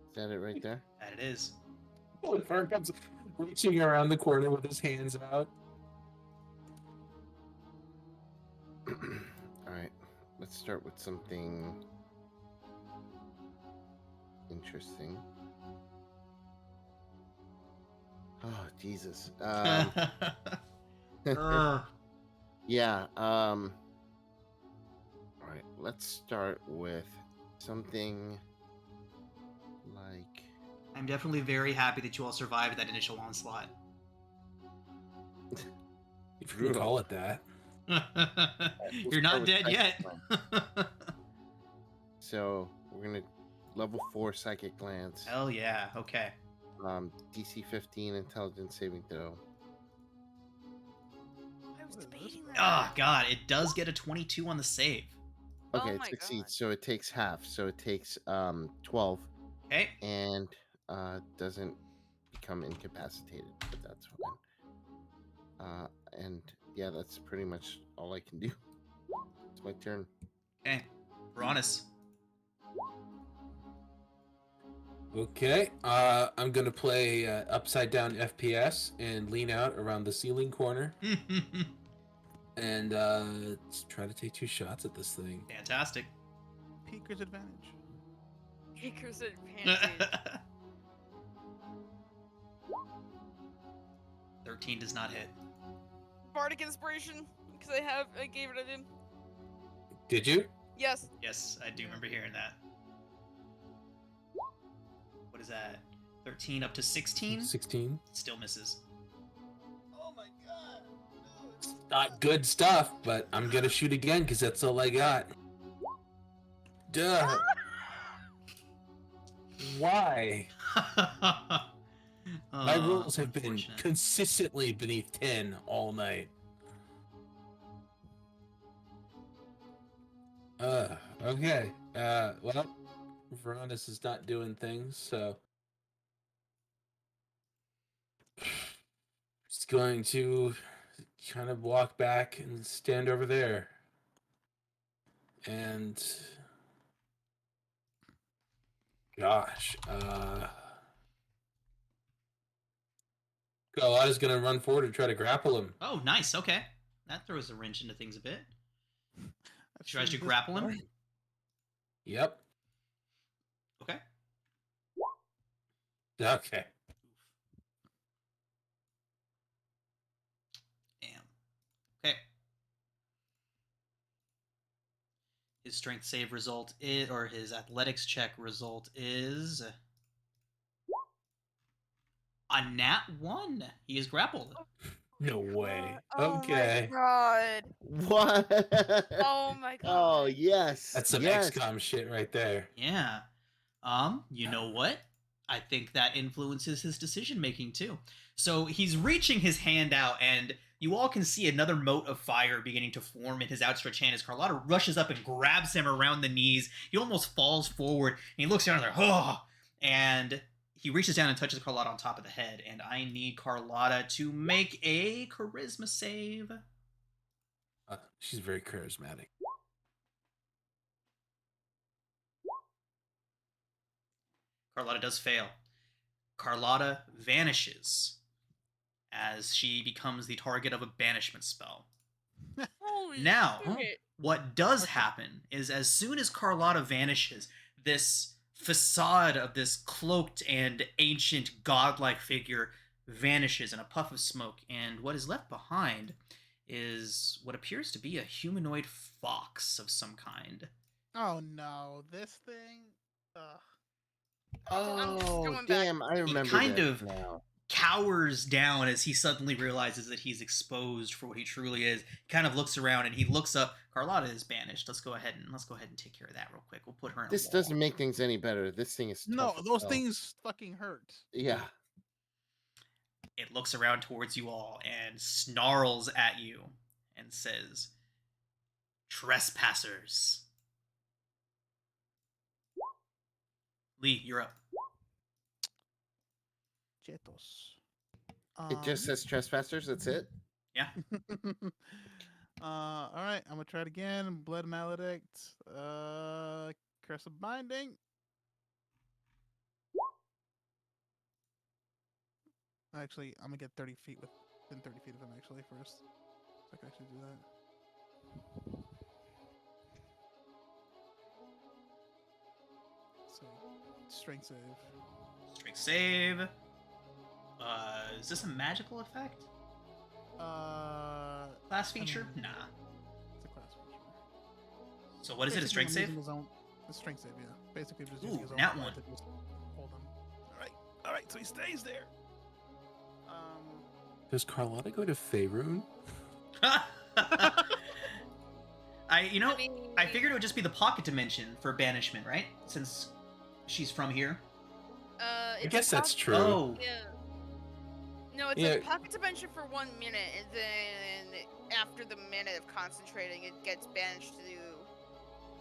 Is that it right there? That it is. Bolivar comes reaching around the corner with his hands out. Alright. Let's start with something interesting. Oh, Jesus. Yeah, alright, let's start with something like I'm definitely very happy that you all survived that initial onslaught. If you can call it that. You're not dead yet. So we're gonna level 4 psychic glance. Hell yeah. Okay. DC 15 intelligence saving throw. I was debating that. Oh god, it does get a 22 on the save. Okay, Oh it my succeeds, God. so it takes half. So it takes 12 Okay. and doesn't become incapacitated, but that's fine. And yeah, that's pretty much all I can do. It's my turn. Okay. Veronis. Okay, I'm gonna play upside down FPS and lean out around the ceiling corner and let's try to take 2 shots at this thing. Fantastic. Peeker's advantage. Peeker's advantage. 13 does not hit. Bardic Inspiration, because I gave it to him. Did you? Yes. Yes, I do remember hearing that. What is that? 13 up to 16? 16. Still misses. Oh my god. No, Not good stuff, but I'm gonna shoot again because that's all I got. Duh. Why? My rolls have been unfortunate. consistently beneath 10 all night. Okay. Well, Veronis is not doing things, so just going to kind of walk back and stand over there. And gosh, Carlotta's gonna run forward and try to grapple him. Oh, nice. Okay. That throws a wrench into things a bit. I've Tries to seen this grapple him? before. Yep. Okay. Okay. Damn. Okay. His strength save result is, or his athletics check result is a nat 1. He is grappled. No way. Oh Okay. my God. What? Oh my God. Oh yes. That's some yes. XCOM shit right there. Yeah. You know what? I think that influences his decision making too. So he's reaching his hand out, and you all can see another mote of fire beginning to form in his outstretched hand as Carlotta rushes up and grabs him around the knees. He almost falls forward, and he looks down and like, oh, and he reaches down and touches Carlotta on top of the head, and I need Carlotta to make a charisma save. She's very charismatic. Carlotta does fail. Carlotta vanishes as she becomes the target of a banishment spell. Holy Now, shit. what does happen is as soon as Carlotta vanishes, this facade of this cloaked and ancient godlike figure vanishes in a puff of smoke, and what is left behind is what appears to be a humanoid fox of some kind. Oh no, this thing. Ugh. I'm just Oh, going back. damn! I remember kind this of- now. Cowers down as he suddenly realizes that he's exposed for what he truly is. He kind of looks around and he looks up. Carlotta is banished. Let's go ahead and take care of that real quick. We'll put her in. This a wall. doesn't make things any better. This thing is No, tough as those hell. things fucking hurt. Yeah. It looks around towards you all and snarls at you and says, "Trespassers." Lee, you're up. Chetos. It just says trespassers. That's it. All right, I'm gonna try it again. Blood maledict. Curse of binding. Actually, I'm gonna get 30 feet within 30 feet of him. Actually, first, so I can actually do that. So, strength save. Strength save. Is this a magical effect? Class feature? Nah. It's a class feature. So what is it? A strength Basically, I'm save? using his own- a strength save, yeah. Basically, just Ooh, using his own nat power one. to just hold him. All right. So he stays there. Does Carlotta go to Faerun? I figured it would just be the pocket dimension for banishment, right? Since she's from here. I guess that's true. Oh, Yeah. No, it's Yeah. like pocket dimension for 1 minute, and then after the minute of concentrating, it gets banished to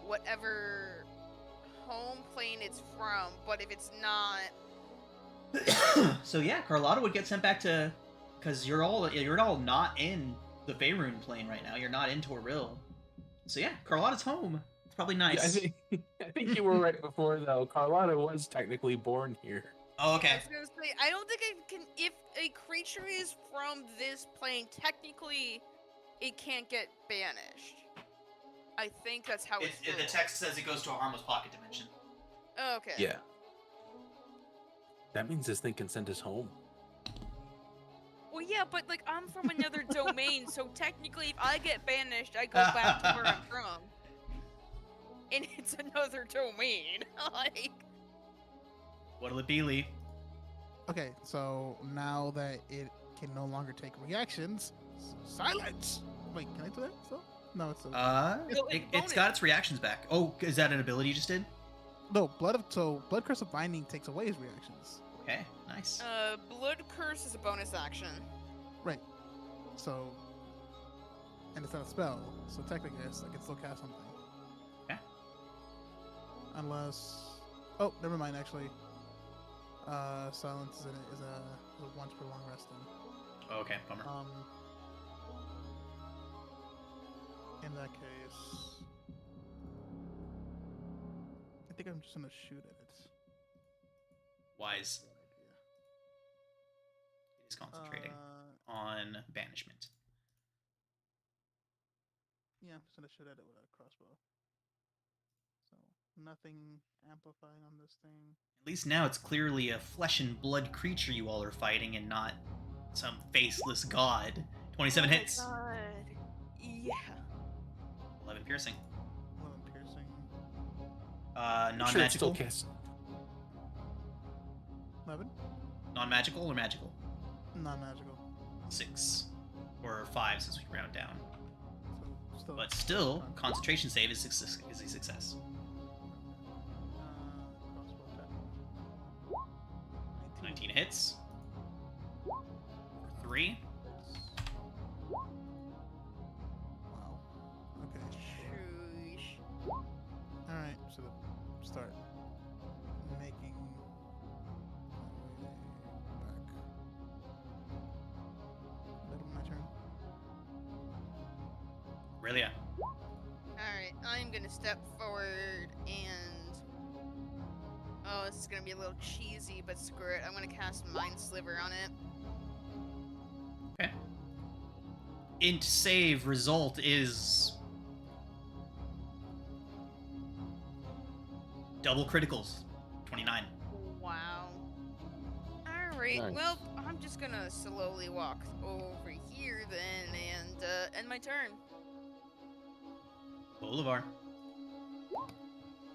whatever home plane it's from. But if it's not, so yeah, Carlotta would get sent back to, because you're all not in the Faerun plane right now. You're not in Toril. So yeah, Carlotta's home. It's probably Yeah, nice. I think you were right before, though. Carlotta was technically born here. Oh, I okay. was gonna say, I don't think it can. If a creature is from this plane, technically, it can't get banished. I think that's how it's. The text says it goes to a harmless pocket dimension. Oh, okay. Yeah. That means this thing can send us home. Well, yeah, but like I'm from another domain, so technically, if I get banished, I go back to where I'm from, and it's another domain. Like, What'll it be, Lee? Okay, so now that it can no longer take reactions, silence. Wait, can I do that still? No, it's still. It's got its reactions back. Oh, is that an ability you just did? No, blood curse of binding takes away his reactions. Okay, nice. blood curse is a bonus action. Right. So, and it's not a spell, so technically I can still cast something. Okay. Unless, oh, never mind. Actually, silence is a once per long resting. Oh, okay, bummer. In that case, I think I'm just gonna shoot at it. Wise. Good idea. It is concentrating on banishment. Yeah, I'm just gonna shoot at it with a crossbow. So nothing amplifying on this thing. At least now it's clearly a flesh and blood creature you all are fighting and not some faceless god. 27 hits. Oh my God. Yeah. 11 piercing. 11 piercing. Sure, it's still Non-magical? cast. 11. Non-magical or magical? Non-magical. 6. Or 5 since we round down. So still. But still, concentration save is a success. Crossbow attack. 19 hits. 3. Wow. Okay. Shoosh. All right. So start making Aurelia. Alright, I'm gonna step forward and. Oh, this is gonna be a little cheesy, but screw it. I'm gonna cast Mind Sliver on it. Okay. Int save result is double criticals. 29. Wow. Alright, Nice. well, I'm just gonna slowly walk over here then and end my turn. Bolivar.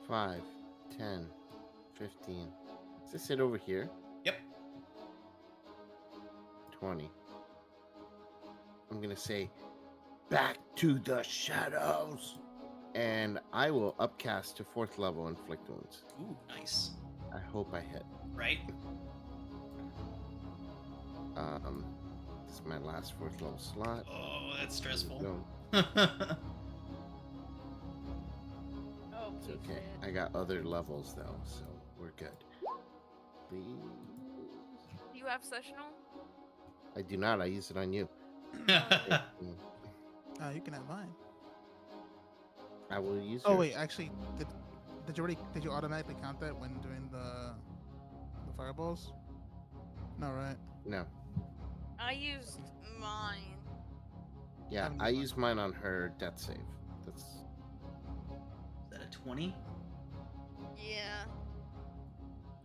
5, 10, 15. Is this it over here? Yep. 20. I'm gonna say, back to the shadows, and I will upcast to 4th level inflict wounds. Ooh, nice. I hope I hit. Right? This is my last 4th level slot. Oh, that's stressful. No, Oh, it's please okay. hit. I got other levels though, so we're good. Please. Do you have Sessional? I do not. I use it on you. Mm. You can have mine. I will use. Oh yours. wait, actually, did you automatically count that when doing the fireballs? No, right? No. I used mine. Yeah, Haven't I used mine. used mine on her death save. That's Is that a 20? Yeah.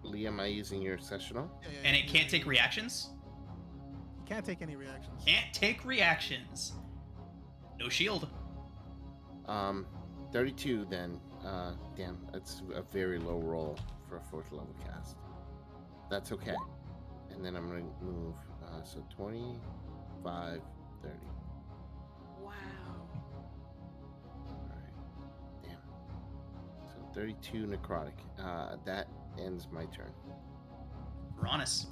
Liam. Am I using your sessional? Yeah, And it can't take reactions? You can't take any reactions. Can't take reactions. No shield. 32 then. Damn, that's a very low roll for a 4th level cast. That's okay. And then I'm gonna move. So 25, 30. Wow. All right. Damn. So 32 necrotic. That ends my turn. Uranus.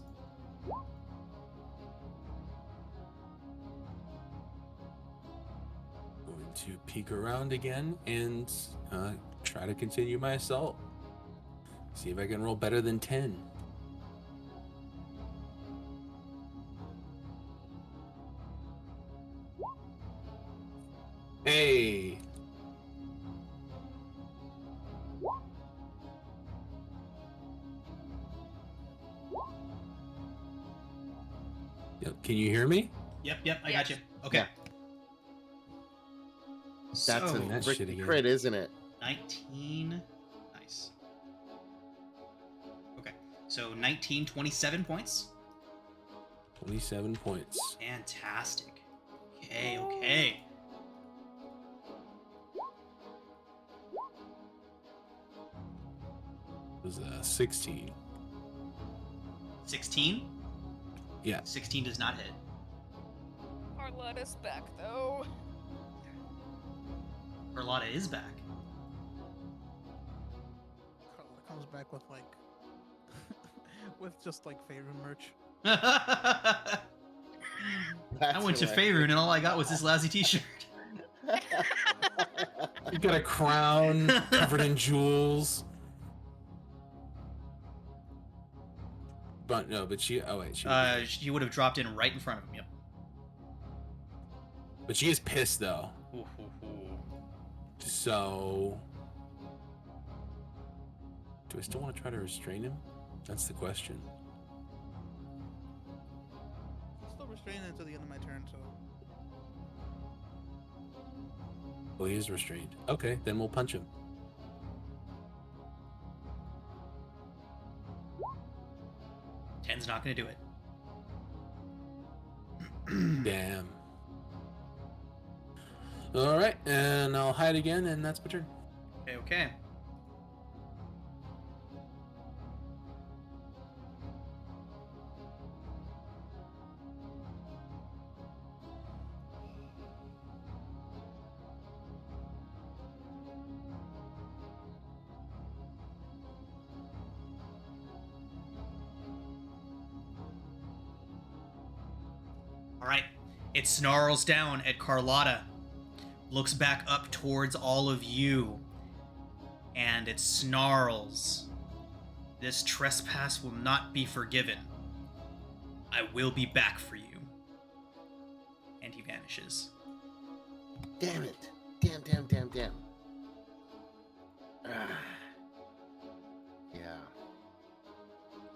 Going to peek around again and try to continue my assault. See if I can roll better than 10. Hey! Yep, can you hear me? Yep, I got you. Yes. Okay. Yeah. That's So, a that shit freaking again. crit, isn't it? 19. Nice. Okay. So 19, 27 points. 27 points. Fantastic. Okay. It was 16. 16? Yeah. 16 does not hit. Carlotta's back though. Carlotta is back. Carla comes back with like, with just like favorite merch. I went to Faerun and all I got was this lousy t-shirt. You got a crown covered in jewels. But no, but she. Oh wait, She would have dropped in right in front of him. Yep. but she is pissed though. Ooh, ooh, ooh. So, do I still want to try to restrain him? That's the question. I'm still restraining until the end of my turn, so Well, he is restrained. Okay, then we'll punch him. Ten's not gonna do it. Damn. All right, and I'll hide again, and that's my turn. Okay. All right. It snarls down at Carlotta, looks back up towards all of you, and it snarls. This trespass will not be forgiven. I will be back for you. And he vanishes. Damn it. Damn. Yeah.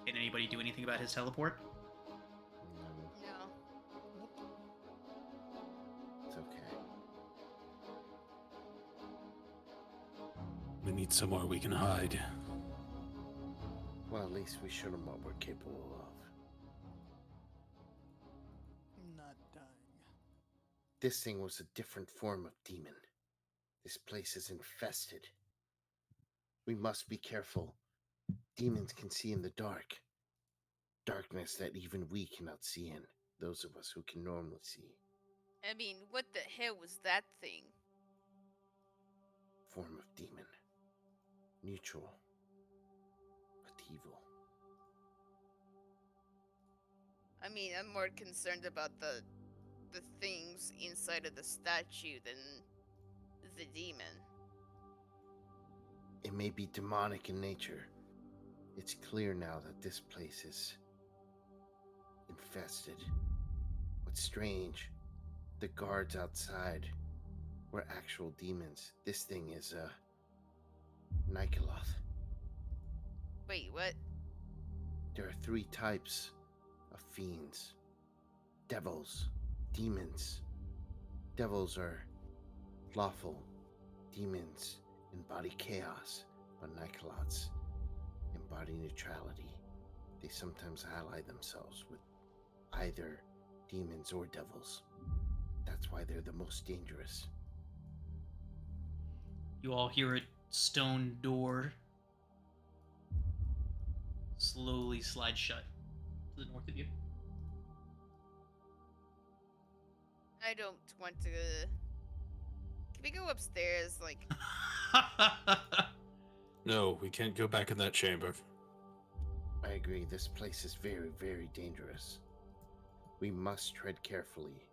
Can anybody do anything about his teleport? No, No. it's okay. We need somewhere we can hide. Well, at least we showed him what we're capable of. Not dying. This thing was a different form of demon. This place is infested. We must be careful. Demons can see in the dark. Darkness that even we cannot see in. Those of us who can normally see. I mean, what the hell was that thing? Form of demon. Neutral. But evil. I mean, I'm more concerned about the things inside of the statue than the demon. It may be demonic in nature. It's clear now that this place is infested. What's strange, the guards outside were actual demons. This thing is a Nikoloth. Wait, what? There are 3 types of fiends. Devils, demons. Devils are lawful. Demons embody chaos, but Nikoloths embody neutrality. They sometimes ally themselves with either demons or devils. That's why they're the most dangerous. You all hear a stone door slowly slide shut to the north of you. I don't want to. Can we go upstairs? Like, No, we can't go back in that chamber. I agree, this place is very, very dangerous. We must tread carefully.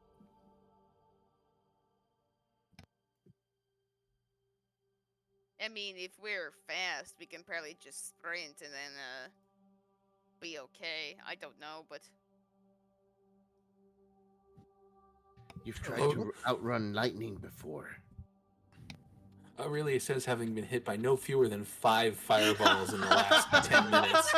I mean, if we're fast, we can probably just sprint and then be okay. I don't know, but You've tried to outrun lightning before. Oh, really? It says having been hit by no fewer than 5 fireballs in the last 10 minutes.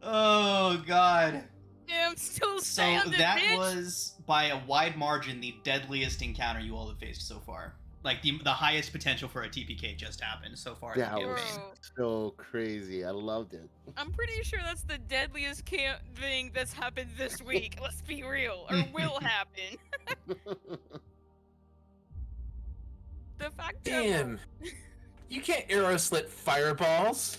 Oh god. damn, still So standing, that bitch. was by a wide margin the deadliest encounter you all have faced so far. Like the highest potential for a TPK just happened so far in That the was campaign. so crazy. I loved it. I'm pretty sure that's the deadliest thing that's happened this week. Let's be real, or will happen. The fact that Damn! You can't arrow slit fireballs!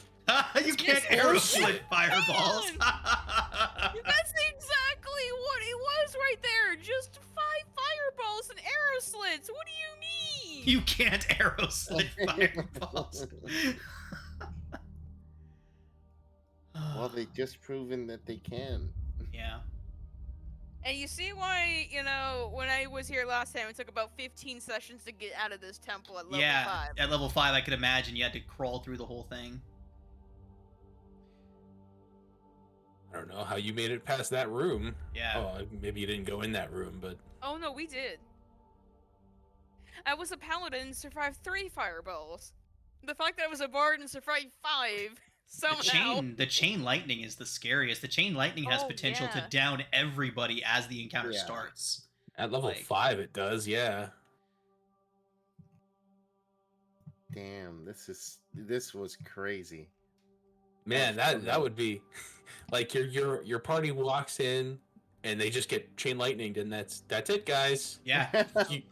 You can't arrow slit fireballs. that's exactly what it was right there. Just 5 fireballs and arrow slits. What do you mean? You can't arrow slit fireballs. Well, they just proven that they can. Yeah. And you see why, when I was here last time, it took about 15 sessions to get out of this temple at level 5. At level 5, I could imagine you had to crawl through the whole thing. I don't know how you made it past that room. Yeah. Oh, maybe you didn't go in that room, but... Oh no, we did. I was a paladin and survived 3 fireballs. The fact that I was a bard and survived 5 somehow. The chain lightning is the scariest. The chain lightning has Oh, potential yeah. to down everybody as the encounter Yeah. starts. At level Like- 5 it does, yeah. Damn, this was crazy. Man, that would be... Like, your party walks in, and they just get chain lightninged, and that's it, guys. Yeah.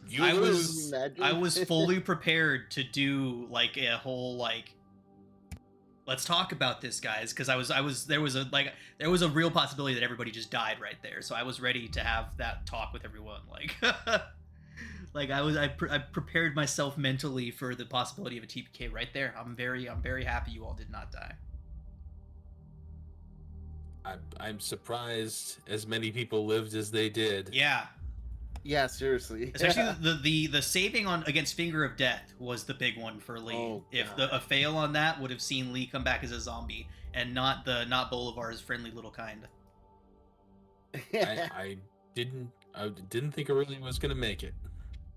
You I lose. was fully prepared to do like a whole like let's talk about this, guys, because there was a real possibility that everybody just died right there. So I was ready to have that talk with everyone. Like like I prepared myself mentally for the possibility of a TPK right there. I'm very happy you all did not die. I'm surprised as many people lived as they did. Yeah. Yeah, seriously. Especially the saving on against Finger of Death was the big one for Lee. Oh, If God. a fail on that would have seen Lee come back as a zombie and not Bolivar's friendly little kind. I I didn't think Aurelia was going to make it.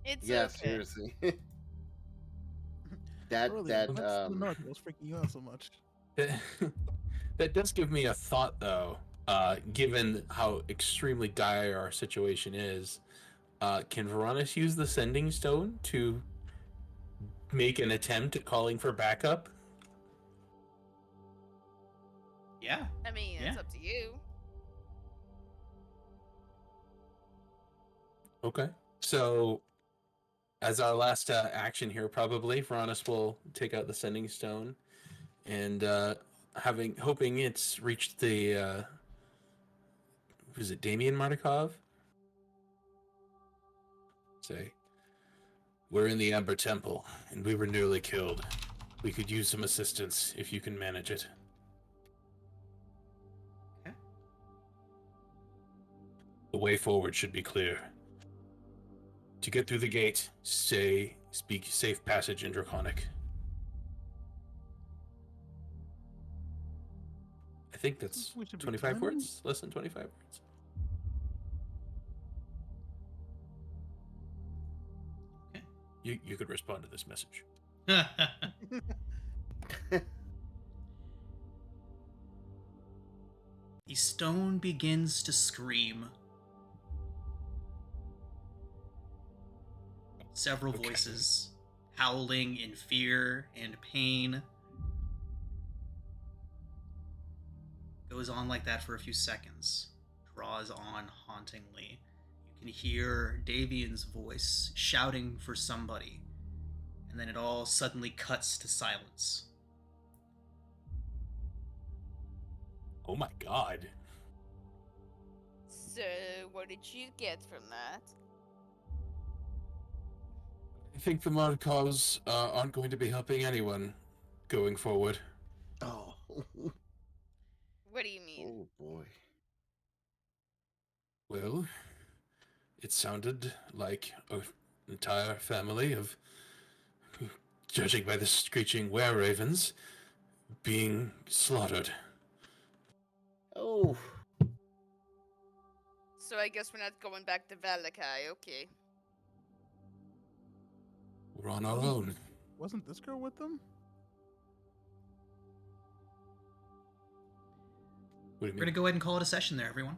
It's Yeah, okay. seriously. that Really, that what's the north? What's freaking you out so much? That does give me a thought, though, given how extremely dire our situation is. Can Veronis use the Sending Stone to make an attempt at calling for backup? Yeah. I mean, Yeah. it's up to you. Okay. So, as our last action here, probably Veronis will take out the Sending Stone, and hoping it's reached the was it Damien Martikov? Say, we're in the Amber Temple, and we were nearly killed. We could use some assistance if you can manage it. Okay. The way forward should be clear. To get through the gate, speak safe passage in Draconic. I think that's We should be 25 fine. words? Less than 25 words? Okay. You could respond to this message. The stone begins to scream. Several Okay. voices howling in fear and pain. Goes on like that for a few seconds. Draws on hauntingly. You can hear Davian's voice shouting for somebody. And then it all suddenly cuts to silence. Oh my god. So, what did you get from that? I think the Markovs aren't going to be helping anyone going forward. Oh. What do you mean? Oh boy. Well, it sounded like an entire family of, judging by the screeching were-ravens, being slaughtered. Oh. So I guess we're not going back to Valakai, okay. We're on our own. Wasn't this girl with them? What do you We're gonna mean? go ahead and call it a session there, everyone.